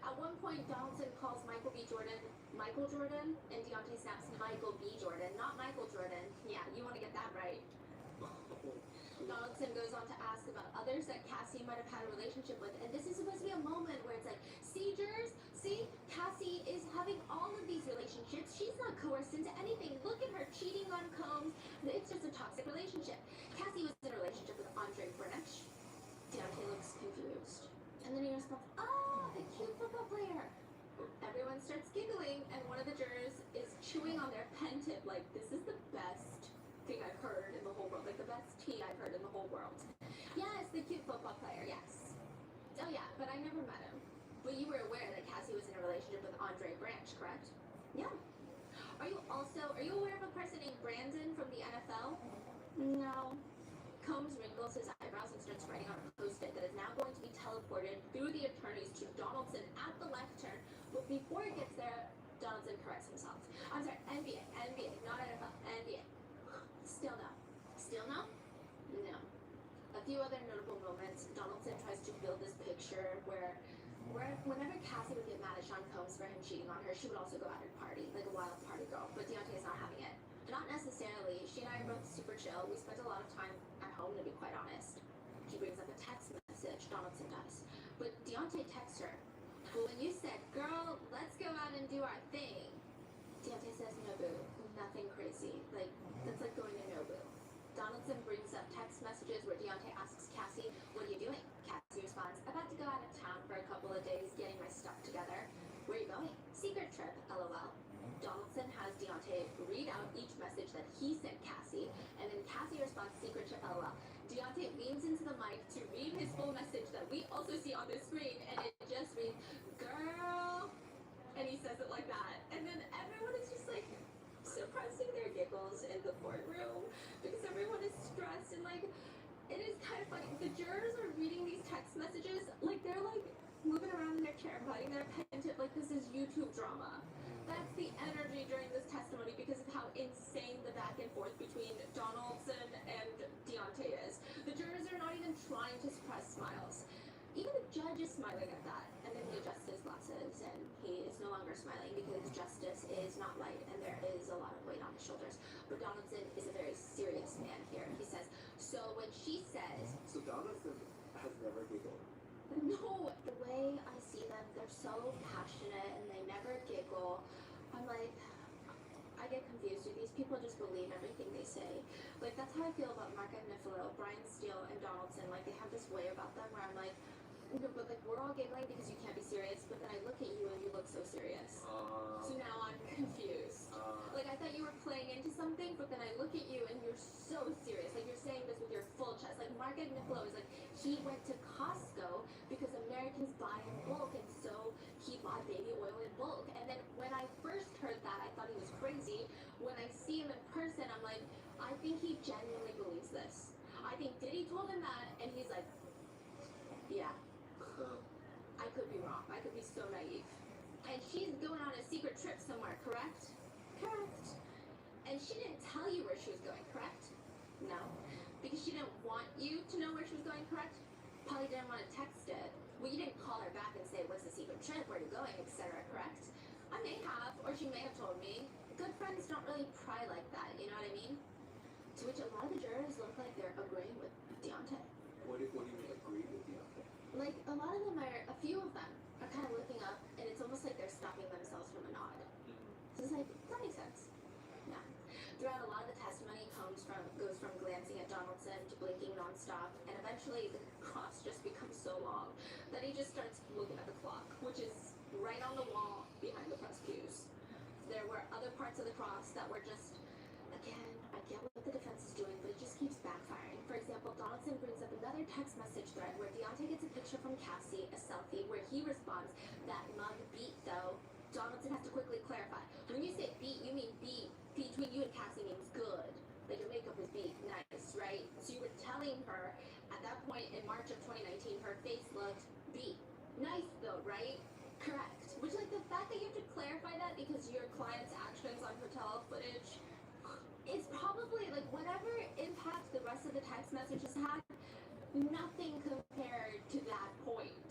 At one point, Donaldson calls Michael B. Jordan Michael Jordan, and Deontay snaps Michael B. Jordan, not Michael Jordan. Yeah, you want to get that right. Donaldson goes on to ask about others that Cassie might have had a relationship with, and this is supposed to be a moment where it's like, see, Jers, see, Cassie is having all of these relationships. She's not coerced into anything. Look at her cheating on Combs. It's just a toxic relationship. Cassie was in a relationship with Andre Branch. Deontay looks confused. And then he responds, oh, the cute football player. Everyone starts giggling, and one of the jurors is chewing on their pen tip like, this is the best thing I've heard in the whole world, like the best tea I've heard in the whole world. Yes, the cute football player, yes. Oh yeah, but I never met him. But you were aware that Cassie was in a relationship with Andre Branch, correct? Yeah. Are you aware of a person named Brandon from the NFL? No. Combs wrinkles his eyebrows and starts writing on a post-it that is now going to be teleported through the attorneys to Donaldson at the lectern. But before it gets there, Donaldson corrects himself. I'm sorry, NBA, not NFL, NBA. Still no. Still no? No. A few other notable moments. Donaldson tries to build this picture where whenever Cassie would get mad at Sean Combs for him cheating on her, she would also go out and party, like a wild party girl. But Deontay's not having it. Not necessarily. She and I are both super chill. We spent a lot of time at home, to be quite honest. She brings up a text message, Donaldson does. But Deontay texts her. But when you said, girl, let's go out and do our thing, Deontay says, no boo, nothing crazy. Like, that's like going to no boo. Donaldson brings up text messages where Deontay asks Cassie, what are you doing? Cassie responds, about to go out of town for a couple of days getting my stuff together. Where are you going? Secret trip, LOL. Donaldson has Deontay read out each message that he sent Cassie, and then Cassie responds, secret trip, LOL. Deontay leans into the mic to read his full message that we also see on the screen, and it just reads, courtroom because everyone is stressed and like it is kind of funny. The jurors are reading these text messages like they're like moving around in their chair, biting their pen tip like this is YouTube drama. That's the energy during this testimony because of how insane the back and forth between Donaldson and Deontay is. The jurors are not even trying to suppress smiles. Even the judge is smiling at that, and then he adjusts his glasses, and he is no longer smiling because justice is not light, and there is a lot of weight on his shoulders. But Donaldson is a very serious man here. He says, so when she says... So Donaldson has never giggled. No, the way I see them, they're so passionate, and they never giggle. I'm like... I get confused. Do these people just believe everything they say? Like, that's how I feel about Mark Agnifilo, Brian Steele, and Donaldson. Like, they have this way about them where I'm like, no, but like we're all giggling because you can't be serious, but then I look at you and you look so serious. So now I'm confused. Like I thought you were playing into something, but then I look at you and you're so serious. Like you're saying this with your full chest. Like Mark Agnifilo is like, he went to Costco because Americans buy in bulk, and so he bought baby oil in bulk. And then when I first heard that, I thought he was crazy. When I see him in person, I'm like, I think he genuinely believes this. I think Diddy told him that, and he's like, yeah. I could be wrong. I could be so naive. And she's going on a secret trip somewhere, correct? Correct. And she didn't tell you where she was going, correct? No. Because she didn't want you to know where she was going, correct? Probably didn't want to text it. Well, you didn't call her back and say, what's the secret trip, where you're going, etc., correct? I may have, or she may have told me. Good friends don't really pry like that, you know what I mean? To which a lot of the jurors look like they're agreeing with Deontay. What do you mean agree with Deontay? Like, a lot of them are, a few of them are kind of looking up, and it's almost like they're stopping themselves from a nod. So it's like, that makes sense. Yeah. Throughout a lot of the testimony goes from glancing at Donaldson to blinking nonstop, and eventually the cross just becomes so long that he just starts looking at the clock, which is right on the wall behind the press pews. There were other parts of the cross that were just, again, I get what the defense is doing, but it just keeps backfiring. For example, Donaldson brings up another text message thread where Deontay gets a picture from Cassie, a selfie, where he responds, that mug beat though. Donaldson has to quickly clarify. When you say beat, you mean beat. Between you and Cassie means good. Like your makeup was beat. Nice, right? So you were telling her, at that point in March of 2019, her face looked beat. Nice though, right? Correct. Which, like, the fact that you have to clarify that because your client's actions on hotel footage is probably, like, whatever impact the rest of the text messages had, nothing compared to that point.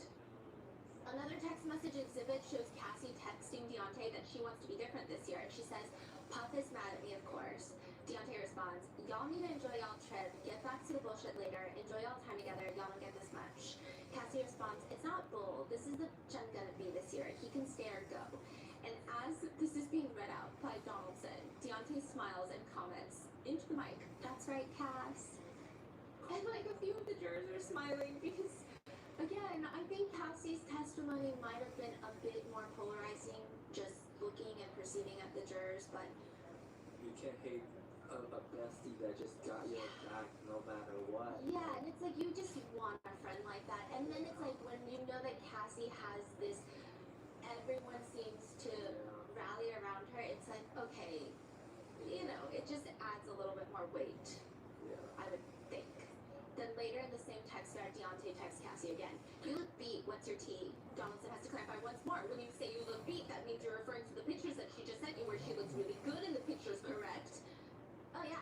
Another text message exhibit shows Cassie texting Deontay that she wants to be different this year, and she says, Puff is mad at me, of course. Deontay responds, y'all need to enjoy y'all trip, get back to the bullshit later, enjoy y'all time together, y'all don't get this much. Cassie responds, it's not bull, this is the gem gonna be this year, he can stay or go. And as this is being read out by Donaldson, Deontay smiles and comments into the mic, that's right, Cass. And like a few of the jurors are smiling because, again, I think Cassie's testimony might have been a bit more polarizing, just looking and perceiving at the jurors, but you can't hate a bestie that just got your back no matter what. yeah, and it's like you just want a friend like that. And then it's like when you know that Cassie has this, everyone seems to rally around her, it's like, okay, you know, it just adds a little bit more weight, I would think. Then later in the same text thread, Deontay texts Cassie again. You look beat, what's your tea? Donaldson has to clarify once more. When you say you look beat, that means you're referring to the pictures that she just sent you where she looks really good in the pictures, correct? Oh yeah.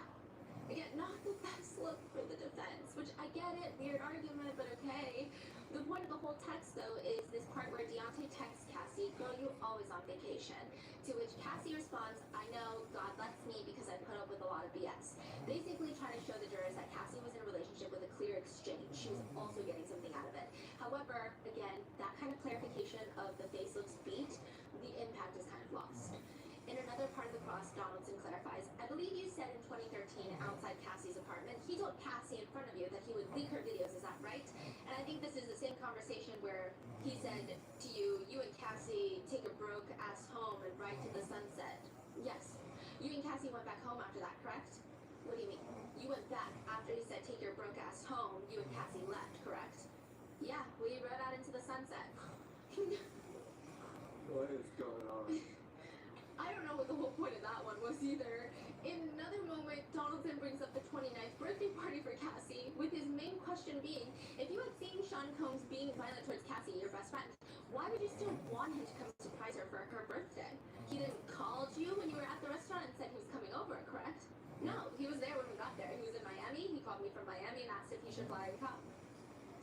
Again, not the best look for the defense, which I get it, weird argument, but okay. The point of the whole text, though, is this part where Deontay texts Cassie, girl, you always on vacation. To which Cassie responds, I know, God lets me because I put up with a lot of BS. Basically trying to show the jurors that Cassie was in a relationship with a clear exchange. She was also getting something out of it. However, again, that kind of clarification of the face looks beat, the impact is kind of lost. In another part of the cross, Donaldson clarifies, I believe you said in 2013 outside Cassie's apartment, he told Cassie in front of you that he would leak her videos, is that right? And I think this is the same conversation where he said to you, you and Cassie take a broke ass home and ride to the sunset. Yes. You and Cassie went back home after that, correct? What do you mean? You went back after he said take your broke ass home, you and Cassie left, correct? Yeah, we rode out into the sunset. What is going on? I don't know what the whole point of that one was either. In another moment, Donaldson brings up the 29th birthday party for Cassie, with his main question being, if you had seen Sean Combs being violent towards Cassie, your best friend, why would you still want him to come surprise her for her birthday? He then called you when you were at the restaurant and said he was coming over, correct? No, he was there when we got there. He was in Miami. He called me from Miami and asked if he should fly and come.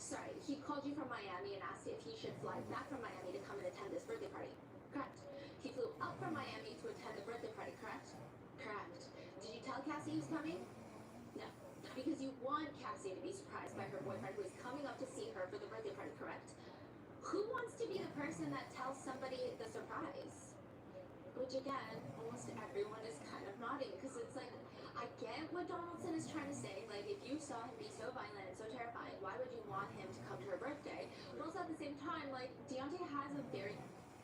Sorry, he called you from Miami and asked if he should fly back from Miami to come and attend this birthday party. Correct. He flew up from Miami to attend the birthday party, correct? Correct. Did you tell Cassie he was coming? No. Because you want Cassie to be surprised by her boyfriend who is coming up to see her for the birthday party, correct? Who wants to be the person that tells somebody the surprise? Which again, almost everyone is kind of nodding because it's like, I get what Donaldson is trying to say. Like, if you saw him be so violent and so terrifying, why would you want him to come to her birthday? But also at the same time, like, Deontay has a very...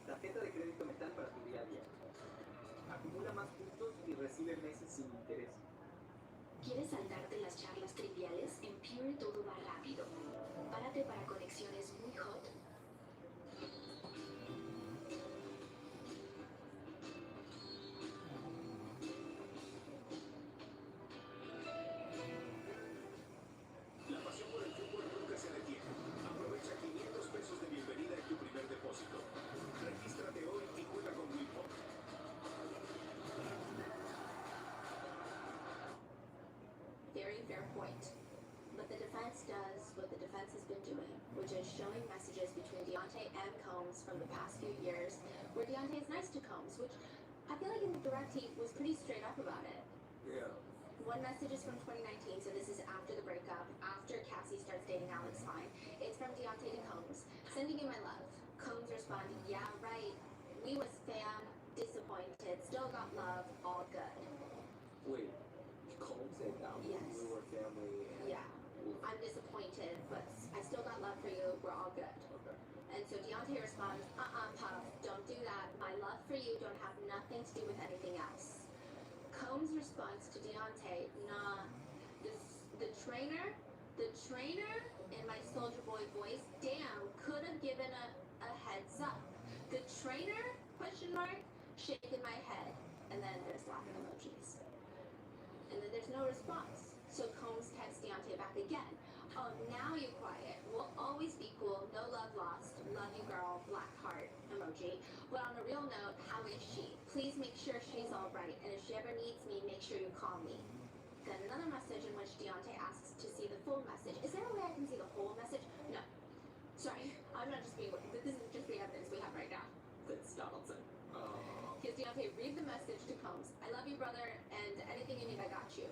Tarjeta de crédito metal para tu día a día. Acumula más puntos y recibe meses sin interés. ¿Quieres saltarte las charlas triviales? En Pure todo va rápido. Párate para conexiones muy hot. La pasión por el fútbol nunca se detiene. Aprovecha 500 pesos de bienvenida en tu primer depósito. Regístrate hoy y juega con Wilpon. Very fair point. But the defense does what the defense has been doing, which is showing messages between Deontay and Combs from the past few years, where Deontay is nice to Combs, which I feel like in the direct he was pretty straight up about it. Yeah. One message is from 2019, so this is after the breakup, after Cassie starts dating Alex Fine. It's from Deontay to Combs, sending you my love. Combs responding, yeah, right. We was fam, disappointed, still got love, all good. Wait, Combs said that Yes. we were family and... Yeah. I'm disappointed, but I still got love for you, we're all good. Okay. And so Deontay responds, Puff, don't do that. My love for you don't have nothing to do with anything else. Combs' response to Deontay, nah, the trainer in my Soldier Boy voice, damn, could have given a heads up. The trainer, question mark, shaking my head. And then there's laughing emojis. And then there's no response. So Combs texts Deontay back again. Oh, now you quiet. We'll always be cool. No love lost. Love you, girl. Black heart emoji. But on a real note, how is she? Please make sure she's all right. And if she ever needs me, make sure you call me. Then another message in which Deontay asks to see the full message. Is there a way I can see the whole message? No. Sorry, I'm not just being... This is just the evidence we have right now. It's Donaldson. Because Deontay, read the message to Combs. I love you, brother, and anything you need, I got you.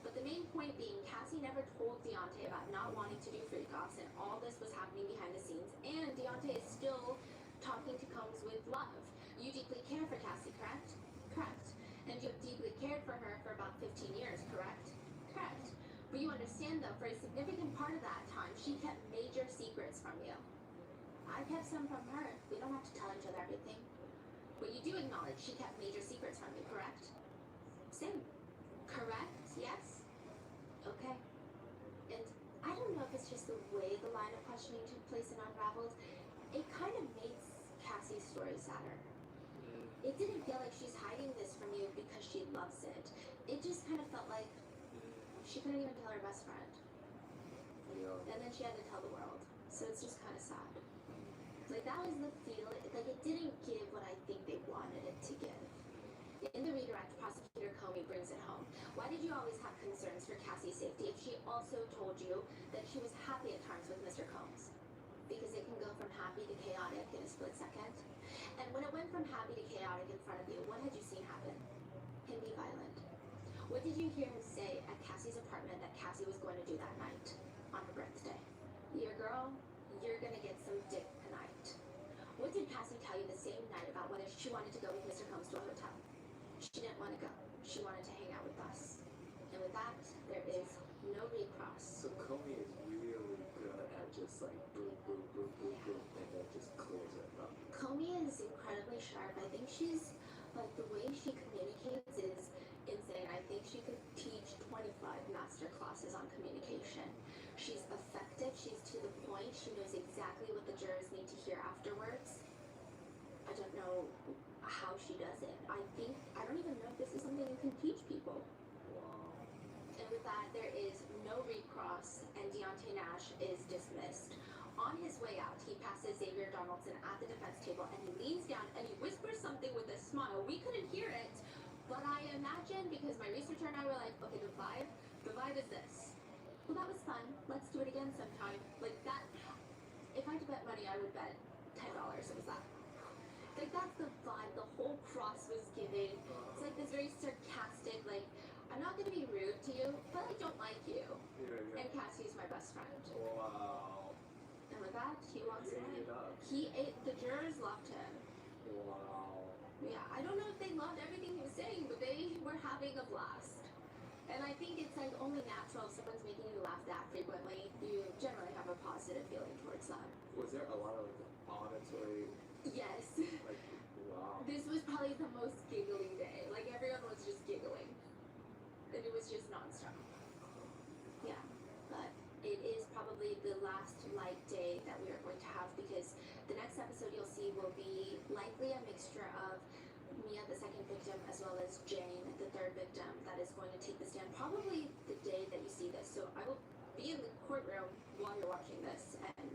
But the main point being, Cassie never told Deontay about not wanting to do freak-offs, and all this was happening behind the scenes, and Deontay is still talking to Combs with love. You deeply care for Cassie, correct? Correct. And you have deeply cared for her for about 15 years, correct? Correct. But you understand, though, for a significant part of that time, she kept major secrets from you. I kept some from her. We don't have to tell each other everything. But you do acknowledge she kept major secrets from you, correct? Same. Correct? Yes? Okay. And I don't know if it's just the way the line of questioning took place and unraveled. It kind of makes Cassie's story sadder. It didn't feel like she's hiding this from you because she loves it. It just kind of felt like she couldn't even tell her best friend. And then she had to tell the world. So it's just kind of sad. Like, that was the feeling. Like, it didn't give what I think they wanted it to give. In the redirect, Prosecutor Comey brings it home. Why did you always have concerns for Cassie's safety if she also told you that she was happy at times with Mr. Combs? Because it can go from happy to chaotic in a split second. And when it went from happy to chaotic in front of you, what had you seen happen? Him be violent. What did you hear him say at Cassie's apartment that Cassie was going to do that night on her birthday? Your girl, you're gonna get some dick tonight. What did Cassie tell you the same night about whether she wanted to go with Mr. Combs to a hotel? She didn't want to go. She wanted to hang out with us. And with that, there is no recross. So Comey is really good at just like boom, boom, boom, boom, boom, and then just clears it up. Comey is incredibly sharp. I think she's, like, the way she communicates is insane. I think she could teach 25 master classes on communication. She's effective. She's to the point. She knows exactly what the jurors need to hear afterwards. I don't know how she does it. I don't even know if this is something you can teach people. that there is no recross and Deontay Nash is dismissed. On his way out, he passes Xavier Donaldson at the defense table and he leans down and he whispers something with a smile. We couldn't hear it, but I imagine, because my researcher and I were like, okay, the vibe is this. Well, that was fun. Let's do it again sometime. Like that, if I had to bet money, I would bet $10 it was that. Like that's the vibe the whole cross was giving. It's like this very sarcastic, like, I'm not gonna be rude to you, but I don't like you. And Cassie's my best friend. Wow. And with that, he walks He away. ate it up. The jurors loved him. Wow. Yeah, I don't know if they loved everything he was saying, but they were having a blast. And I think it's like only natural if someone's making you laugh that frequently, you generally have a positive feeling towards them. Was there a lot of like auditory, Yes. like, wow. This was probably the most giggly day. Like everyone was just giggling. And it was just nonstop. Yeah. But it is probably the last light day that we are going to have because the next episode you'll see will be likely a mixture of Mia, the second victim, as well as Jane, the third victim, that is going to take the stand probably the day that you see this. So I will be in the courtroom while you're watching this, and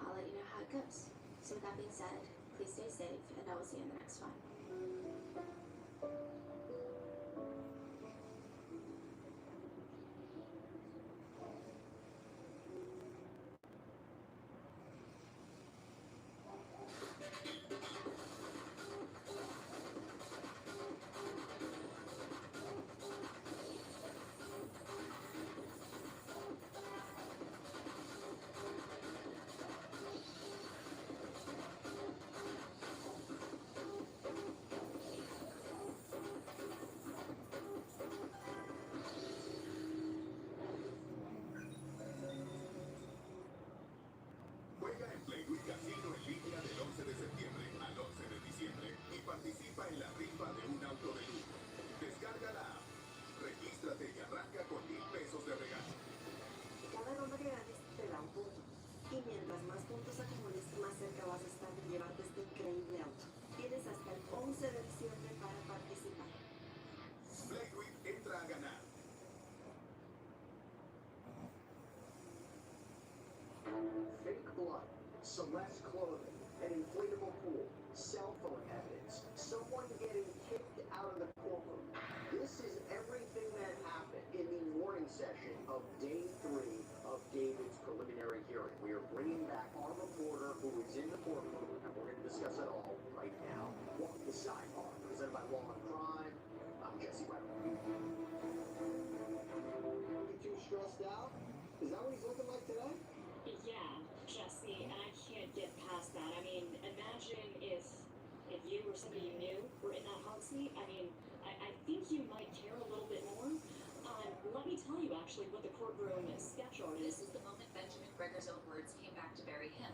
I'll let you know how it goes. So with that being said, please stay safe, and I will see you in the next one. Juega en Playduit Casino en línea del 11 de septiembre al 11 de diciembre y participa en la rifa de un auto de lujo. Descarga la app, regístrate y arranca con $1000 de regalo. Cada ronda que ganes te da un punto. Y mientras más puntos acumules, más cerca vas a estar de llevarte este increíble auto. Tienes hasta el 11 de diciembre para participar. Playduit entra a ganar. Fake blood, Celeste clothing, an inflatable pool, cell phone evidence, someone getting kicked out of the courtroom. This is everything that happened in the morning session of day 3 of David's preliminary hearing. We are bringing back our reporter who is in the courtroom, and we're going to discuss it all right now. Welcome to Sidebar, presented by Law and Crime. I'm Jesse Weber. You too stressed out? Is that what he's looking like today? Yeah, Jesse, and I can't get past that. I mean, imagine if you or somebody you knew were in that hot seat. I mean, I think you might care a little bit more. Let me tell you actually what the courtroom sketch art is. This is the moment Benjamin Gregor's own words came back to bury him.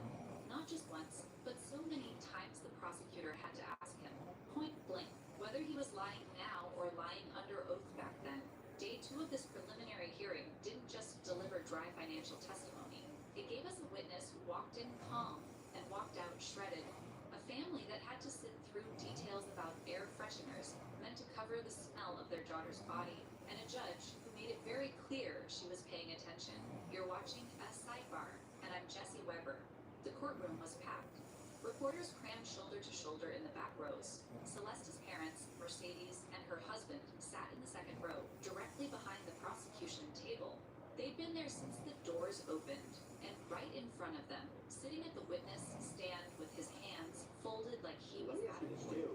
Not just once, but so many times the prosecutor had to ask him, point blank, whether he was lying now or lying under oath back then. Day 2 of this preliminary hearing didn't just deliver dry financial testimony. It gave us a witness who walked in calm and walked out shredded. A family that had to sit through details about air fresheners meant to cover the smell of their daughter's body, and a judge who made it very clear she was paying attention. You're watching a Sidebar, and I'm Jesse Weber. The courtroom was packed. Reporters crammed shoulder to shoulder in the back rows. Celeste's parents, Mercedes, and her husband sat in the second row, directly behind the prosecution table. They'd been there since the doors opened, and right in front of them, sitting at the witness stand with his hands folded like he was Let me at ask you this too.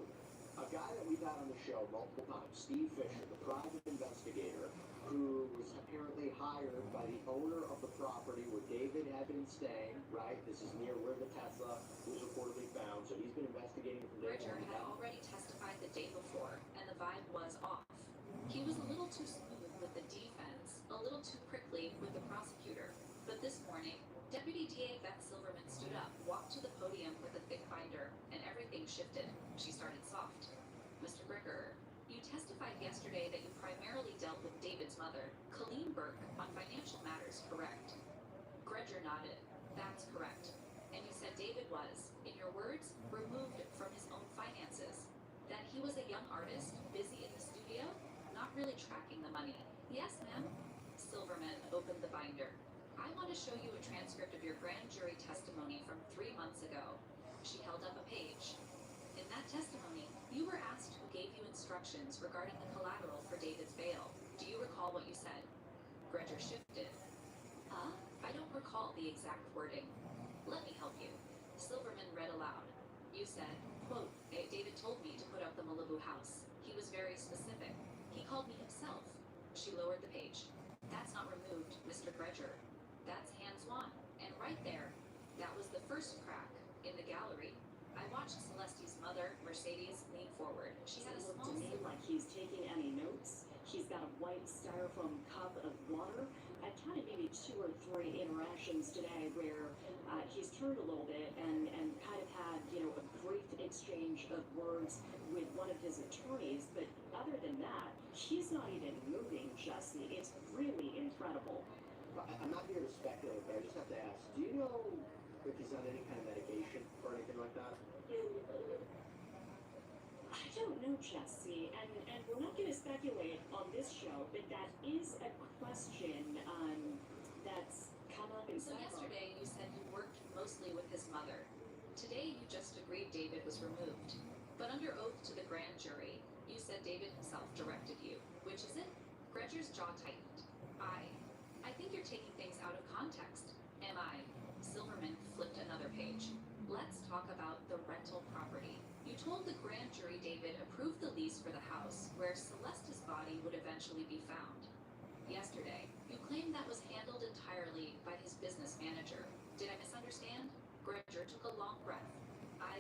A guy that we've had on the show multiple times, Steve Fisher, the private investigator, who was apparently hired by the owner of the property where David had been staying, right? This is near where the Tesla was reportedly found, so he's been investigating from day Bridger one. had already testified the day before, and the vibe was off. He was a little too smooth with the defense, a little too prickly with the prosecutor. But this morning, Deputy DA Beth Silverman stood up, walked to the podium with a thick binder, and everything shifted. She started soft. Mr. Gregor, you testified yesterday that you primarily dealt with David's mother, Colleen Burke, on financial matters, correct? Gregor nodded. That's correct. And you said David was, in your words, removed from his own finances. That he was a young artist, busy in the studio, not really tracking the money. Yes, ma'am. Silverman opened the binder. I want to show you a transcript of your grand jury testimony from 3 months ago. She held up a page. In that testimony, you were asked who gave you instructions regarding the collateral for David's bail. Do you recall what you said? Gregor shifted. I don't recall the exact wording. Let me help you. Silverman read aloud. You said, quote, David told me to put up the Malibu house. He was very specific. He called me himself. She lowered the page. That's not removed, Mr. Gregor. That's hands on. And right there, that was the first crack in the gallery. I watched Celeste's mother, Mercedes, lean forward. She had a small to me like he's taking any notes. He's got a white styrofoam cup of water. I've counted maybe 2 or 3 interactions today where he's turned a little bit and kind of had, a brief exchange of words with one of his attorneys. But other than that, he's not even moving, Jesse. It's really incredible. I'm not here to speculate, but I just have to ask, do you know if he's on any kind of medication or anything like that? I don't know, Jesse, and we're not going to speculate on this show, but that is a question that's come up in So yesterday you said you worked mostly with his mother. Today you just agreed David was removed. But under oath to the grand jury, you said David himself directed you. Which is it? Gregor's jaw tightened. I think you're taking things out of context. Am I? Silverman flipped another page. Let's talk about the rental property. You told the grand jury David approved the lease for the house where Celeste's body would eventually be found. Yesterday, you claimed that was handled entirely by his business manager. Did I misunderstand? Gregor took a long breath.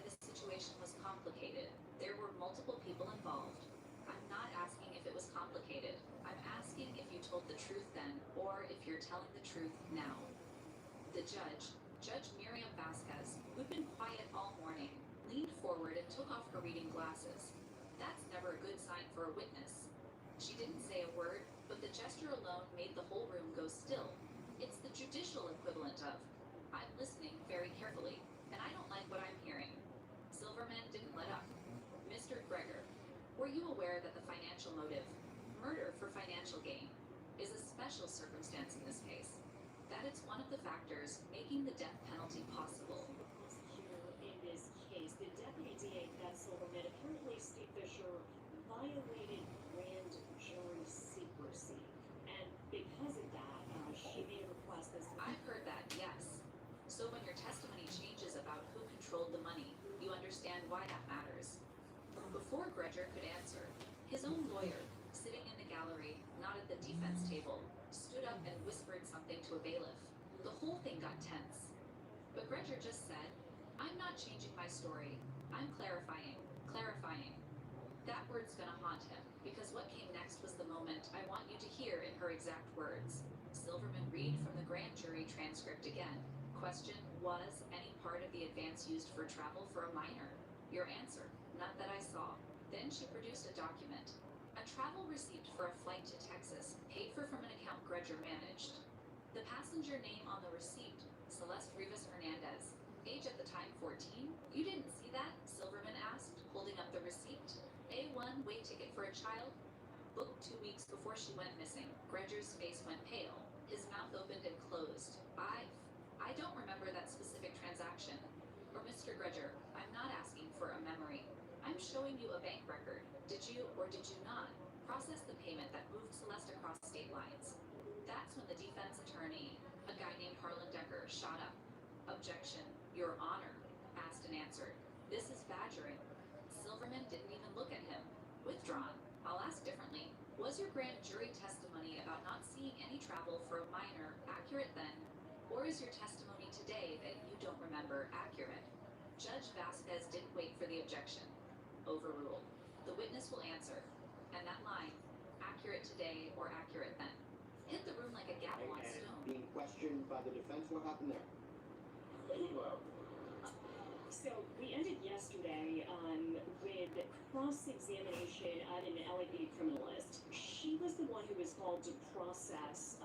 The situation was complicated. There were multiple people involved. I'm not asking if it was complicated. I'm asking if you told the truth then, or if you're telling the truth now. The judge, Judge Miriam Vasquez, who'd been quiet all morning, leaned forward and took off her reading glasses. That's never a good sign for a witness. She didn't say a word, but the gesture alone made the whole room go still. It's the judicial equivalent of, I'm listening very carefully, and I don't like what I'm hearing. Silverman didn't let up. Mr. Gregor, were you aware that the financial motive, murder for financial gain, is a special circumstance in this case? That it's one of the factors making the death penalty possible. In this case, the deputy DA, Beth Silverman, apparently Steve Fisher violated grand jury secrecy. And because of that, she made a request this. I've heard that, yes. So when your testimony changes about who controlled the money, you understand why that matters. Before Gregor could answer, his own lawyer, sitting in the gallery, not at the defense table, stood up and whispered something to a bailiff. The whole thing got tense. But Gregor just said, I'm not changing my story. I'm clarifying. That word's gonna haunt him, because what came next was the moment I want you to hear in her exact words. Silverman read from the grand jury transcript again. Question, was any part of the advance used for travel for a minor? Your answer, none that I saw. Then she produced a document. A travel receipt for a flight to Texas, paid for from an account Gregor managed. The passenger name on the receipt, Celeste Rivas Hernandez. Age at the time 14? You didn't see that? Silverman asked, holding up the receipt. A1 weight ticket for a child? Booked 2 weeks before she went missing. Gregor's face went pale. His mouth opened and closed. I don't remember that specific transaction. Or Mr. Gregor, I'm not asking for a memory. I'm showing you a bank record. Did you, or did you not, process the payment that moved Celeste across state lines? That's when the defense attorney, a guy named Harlan Decker, shot up. Objection, Your Honor, asked and answered. This is badgering. Silverman didn't even look at him. Withdrawn. I'll ask differently. Was your grand jury testimony about not seeing any travel for a minor accurate then? Or is your testimony today that you don't remember accurate? Judge Vasquez didn't wait for the objection. Overruled. The witness will answer. And that line, accurate today or accurate then, hit the room like a gavel on stone. Being questioned by the defense, what happened there? So we ended yesterday with cross-examination of an LAPD criminalist. She was the one who was called to process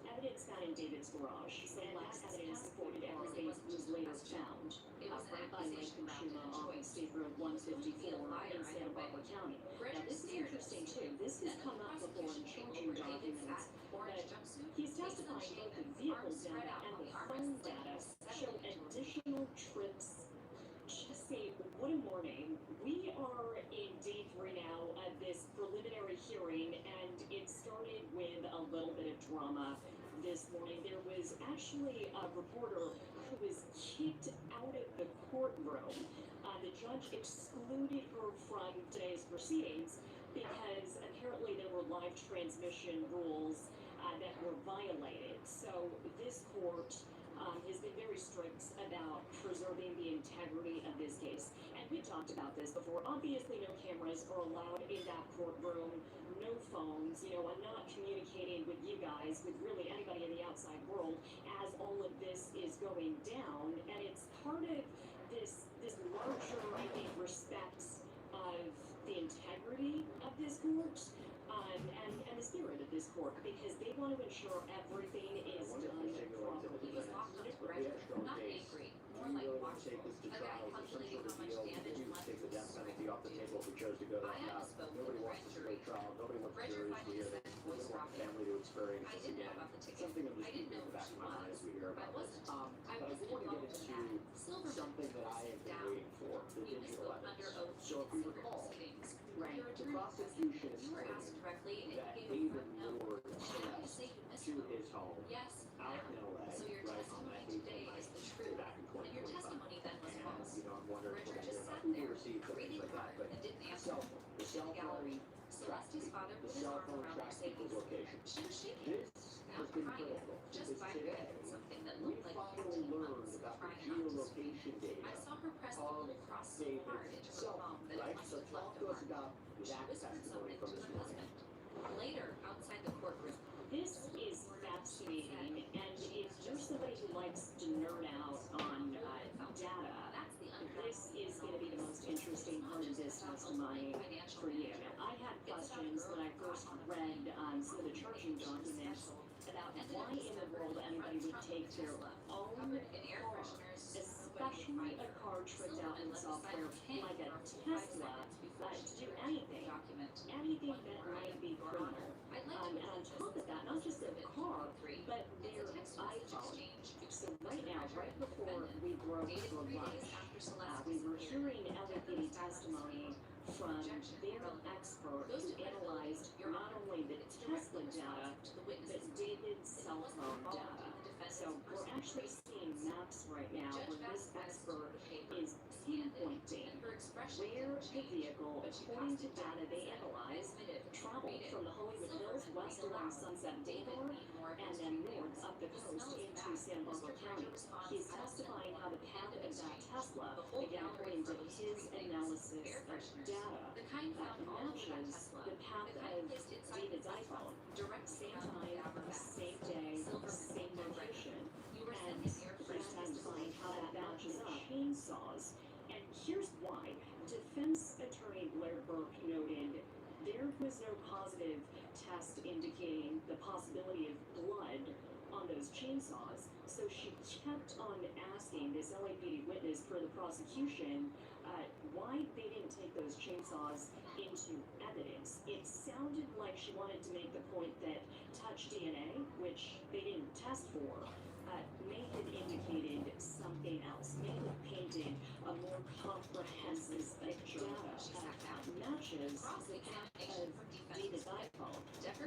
evidence found in David's garage. And that evidence supported everything that was later found. It was an By Mike accusation wrapped in Kushima a on choice. State Road 154 in Santa Barbara. Broward County. Now, this is interesting too. This has come up before in charging documents, but he's testifying both the vehicle data and the phone data show additional trips. Jesse, what a morning. We are in day 3 now of this preliminary hearing, and it started with a little bit of drama this morning. There was actually a reporter who was kicked out of the courtroom. The judge excluded her from today's proceedings because apparently there were live transmission rules that were violated. So this court has been very strict about preserving the integrity of this case. And we talked about this before. Obviously, no cameras are allowed in that courtroom, no phones. You know, I'm not communicating with you guys, with really anybody in the outside world, as all of this is going down. And it's part of this larger, I think, respect of the integrity of this court. And the spirit of this court, because they want to ensure everything is done properly. He was locked onto Greg, not angry, more like watchful. A guy calculating how much damage left take the death penalty off the table if we chose to go that route. Nobody wants to go to trial. Nobody wants juries to hear this. Nobody wants the family to experience this again. Something of this being in the back of my mind as we hear about this. But I do want to get into something that I have been waiting for, the digital evidence. So if you recall, the prosecution is claiming that David lured Celeste to his home out in LA, right on that April night back in 2025. And, you know, I'm wondering who received things like that, but the cell phone tracks people's location. This has been critical. Because today, we finally learned about the geolocation data of David's cell phone, right? So talk to us about that testimony from this morning. Later, outside the courtroom, This is fascinating, and if you're somebody who likes to nerd out on data, this is going to be the most interesting part of this testimony for you. I had questions when I first read some of the charging documents about why in the world anybody would take their own car, especially a car tricked out with software like a Tesla, to do anything that might be criminal. And on top of that, not just their car, but their iPhone. So right now, right before we broke for lunch, we were hearing LAPD testimony from their expert who analyzed not only the Tesla data, but David's cell phone data. So we're actually seeing maps right now where this expert is pinpointing where the vehicle, according to data they analyzed, traveled from the Hollywood Hills west along Sunset Boulevard and then north up the coast into San Bernardino County. He's testifying how the path of that Tesla, again according to his analysis of data, matches the path of David's iPhone. Same time, same day, same location. And he's testifying how that matches up chainsaws. And here's why. Defense attorney Blair Burke noted there was no positive test indicating the possibility of blood on those chainsaws. So she kept on asking this LAPD witness for the prosecution why they didn't take those chainsaws into evidence. It sounded like she wanted to make the point that touch DNA, which they didn't test for, may have indicated something else, may have painted a more comprehensive picture that matches the path of David's iPhone.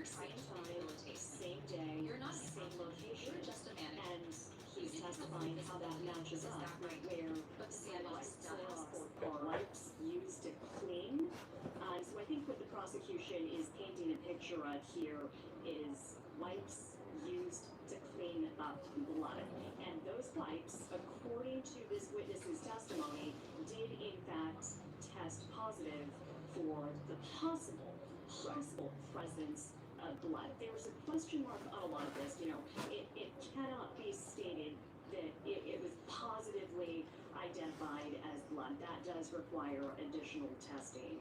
Same time, same day, same location, and he's testifying how that matches up with where Celeste or wipes used to clean. So I think what the prosecution is painting a picture of here is wipes used to clean up blood. And those wipes, according to this witness's testimony, did in fact test positive for the possible presence of blood. There's a question mark on a lot of this. You know, it cannot be stated that it was positively identified as blood. That does require additional testing.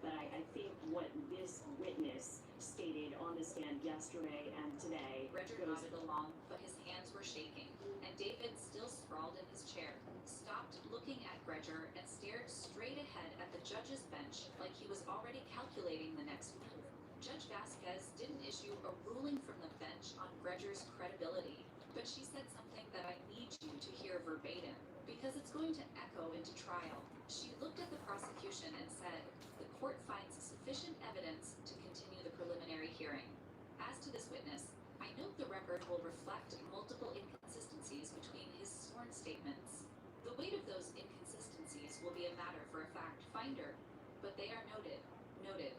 But I think what this witness stated on the stand yesterday and today Bridger nodded along, but his hands were shaking, and David, still sprawled in his chair, stopped looking at Bridger and stared straight ahead at the judge's bench like already calculating the next move. Judge Vasquez didn't issue a ruling from the bench on Gregor's credibility, but she said something that I need you to hear verbatim, because it's going to echo into trial. She looked at the prosecution and said, "The court finds sufficient evidence to continue the preliminary hearing. As to this witness, I note the record will reflect multiple inconsistencies between his sworn statements. The weight of those inconsistencies will be a matter for a fact finder, but they are noted. Noted.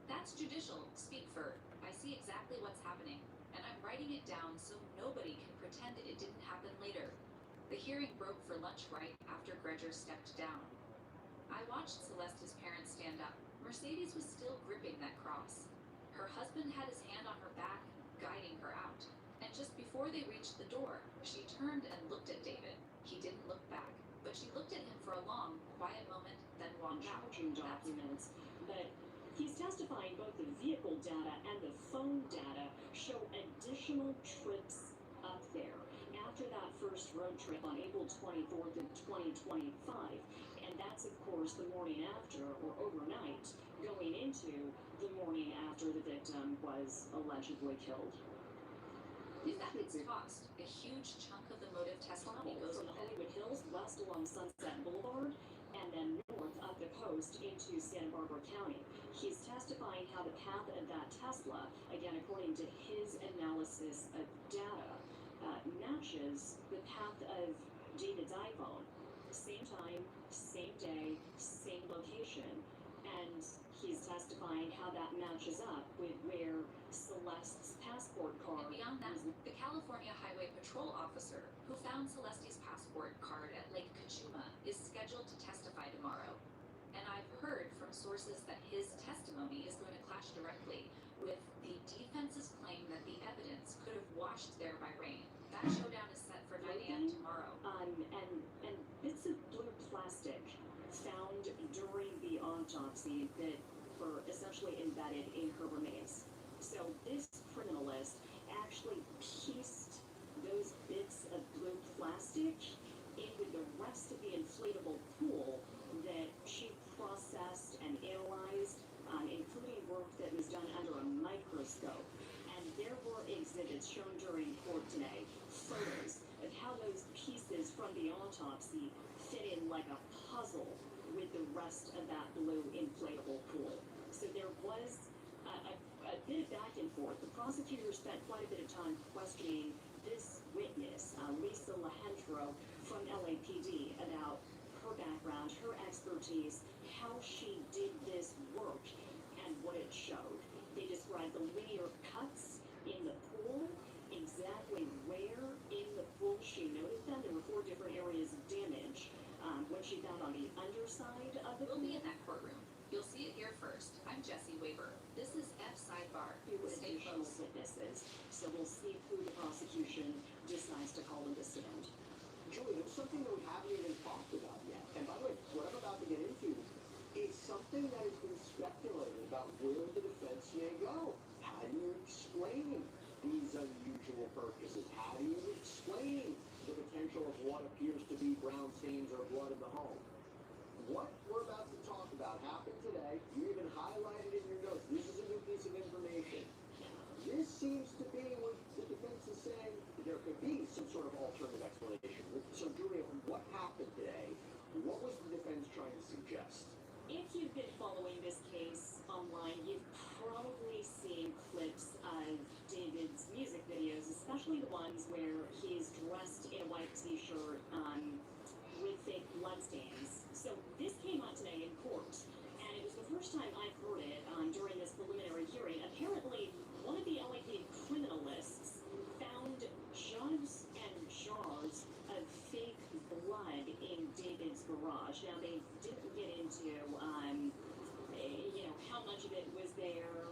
That's judicial, speak for. I see exactly what's happening, and I'm writing it down so nobody can pretend it didn't happen later." The hearing broke for lunch right after Gregor stepped down. I watched Celeste's parents stand up. Mercedes was still gripping that cross. Her husband had his hand on her back, guiding her out. And just before they reached the door, she turned and looked at David. He didn't look back, but she looked at him for a long, quiet moment, then walked out. Charging documents, but he's testifying both the vehicle data and the phone data show additional trips up there after that first road trip on April 24th of 2025. And that's, of course, the morning after, or overnight, going into the morning after the victim was allegedly killed. If that gets tossed, a huge chunk of the motive testimony goes from the Hollywood Hills west along Sunset Boulevard and then north up the coast into Santa Barbara County. He's testifying how the path of that Tesla, again according to his analysis of data, matches the path of David's iPhone. Same time, same day, same location. And he's testifying how that matches up with where Celeste's passport card And beyond that, was. the California Highway Patrol officer who found Celeste's passport card at Lake Cachuma is scheduled to testify tomorrow. And I've heard from sources that his testimony is going to clash directly with the defense's claim that the evidence could have washed there by rain. That showdown is set for 9 a.m. tomorrow. And bits of blue plastic found during the autopsy that were essentially embedded in her remains. So this criminalist actually pieced those bits of blue plastic in with the rest of the inflatable pool that she processed and analyzed, including work that was done under a microscope. And there were exhibits shown during court today, photos of how those pieces from the autopsy fit in like a puzzle with the rest of that blue inflatable pool. So there was a bit of back and forth. The prosecutor spent quite a bit of time questioning this witness, Lisa Lahendro from LAPD, about her background, her expertise, how she did this work, and what it showed. They described the linear cuts in the pool, exactly where in the pool she noted them. There were 4 different areas of damage. What she found on the underside of the We'll pool. be in that courtroom. You'll see it here first. I'm Jesse Weber. This is F Sidebar. Stay Additional close. witnesses. So we'll see who the prosecution decides to call in the stand. Julie, there's something that we haven't even talked about yet. And by the way, what I'm about to get into is something that has been speculated about where the defense may go. How do you explain these unusual purchases? How do you explain the potential of what appears to be brown stains or blood in the home? What we're about to talk about happened today. You even highlighted in your notes. This is a new piece of information. This seems to be what the defense is saying. There could be some sort of alternative explanation. So, Julia, what happened today? What was the defense trying to suggest? If you've been following this case online, you've probably seen clips of David's music videos, especially the ones where he's dressed in a white t-shirt with fake bloodstains. So this came out today in court, and it was the first time I've heard it during this preliminary hearing. Apparently, one of the LAPD criminalists found jugs and jars of fake blood in David's garage. Now, they didn't get into, how much of it was there,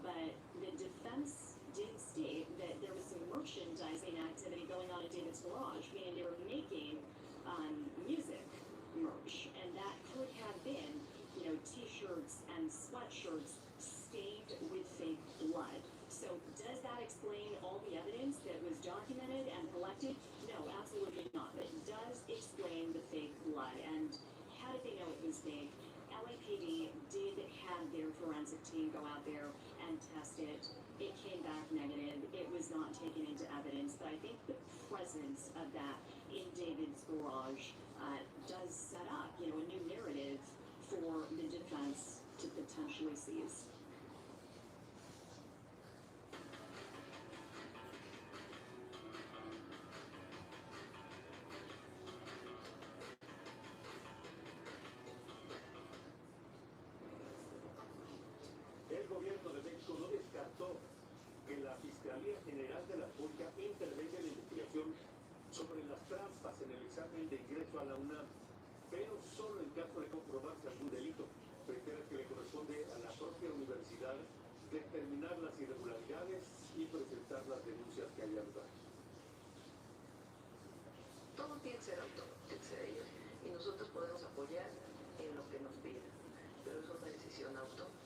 but the defense did state that there was some merchandising activity going on in David's garage, meaning they were making music merch, and that could have been, t-shirts and sweatshirts stained with fake blood. So does that explain all the evidence that was documented and collected? No, absolutely not. But it does explain the fake blood. And how did they know it was fake? LAPD did have their forensic team go out there and test it. It came back negative. It was not taken into evidence. But I think the presence of that in David's garage does set up, a new narrative for the defense to potentially seize. El gobierno de México no descartó que la Fiscalía General de la República intervenga en la investigación sobre las trampas en el examen de ingreso a la UNAM, pero solo en caso de comprobarse algún delito. Reitera que le corresponde a la propia universidad determinar las irregularidades y presentar las denuncias que haya lugar. Todo tiene que ser autónomo, tiene que ser ellos. Y nosotros podemos apoyar en lo que nos pidan, pero es una decisión autónoma.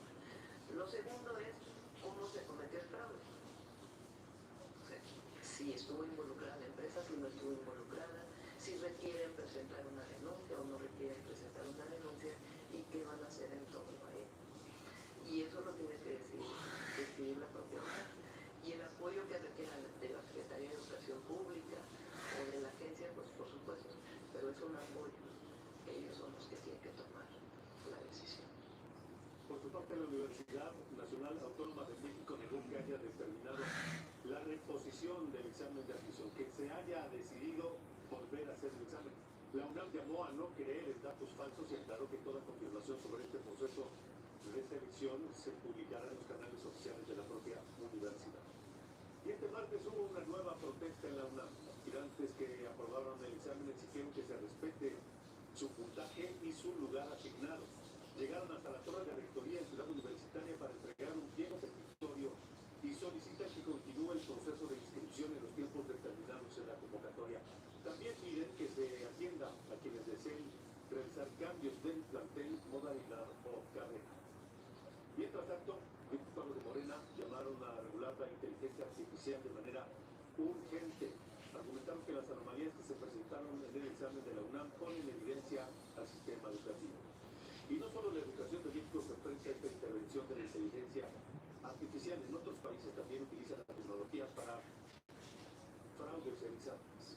Lo segundo es cómo se cometió el fraude. O sea, si estuvo involucrada la empresa, si no estuvo involucrada, si requieren presentar una denuncia o no requieren presentar una denuncia y qué van a hacer en torno a ello. Y eso lo tiene que decidir la propia UNAM. Y el apoyo que requiera de la Secretaría de Educación Pública o de la agencia, pues por supuesto, pero es un apoyo. Ellos son los que tienen que tomar la decisión. Por su parte, la Universidad Nacional Autónoma de México negó que haya determinado la reposición del examen de admisión, que se haya decidido volver a hacer el examen. La UNAM llamó a no creer en datos falsos y aclaró que toda confirmación sobre este proceso de selección se publicará en los canales oficiales de la propia universidad. Y este martes hubo una nueva protesta en la UNAM. Aspirantes que aprobaron el examen exigieron que se respete su puntaje y su lugar asignado. Llegaron hasta la torre de rectoría en Ciudad Universitaria para entregar un pliego petitorio y solicitan que continúe el proceso de inscripción en los tiempos determinados en la convocatoria. También piden que se atienda a quienes deseen realizar cambios del plantel, modalidad o carrera. Mientras tanto, diputados de Morena llamaron a regular la inteligencia artificial de manera urgente. Argumentaron que las anomalías que se presentaron en el examen de la UNAM ponen en evidencia al sistema educativo. Y no solo la educación de México se enfrenta a esta intervención de la inteligencia artificial, en otros países también utilizan la tecnología para fraudes en exámenes.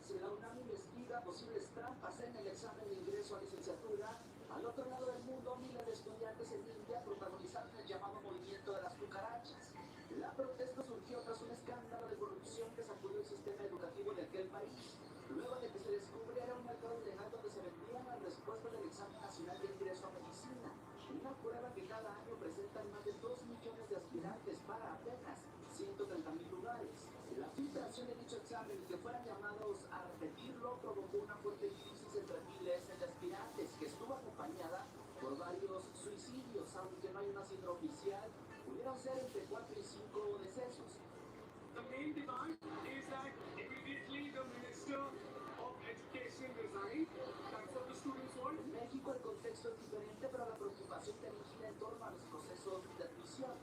Si la UNAM investiga posibles trampas en el examen de ingreso a licenciatura, al otro lado del mundo miles de estudiantes en India protagonizaron el llamado movimiento de las cucarachas. La protesta surgió tras un escándalo de corrupción que sacudió el sistema educativo de aquel país, luego de que se descubriera un mercado ilegal donde se vendían las respuestas del examen nacional de ingreso a medicina, una prueba que cada año presentan más de 2 millones de aspirantes para apenas 130,000 lugares. La filtración de dicho examen y que fueran llamados a repetirlo provocó una fuerte crisis entre miles de aspirantes, que estuvo acompañada por varios suicidios, aunque no hay una cifra oficial. Pudieron ser entre 4 y 5 decesos. The main demand is that immediately the Minister of Education resign. That's what the students want. En México el contexto es diferente, pero la preocupación también gira en torno a los procesos de admisión.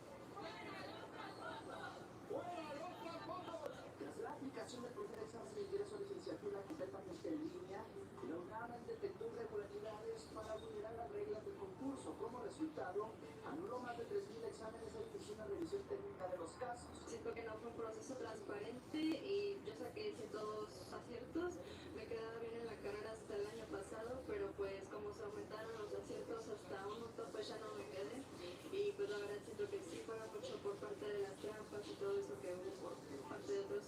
Tras la aplicación del primer examen de ingreso a licenciatura completamente en línea, la UNAM detectó irregularidades para vulnerar las reglas del concurso. Como resultado, anuló más de 3,000 exámenes e inició una revisión técnica de los casos. Siento que no fue un proceso transparente y yo saqué todos aciertos. Me quedaba bien en la carrera hasta el año pasado, pero pues como se aumentaron los aciertos hasta un montón, pues ya no me quedé. Y pues la verdad siento que sí fueron mucho por parte de las trampas y todo eso que hubo por parte de otros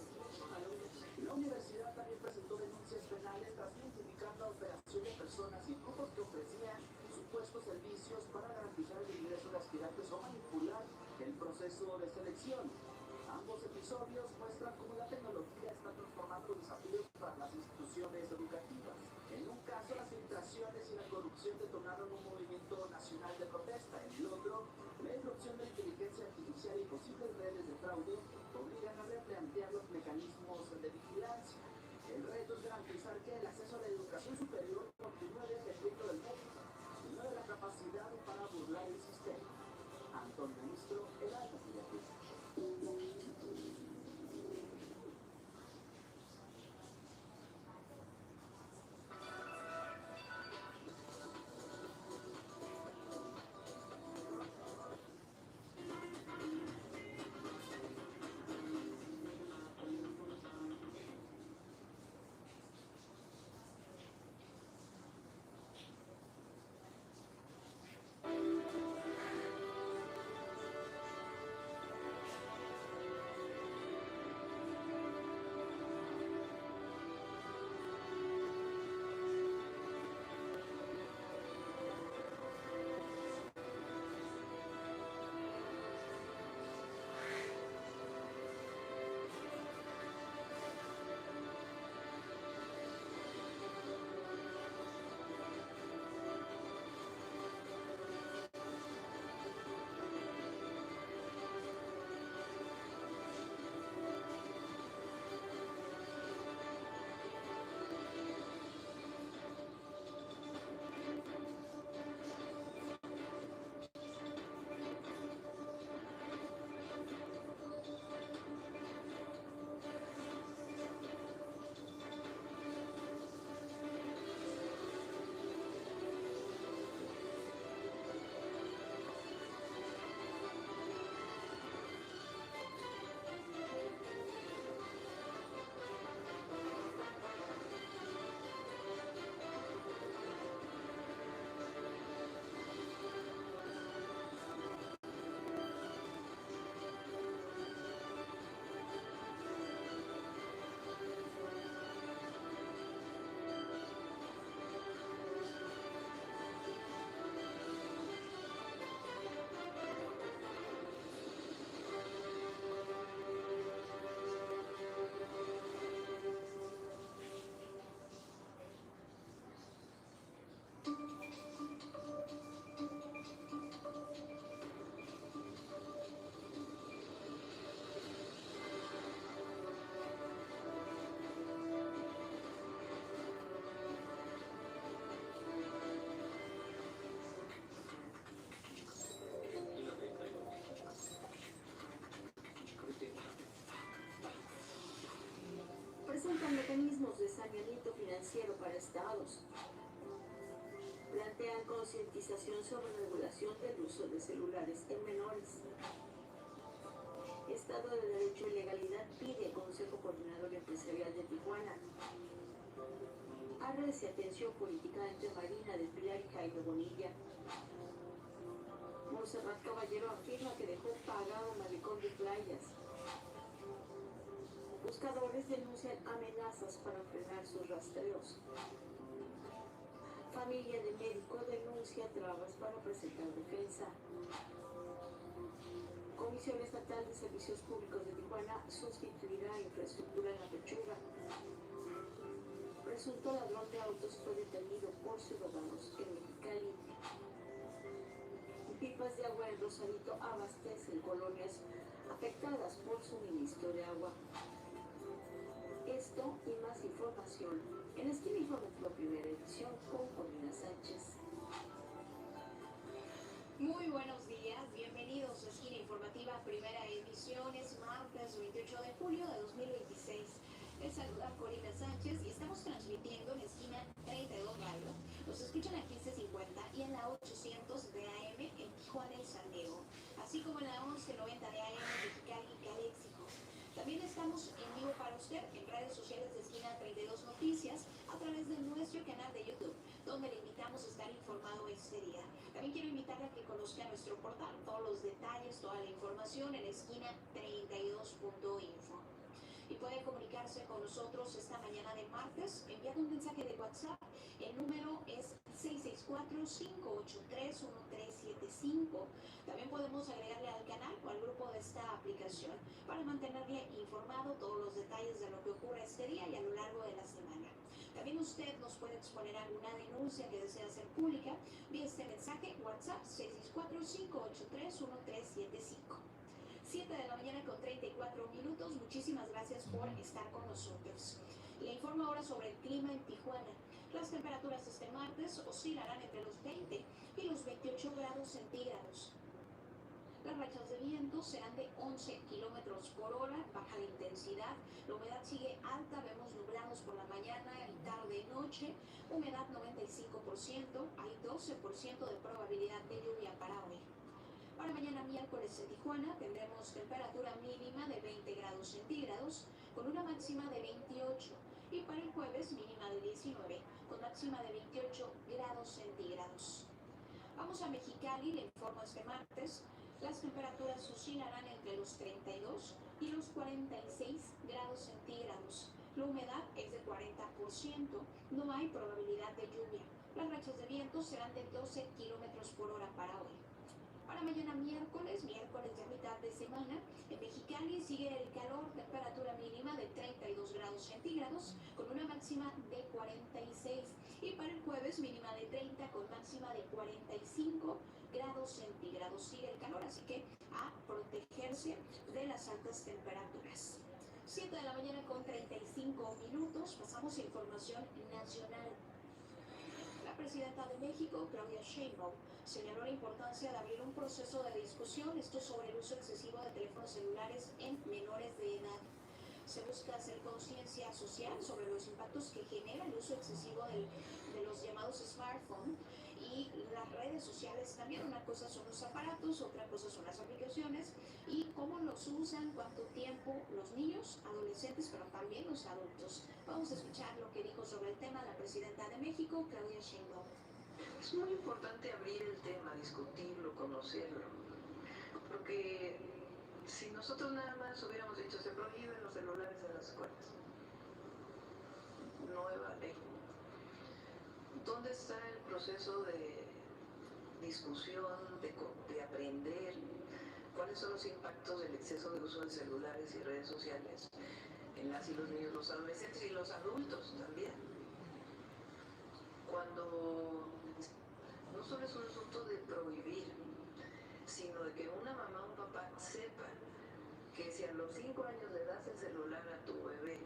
alumnos. La universidad también presentó denuncias penales tras identificar la operación de personas y grupos que ofrecían supuestos servicios para garantizar el ingreso de aspirantes o manipular el proceso de selección. Ambos episodios muestran cómo la tecnología está transformando los desafíos para las instituciones educativas. En un caso, las filtraciones y la corrupción detonaron un movimiento nacional de protesta. En el otro, la irrupción de la inteligencia artificial y posibles redes de fraude obligan a replantear los mecanismos de vigilancia. El reto es garantizar que el acceso a la educación superior continúe dependiendo del mérito y no de la capacidad para burlar el sistema. Antonio Ministro, el alta criatura. financiero para estados. Plantean concientización sobre regulación del uso de celulares en menores. Estado de Derecho y Legalidad pide Consejo Coordinador Empresarial de Tijuana. Arres y atención política entre Marina del Pilar y Jaime Bonilla. Montserrat Caballero afirma que dejó pagado malecón de playas. Buscadores denuncian amenazas para frenar sus rastreos. Familia de médico denuncia trabas para presentar defensa. Comisión Estatal de Servicios Públicos de Tijuana sustituirá infraestructura en la pechuga. Presunto ladrón de autos fue detenido por ciudadanos en Mexicali. Pipas de agua en Rosarito abastecen colonias afectadas por suministro de agua. Esto y más información en Esquina Informativa Primera Edición con Paulina Sánchez. Muy buenos días, bienvenidos a Esquina Informativa Primera Edición. Es martes 28 de julio de 2026. Les saluda Corina Sánchez y estamos transmitiendo en Esquina 32 Radio. Nos escuchan a 1550 y en la 800 de AM en Tijuana y San Diego, así como en la 1190 de AM en Mexicali y Caléxico. También estamos en vivo para usted en redes sociales de Esquina 32 Noticias a través de nuestro canal de YouTube, donde le invitamos a estar informado este día. También quiero invitarle a que conozca nuestro portal, todos los detalles, toda la información en esquina32.info. Y puede comunicarse con nosotros esta mañana de martes enviando un mensaje de WhatsApp. El número es 664-583-1375. También podemos agregarle al canal o al grupo de esta aplicación para mantenerle informado todos los detalles de lo que ocurre este día y a lo largo de la semana. También usted nos puede exponer alguna denuncia que desea hacer pública vía este mensaje WhatsApp 664-583-1375. 7 de la mañana con 34 minutos. Muchísimas gracias por estar con nosotros. Le informo ahora sobre el clima en Tijuana. Las temperaturas este martes oscilarán entre los 20 y los 28 grados centígrados. Las rachas de viento serán de 11 kilómetros por hora, baja la intensidad. La humedad sigue alta, vemos nublados por la mañana y tarde y noche. Humedad 95%, hay 12% de probabilidad de lluvia para hoy. Para mañana miércoles en Tijuana tendremos temperatura mínima de 20 grados centígrados con una máxima de 28 y para el jueves mínima de 19 con máxima de 28 grados centígrados. Vamos a Mexicali, le informo este martes, las temperaturas oscilarán entre los 32 y los 46 grados centígrados. La humedad es de 40%, no hay probabilidad de lluvia. Las rachas de viento serán de 12 kilómetros por hora para hoy. Para mañana miércoles ya mitad de semana, en Mexicali sigue el calor, temperatura mínima de 32 grados centígrados con una máxima de 46 y para el jueves mínima de 30 con máxima de 45 grados centígrados. Sigue el calor, así que a protegerse de las altas temperaturas. 7 de la mañana con 35 minutos, pasamos a información nacional. La presidenta de México, Claudia Sheinbaum, señaló la importancia de abrir un proceso de discusión, esto sobre el uso excesivo de teléfonos celulares en menores de edad. Se busca hacer conciencia social sobre los impactos que genera el uso excesivo de los llamados smartphones y las redes sociales también. Una cosa son los aparatos, otra cosa son las aplicaciones y cómo los usan, cuánto tiempo los niños, adolescentes, pero también los adultos. Vamos a escuchar lo que dijo sobre el tema la presidenta de México, Claudia Sheinbaum. Es muy importante abrir el tema, discutirlo, conocerlo, porque si nosotros nada más hubiéramos dicho se prohíben los celulares en las escuelas, nueva ley, ¿dónde está el proceso de discusión, de aprender cuáles son los impactos del exceso de uso de celulares y redes sociales en las y los niños, los adolescentes y los adultos también? Cuando no solo es un asunto de prohibir, sino de que una mamá o un papá sepa que si a los 5 años le das el celular a tu bebé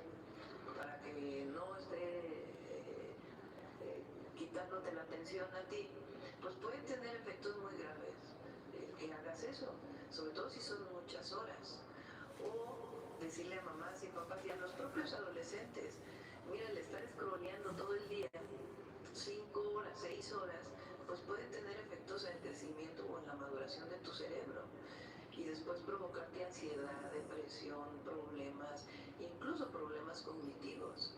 para que no esté quitándote la atención a ti, pues puede tener efectos muy graves que hagas eso, sobre todo si son muchas horas. O decirle a mamás y papás y a los propios adolescentes, Mira, el estar scrolleando todo el día, 5 horas, 6 horas, pues puede tener efectos en el crecimiento o en la maduración de tu cerebro y después provocarte ansiedad, depresión, problemas, incluso problemas cognitivos.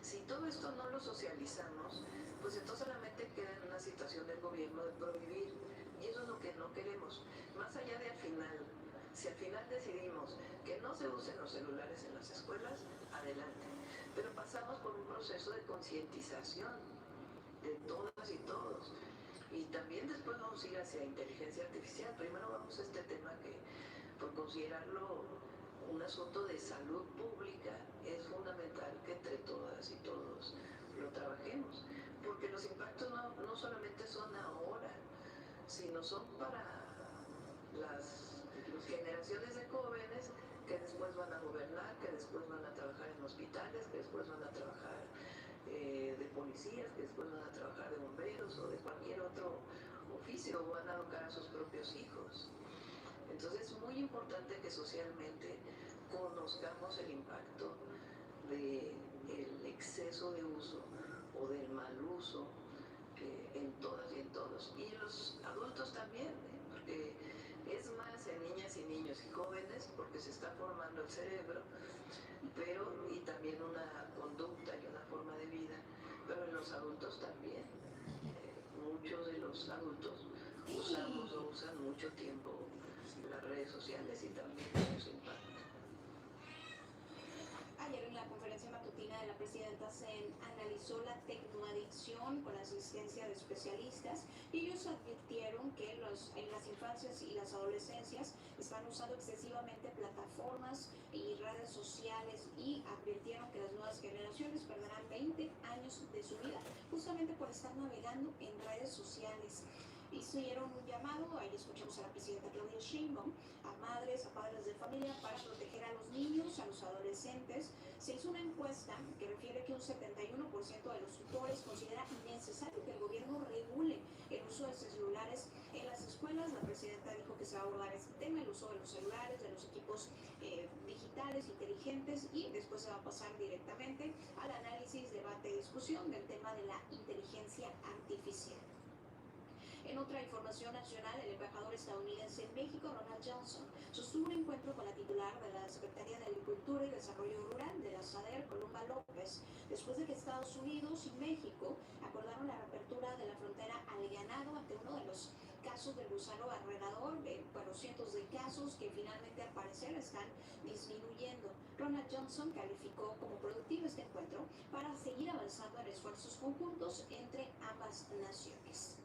Si todo esto no lo socializamos, pues entonces solamente queda en una situación del gobierno de prohibir, y eso es lo que no queremos. Más allá de al final, si al final decidimos que no se usen los celulares en las escuelas, adelante. Pero pasamos por un proceso de concientización de todas y todos. Y también después vamos a ir hacia inteligencia artificial. Primero vamos a este tema que, por considerarlo un asunto de salud pública, es fundamental que entre todas y todos lo trabajemos. Porque los impactos no solamente son ahora, sino son para las generaciones de jóvenes que después van a gobernar, que después van a trabajar en hospitales, que después van a trabajar de policías, que después van a trabajar de bomberos o de cualquier otro oficio, o van a educar a sus propios hijos. Entonces es muy importante que socialmente conozcamos el impacto del exceso de uso o del mal uso en todas y en todos. Y los adultos también, porque es más en niñas y niños y jóvenes, porque se está formando el cerebro, pero y también una conducta y una forma de vida, pero en los adultos también. Muchos de los adultos usamos o usan mucho tiempo las redes sociales y también eso impacta. Ayer en la conferencia matutina de la presidenta se analizó la tecnoadicción con la asistencia de especialistas y ellos advirtieron que en las infancias y las adolescencias están usando excesivamente plataformas y redes sociales y advirtieron que las nuevas generaciones perderán 20 años de su vida justamente por estar navegando en redes sociales. Hicieron un llamado, ahí escuchamos a la presidenta Claudia Sheinbaum, a madres, a padres de familia para proteger a los niños, a los adolescentes. Se hizo una encuesta que refiere que un 71% de los tutores considera necesario que el gobierno regule el uso de celulares en las escuelas. La presidenta dijo que se va a abordar este tema, el uso de los celulares, de los equipos digitales, inteligentes, y después se va a pasar directamente al análisis, debate y discusión del tema de la inteligencia artificial. En otra información nacional, el embajador estadounidense en México, Ronald Johnson, sostuvo un encuentro con la titular de la Secretaría de Agricultura y Desarrollo Rural de la SADER, Columba López, después de que Estados Unidos y México acordaron la reapertura de la frontera al ganado ante uno de los casos del gusano barrenador, cientos de casos que finalmente al parecer están disminuyendo. Ronald Johnson calificó como productivo este encuentro para seguir avanzando en esfuerzos conjuntos entre ambas naciones.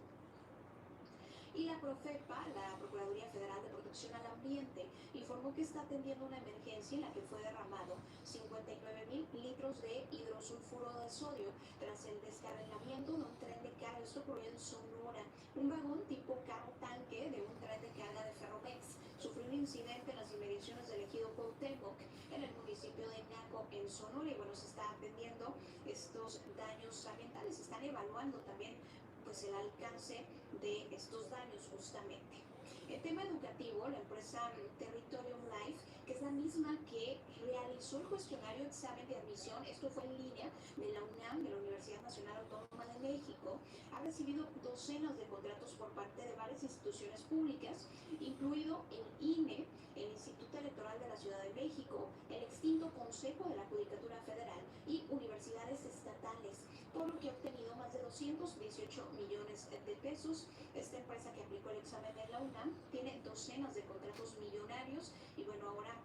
Y la Profepa, la Procuraduría Federal de Protección al Ambiente, informó que está atendiendo una emergencia en la que fue derramado 59,000 litros de hidrosulfuro de sodio tras el descarrilamiento de un tren de carga. Esto ocurrió en Sonora. Un vagón tipo carro tanque de un tren de carga de Ferromex sufrió un incidente en las inmediaciones del ejido Cuauhtémoc, en el municipio de Naco, en Sonora, y bueno, se está atendiendo estos daños ambientales. Se están evaluando también pues el alcance de estos daños justamente. El tema educativo, la empresa Territorium Life, que es la misma que realizó el cuestionario examen de admisión, esto fue en línea, de la UNAM, de la Universidad Nacional Autónoma de México, ha recibido docenas de contratos por parte de varias instituciones públicas, incluido el INE, el Instituto Electoral de la Ciudad de México, el extinto Consejo de la Judicatura Federal y universidades estatales, por lo que ha obtenido más de 218 millones de pesos. Esta empresa que aplicó el examen en la UNAM tiene docenas de contratos millonarios y bueno, ahora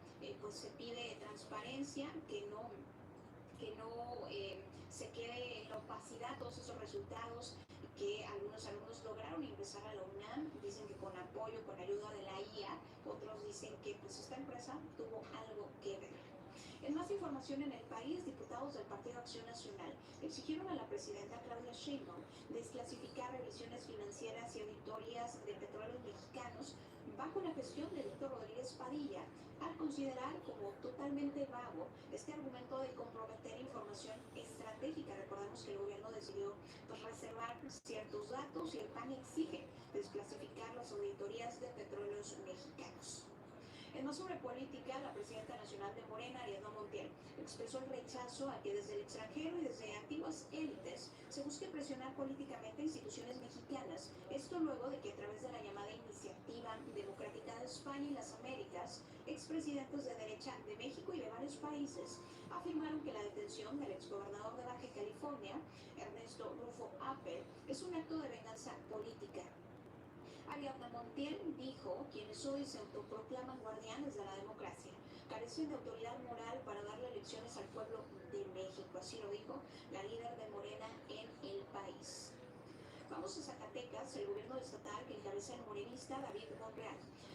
pues se pide transparencia, que no se quede en la opacidad todos esos resultados que algunos alumnos lograron ingresar a la UNAM. Dicen que con apoyo, con ayuda de la IA, otros dicen que pues esta empresa tuvo algo que ver. En más información en el país, diputados del Partido Acción Nacional exigieron a la presidenta Claudia Sheinbaum desclasificar revisiones financieras y auditorías de petróleos mexicanos bajo la gestión de Víctor Rodríguez Padilla, al considerar como totalmente vago este argumento de comprometer información estratégica. Recordemos que el gobierno decidió pues, reservar ciertos datos y el PAN exige desclasificar las auditorías de petróleos mexicanos. En más sobre política, la presidenta nacional de Morena, Ariadna Montiel, expresó el rechazo a que desde el extranjero y desde antiguas élites se busque presionar políticamente a instituciones mexicanas. Esto luego de que a través de la llamada Iniciativa Democrática de España y las Américas, expresidentes de derecha de México y de varios países afirmaron que la detención del exgobernador de Baja California, Ernesto Rufo Appel, es un acto de venganza política. Ariadna Montiel dijo: quienes hoy se autoproclaman guardianes de la democracia carecen de autoridad moral para darle lecciones al pueblo de México. Así lo dijo la líder de Morena en el país. Vamos a Zacatecas. El gobierno estatal que encabeza el morenista David Monreal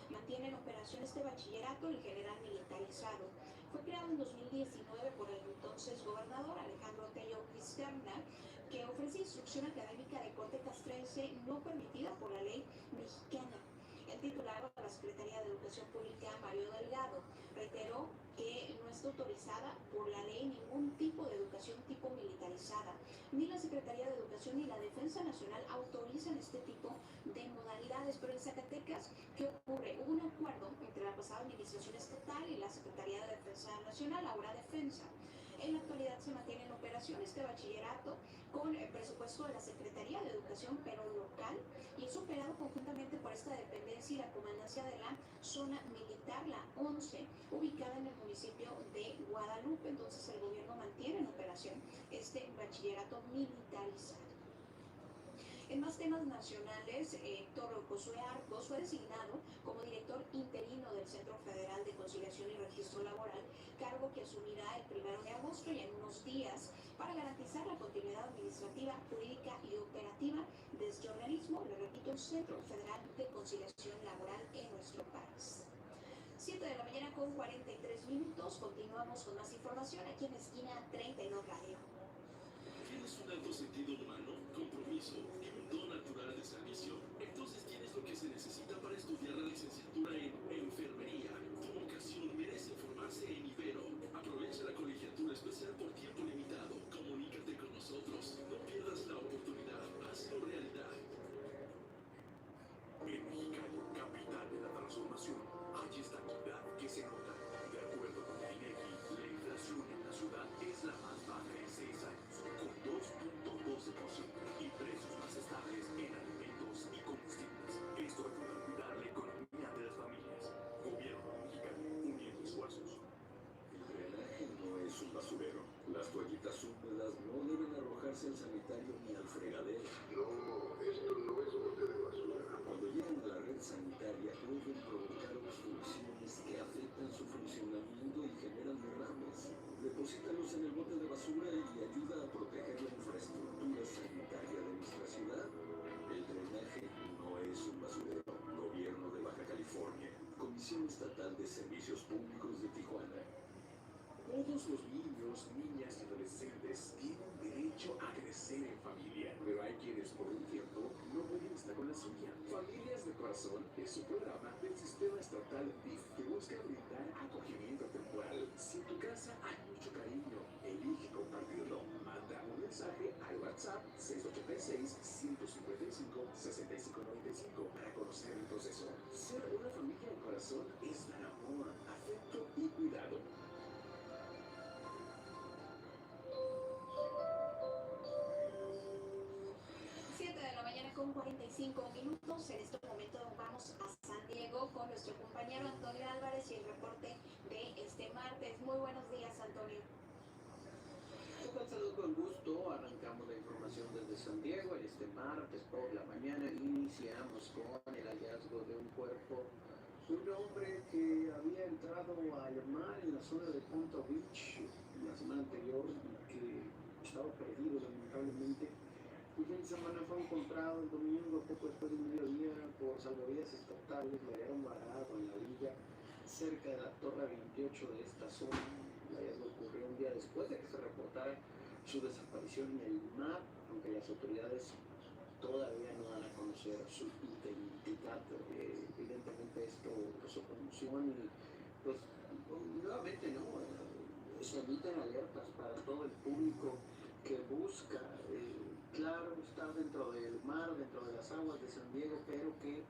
mantiene en operación este bachillerato en general militarizado. Fue creado en 2019 por el entonces gobernador Alejandro Tello Vizcarra, que ofrece instrucción académica de corte castrense no permitida por la ley mexicana. El titular de la Secretaría de Educación Pública, Mario Delgado, reiteró que no está autorizada por la ley ningún tipo de educación tipo militarizada. Ni la Secretaría de Educación ni la Defensa Nacional autorizan este tipo de modalidades. Pero en Zacatecas, ¿qué ocurre? Hubo un acuerdo entre la pasada administración estatal y la Secretaría de Defensa Nacional, ahora Defensa. En la actualidad se mantiene en operación este bachillerato con el presupuesto de la Secretaría de Educación, pero local, y es operado conjuntamente por esta dependencia y la comandancia de la zona militar, la 11, ubicada en el municipio de Guadalupe. Entonces el gobierno mantiene en operación este bachillerato militarizado. En más temas nacionales, Héctor Josué Arcos fue designado como director interino del Centro Federal de Conciliación y Registro Laboral, cargo que asumirá el 1 de agosto y en unos días para garantizar la continuidad administrativa, jurídica y operativa de este organismo, le repito, el Centro Federal de Conciliación Laboral en nuestro país. 7 de la mañana con 43 minutos, continuamos con más información aquí en Esquina 32 Radio. ¿Tienes un alto sentido humano, compromiso y un don natural de servicio? Entonces tienes lo que se necesita para estudiar la licenciatura en enfermería. Tu vocación merece formarse en Ibero. Aprovecha la colegiatura especial por tiempo limitado. Comunícate con nosotros. No pierdas la oportunidad. Hazlo realidad. En Mexicali, capital de la transformación, hay estabilidad que se nota. De acuerdo con el INEGI, la inflación en la ciudad es la más baja en 6 años, con 2.12% y precios más estables en alimentos y combustibles. Esto ayuda a cuidar la economía de las familias. Gobierno mexicano, uniendo esfuerzos. El drenaje no es un basurero. Las toallitas húmedas no deben arrojarse al sanitario ni al fregadero. No, esto no es bote de basura. Cuando llegan a la red sanitaria pueden provocar obstrucciones que afectan su funcionamiento y generan derrames. Deposítalos en el bote de basura y ayuda a proteger la infraestructura sanitaria de nuestra ciudad. El drenaje no es un basurero. Gobierno de Baja California. Comisión Estatal de Servicios Públicos de Tijuana. Todos los niños, niñas y adolescentes tienen derecho a crecer en familia, pero hay quienes por un tiempo no pueden estar con la suya. Familias de Corazón es un programa del sistema estatal DIF que busca brindar acogimiento temporal. Si en tu casa hay mucho cariño, elige compartirlo. Manda un mensaje al WhatsApp 686-155-6595 para conocer el proceso. Ser una familia de corazón es dar amor, afecto y cuidado. 7 de la mañana con 45 minutos. En este momento vamos a San Diego con nuestro compañero Antonio Álvarez y el reporte de este martes. Muy buenos días, Antonio. ¿Qué tal? Saludos con gusto. Arrancamos la información desde San Diego. Este martes por la mañana iniciamos con el hallazgo de un cuerpo de un hombre que había entrado al mar en la zona de Ponto Beach la semana anterior y que estaba perdido lamentablemente. El fin de semana fue encontrado el domingo poco después del mediodía por salvavidas estatales. Lo hallaron varado en la orilla cerca de la torre 28 de esta zona. El hallazgo ocurrió un día después de que se reportara su desaparición en el mar, aunque las autoridades todavía no dan a conocer su identidad. Evidentemente esto causó conmoción y pues nuevamente no se emiten alertas para todo el público que busca, claro, está dentro del mar, dentro de las aguas de San Diego, pero que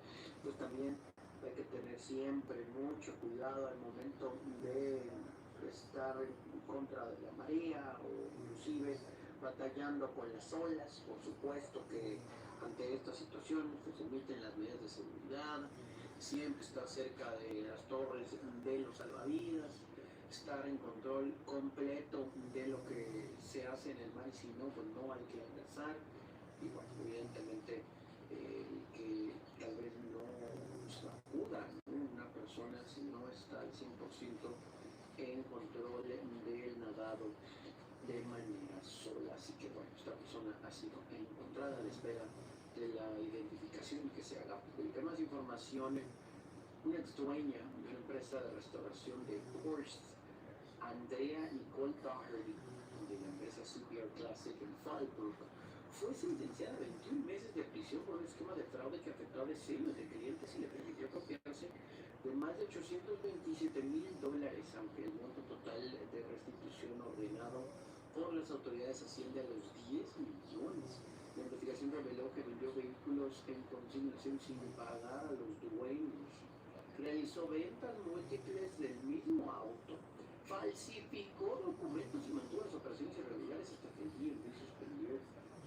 pues también Hay que tener siempre mucho cuidado al momento de estar en contra de la marea o inclusive batallando con las olas. Por supuesto que ante esta situación pues, se emiten las medidas de seguridad, siempre estar cerca de las torres de los salvavidas, estar en control completo de lo que se hace en el mar y si no, pues no hay que ingresar. Y bueno, evidentemente que tal vez no sacuda, ¿no? Una persona si no está al 100% en control del nadado de manera sola. Así que bueno, esta persona ha sido encontrada a la espera de la identificación que se haga pública. Más información, una ex dueña de una empresa de restauración de Porsche, Andrea Nicole Doherty, de la empresa CPR Classic en Fallbrook, fue sentenciada a 21 meses de prisión por un esquema de fraude que afectó a decenas de clientes y le permitió apropiarse de más de $827,000, aunque el monto total de restitución ordenado por las autoridades asciende a los 10 millones. La investigación reveló que vendió vehículos en consignación sin pagar a los dueños, realizó ventas múltiples del mismo auto, falsificó documentos y mantuvo las operaciones irregulares hasta que el DMV suspendió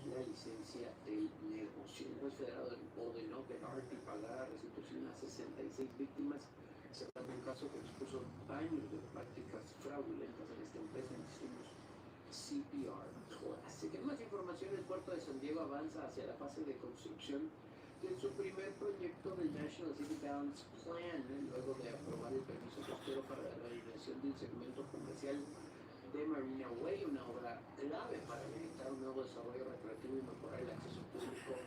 la licencia del negocio. El juez federal ordenó que Doherty pagara restitución a 66 víctimas, cerrando un caso que expuso años de prácticas fraudulentas en esta empresa, insistimos, CPR Classic. En más información, el puerto de San Diego avanza hacia la fase de construcción de su primer proyecto del National City Balance Plan, luego de aprobar el permiso costero para la realización del segmento comercial de Marina Way, una obra clave para habilitar un nuevo desarrollo recreativo y mejorar el acceso público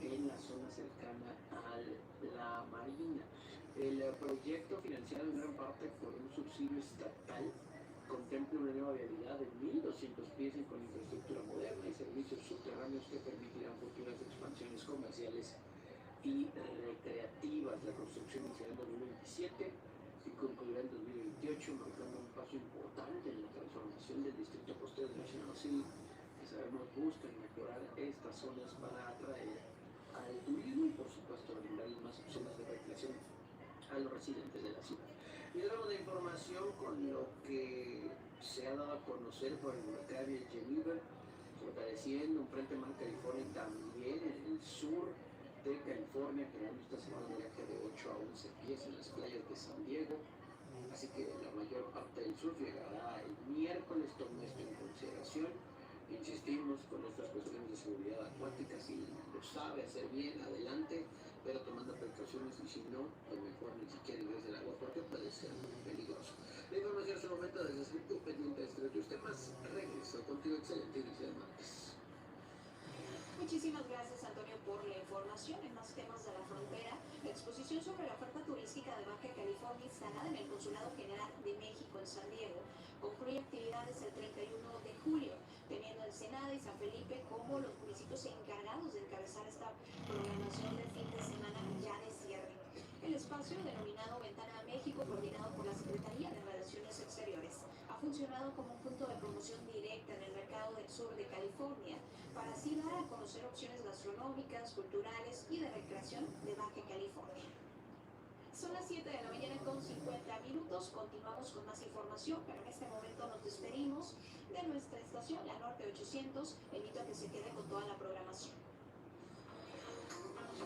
en la zona cercana a la marina. El proyecto, financiado en gran parte por un subsidio estatal, contempla una nueva vialidad de 1,200 pies y con infraestructura moderna y servicios subterráneos que permitirán futuras expansiones comerciales y recreativas. La construcción iniciará en 2027 y concluirá en 2028, marcando un paso importante en la transformación del distrito costero de National City, que sabemos busca mejorar estas zonas para atraer al turismo y por supuesto brindarles más opciones de recreación a los residentes de la ciudad. Y damos de información con lo que se ha dado a conocer por el huracán Jennifer, fortaleciendo un frente mar California también en el sur de California, creando esta semana un oleaje de 8 a 11 pies en las playas de San Diego. Así que la mayor parte del sur llegará el miércoles, tome esto en consideración. Insistimos con estas cuestiones de seguridad acuática, si lo sabe hacer bien, adelante, pero tomando precauciones y si no, pues mejor ni siquiera ingrese el agua porque puede ser muy peligroso. La información es el momento de seguir pendiente de estos temas. Regreso contigo, excelente inicio de martes. Muchísimas gracias, Antonio, por la información. En más temas de la frontera, la exposición sobre la oferta turística de Baja California instalada en el Consulado General de México en San Diego concluye actividades el 31 de julio, teniendo Ensenada y San Felipe como los municipios encargados de encabezar esta programación de fin de semana ya de cierre. El espacio, denominado Ventana a México, coordinado por la Secretaría de Relaciones Exteriores, ha funcionado como un punto de promoción directa en el mercado del sur de California, para así dar a conocer opciones gastronómicas, culturales y de recreación de Baja California. Son las 7 de la mañana con 50 minutos. Continuamos con más información, pero en este momento nos despedimos de nuestra estación, la Norte 800. Invito a que se quede con toda la programación.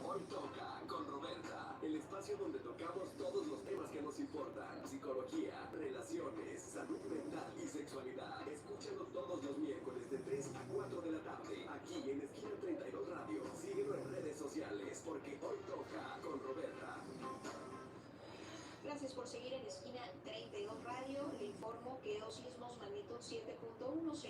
Hoy toca con Roberta, el espacio donde tocamos todos los temas que nos importan: psicología, relaciones, salud mental y sexualidad. Escúchalo todos los miércoles de 3 a 4 de la tarde, aquí en Esquina 32 Radio. Síguelo en redes sociales, porque hoy toca con Roberta. Gracias por seguir en Esquina 32 Radio. Le informo que dos sismos magnitud 7.1, 6.1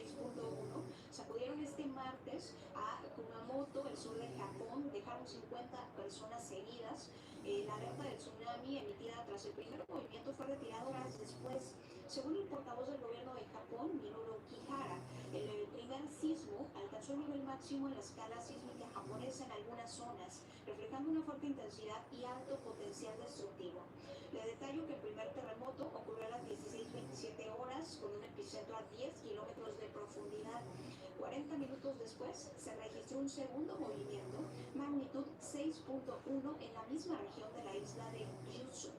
sacudieron este martes a Kumamoto, el sur de Japón. Dejaron 50 personas heridas. La alerta del tsunami emitida tras el primer movimiento fue retirada horas después. Según el portavoz del gobierno de Japón, Minoru Kihara, el primer sismo alcanzó el nivel máximo en la escala sísmica japonesa en algunas zonas, reflejando una fuerte intensidad y alto potencial destructivo. Le detallo que el primer terremoto ocurrió a las 16:27 horas con un epicentro a 10 kilómetros de profundidad. 40 minutos después se registró un segundo movimiento, magnitud 6.0, 6.1 en la misma región de la isla de Kyushu.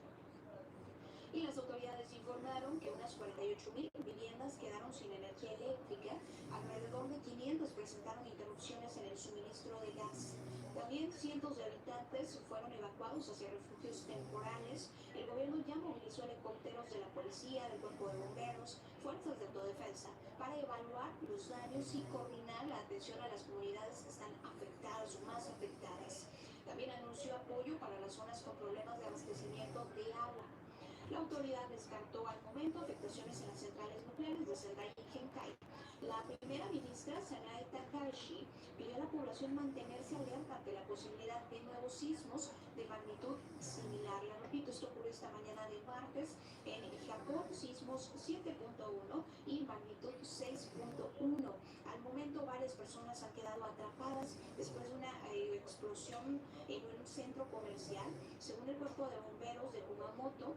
Y las autoridades informaron que unas 48.000 viviendas quedaron sin energía eléctrica, alrededor de 500 presentaron interrupciones en el suministro de gas. También cientos de habitantes fueron evacuados hacia refugios temporales. El gobierno ya movilizó helicópteros de la policía, del cuerpo de bomberos, fuerzas de autodefensa, para evaluar los daños y coordinar la atención a las comunidades que están afectadas o más afectadas. También anunció apoyo para las zonas con problemas de abastecimiento de agua. La autoridad descartó al momento afectaciones en las centrales nucleares de Sendai y Genkai. La primera ministra, Sanae Takahashi, pidió a la población mantenerse alerta ante la posibilidad de nuevos sismos de magnitud similar. Le repito, esto ocurrió esta mañana de martes en Japón, sismos 7.1 y magnitud 6.1. Al momento, varias personas han quedado atrapadas después de una explosión en un centro comercial. Según el cuerpo de bomberos de Kumamoto,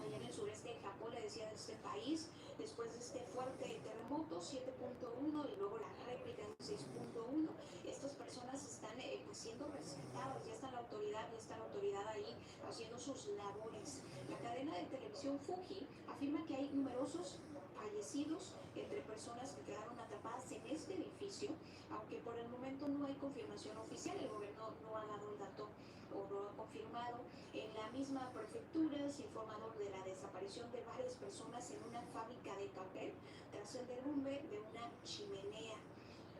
allá en el sureste de Japón, le decía de este país, después de este fuerte terremoto 7.1 y luego la réplica en 6.1, estas personas están siendo rescatadas, ya está la autoridad ahí haciendo sus labores. La cadena de televisión Fuji afirma que hay numerosos fallecidos entre personas que quedaron atrapadas en este edificio, aunque por el momento no hay confirmación oficial, el gobierno no ha dado el dato o no ha confirmado. En la misma prefectura se informó de la desaparición de varias personas en una fábrica de papel tras el derrumbe de una chimenea.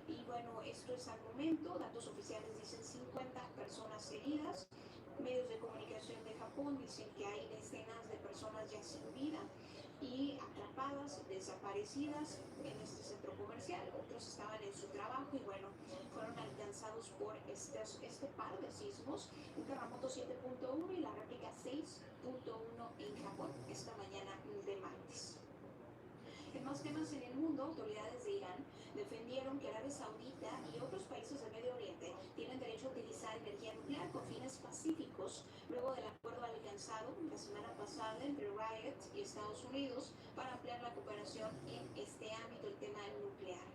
Y bueno, esto es al momento, datos oficiales dicen 50 personas heridas. Medios de comunicación de Japón dicen que hay decenas de personas ya sin vida y atrapadas, desaparecidas en este centro comercial. Otros estaban en su trabajo y bueno, fueron alcanzados por este par de sismos, un terremoto 7.1 y la réplica 6.1 en Japón esta mañana de martes. En más temas en el mundo, autoridades de Irán defendieron que Arabia Saudita y otros países del Medio Oriente tienen derecho a utilizar energía nuclear con fines pacíficos, luego del acuerdo alcanzado la semana pasada entre Riot y Estados Unidos para ampliar la cooperación en este ámbito, el tema nuclear.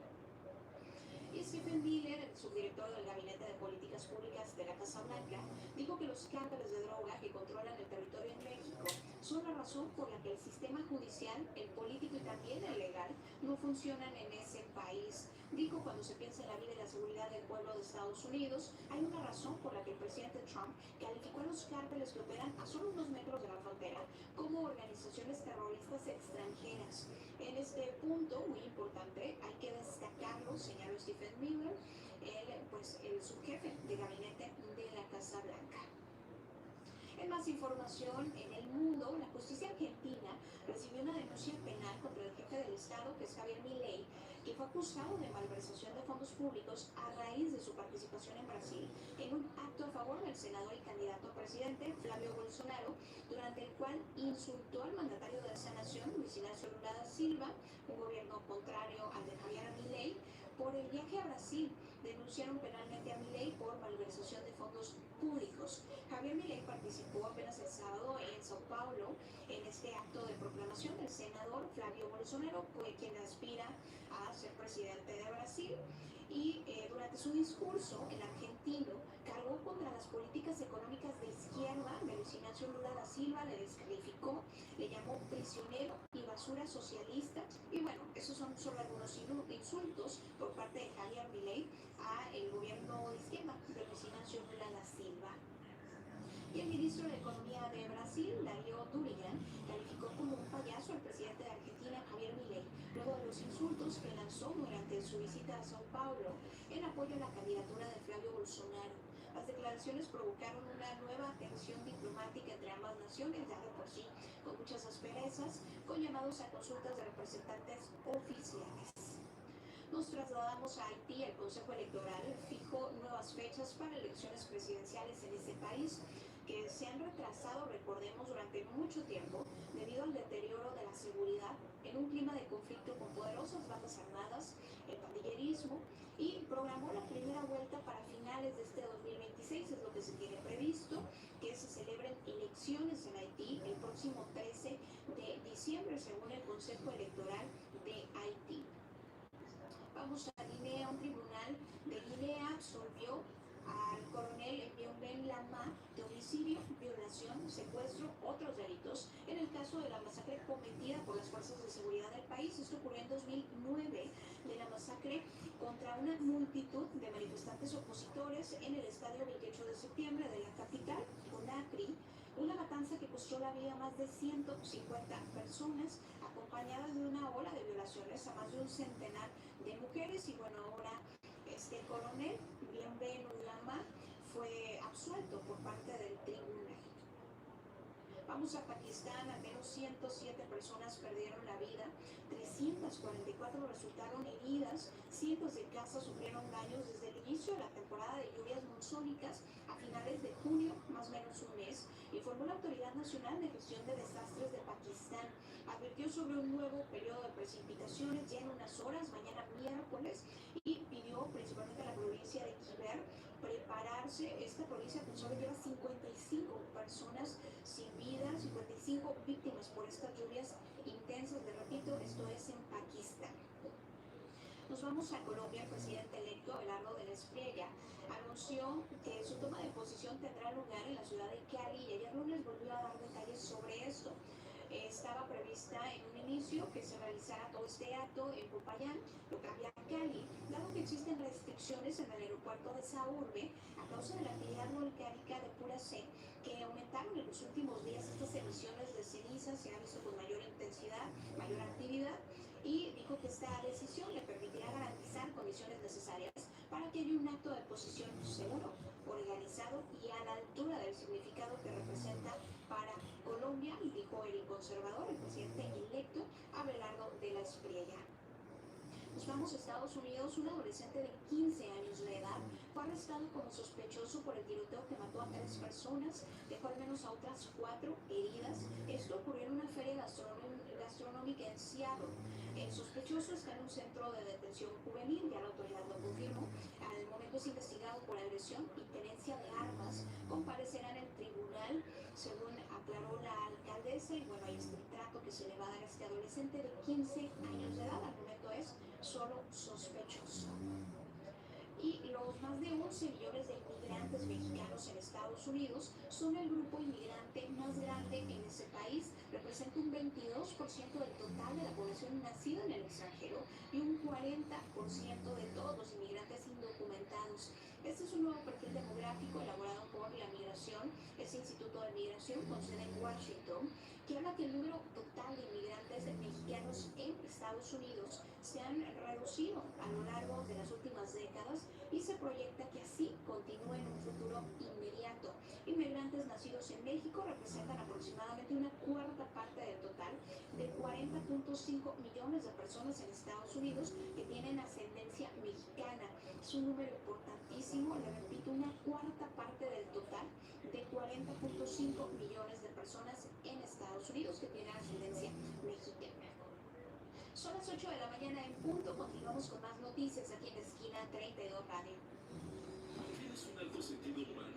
Y Stephen Miller, el subdirector del Gabinete de Políticas Públicas de la Casa Blanca, dijo que los cárteles de droga que controlan el territorio en México son la razón por la que el sistema judicial, el político y también el legal no funcionan en ese país. Dijo, cuando se piensa en la vida y la seguridad del pueblo de Estados Unidos, hay una razón por la que el presidente Trump calificó a los cárteles que operan a solo unos metros de la frontera como organizaciones terroristas extranjeras. En este punto, muy importante, hay que destacarlo, señaló Stephen Miller, el subjefe de gabinete de la Casa Blanca. En más información, en el mundo, la justicia argentina recibió una denuncia penal contra el jefe del Estado, que es Javier Milei, que fue acusado de malversación de fondos públicos a raíz de su participación en Brasil en un acto a favor del senador y candidato a presidente Flavio Bolsonaro, durante el cual insultó al mandatario de esa nación, Luis Ignacio Lula da Silva, un gobierno contrario al de Javier Milei, por el viaje a Brasil. Denunciaron penalmente a Milei por malversación de fondos públicos. Javier Milei participó apenas el sábado en Sao Paulo en este acto de proclamación del senador Flavio Bolsonaro, quien aspira a ser presidente de Brasil. Y durante su discurso, el argentino cargó contra las políticas económicas de izquierda de Luis Ignacio Lula da Silva, le descalificó, le llamó prisionero y basura socialista. Y bueno, esos son solo algunos insultos por parte de Javier Milei a el gobierno de izquierda de Luis Ignacio Lula da Silva. Y el ministro de Economía de Brasil, Dario Durigan, calificó como un payaso al presidente de Argentina, Javier Milei, luego de los insultos que lanzó durante su visita a Sao Paulo en apoyo a la candidatura de Flavio Bolsonaro. Las declaraciones provocaron una nueva tensión diplomática entre ambas naciones, ya de por sí con muchas asperezas, con llamados a consultas de representantes oficiales. Nos trasladamos a Haití. El Consejo Electoral fijó nuevas fechas para elecciones presidenciales en ese país, que se han retrasado, recordemos, durante mucho tiempo debido al deterioro de la seguridad en un clima de conflicto con poderosas bandas armadas, el pandillerismo, y programó la primera vuelta para finales de este 2026, es lo que se tiene previsto, que se celebren elecciones en Haití el próximo 13 de diciembre, según el Consejo Electoral de Haití. Vamos a Guinea. Un tribunal de Guinea absolvió al coronel Bienven homicidio, violación, secuestro, otros delitos en el caso de la masacre cometida por las fuerzas de seguridad del país. Esto ocurrió en 2009, de la masacre contra una multitud de manifestantes opositores en el estadio 28 de septiembre de la capital, Conakry. Una matanza que costó la vida a más de 150 personas, acompañada de una ola de violaciones a más de un centenar de mujeres. Y bueno, ahora el coronel Bienvenu Lama fue absuelto por parte del tribunal. Vamos a Pakistán, al menos 107 personas perdieron la vida, 344 resultaron heridas, cientos de casas sufrieron daños desde el inicio de la temporada de lluvias monzónicas a finales de junio, más o menos un mes, informó la Autoridad Nacional de Gestión de Desastres de Pakistán. Advirtió sobre un nuevo periodo de precipitaciones ya en unas horas, mañana miércoles, y pidió principalmente a la provincia de Khyber prepararse. Esta provincia tan solo lleva 55 personas sin vida, 55 víctimas por estas lluvias intensas. Le repito, esto es en Pakistán. Nos vamos a Colombia. El presidente electo Abelardo de la Espriella anunció que su toma de posición tendrá lugar en la ciudad de Cali y ayer lunes volvió a dar detalles sobre esto. Estaba prevista en un inicio que se realizara todo este acto en Popayán, lo cambia a Cali, dado que existen restricciones en el aeropuerto de esa urbe a causa de la actividad volcánica de Pura C, que aumentaron en los últimos días. Estas emisiones de ceniza se han visto con mayor intensidad, mayor actividad, y dijo que esta decisión le permitirá garantizar condiciones necesarias para que haya un acto de posición seguro, organizado y a la altura del significado que representa para Colombia, dijo el conservador, el presidente electo Abelardo de la Espriella. Nos vamos a Estados Unidos. Un adolescente de 15 años de edad fue arrestado como sospechoso por el tiroteo que mató a 3 personas, dejó al menos a otras 4 heridas. Esto ocurrió en una feria gastronómica en Seattle. El sospechoso está en un centro de detención juvenil, ya la autoridad lo confirmó. Al momento es investigado por agresión y tenencia de armas. Comparecerá en el tribunal, según aclaró la alcaldesa. Y bueno, hay este trato que se le va a dar a este adolescente de 15 años de edad. Al momento es solo sospechoso. Y los más de 11 millones de inmigrantes mexicanos en Estados Unidos son el grupo inmigrante más grande en ese país. Representa un 22% del total de la población nacida en el extranjero y un 40% de todos los inmigrantes indocumentados. Este es un nuevo perfil demográfico elaborado por la Migración, ese Instituto de Migración con sede en Washington, que habla que el número total de inmigrantes mexicanos en Estados Unidos se han reducido a lo largo de las últimas décadas y se proyecta que así continúe en un futuro inmediato. Inmigrantes nacidos en México representan aproximadamente una cuarta parte del total de 40.5 millones de personas en Estados Unidos que tienen ascendencia mexicana. Es un número importantísimo, le repito, una cuarta parte del total de 40.5 millones de personas en Estados Unidos que tienen ascendencia mexicana. Son las 8 de la mañana en punto. Continuamos con más noticias aquí en Esquina 32 Radio. ¿Tienes un alto sentido humano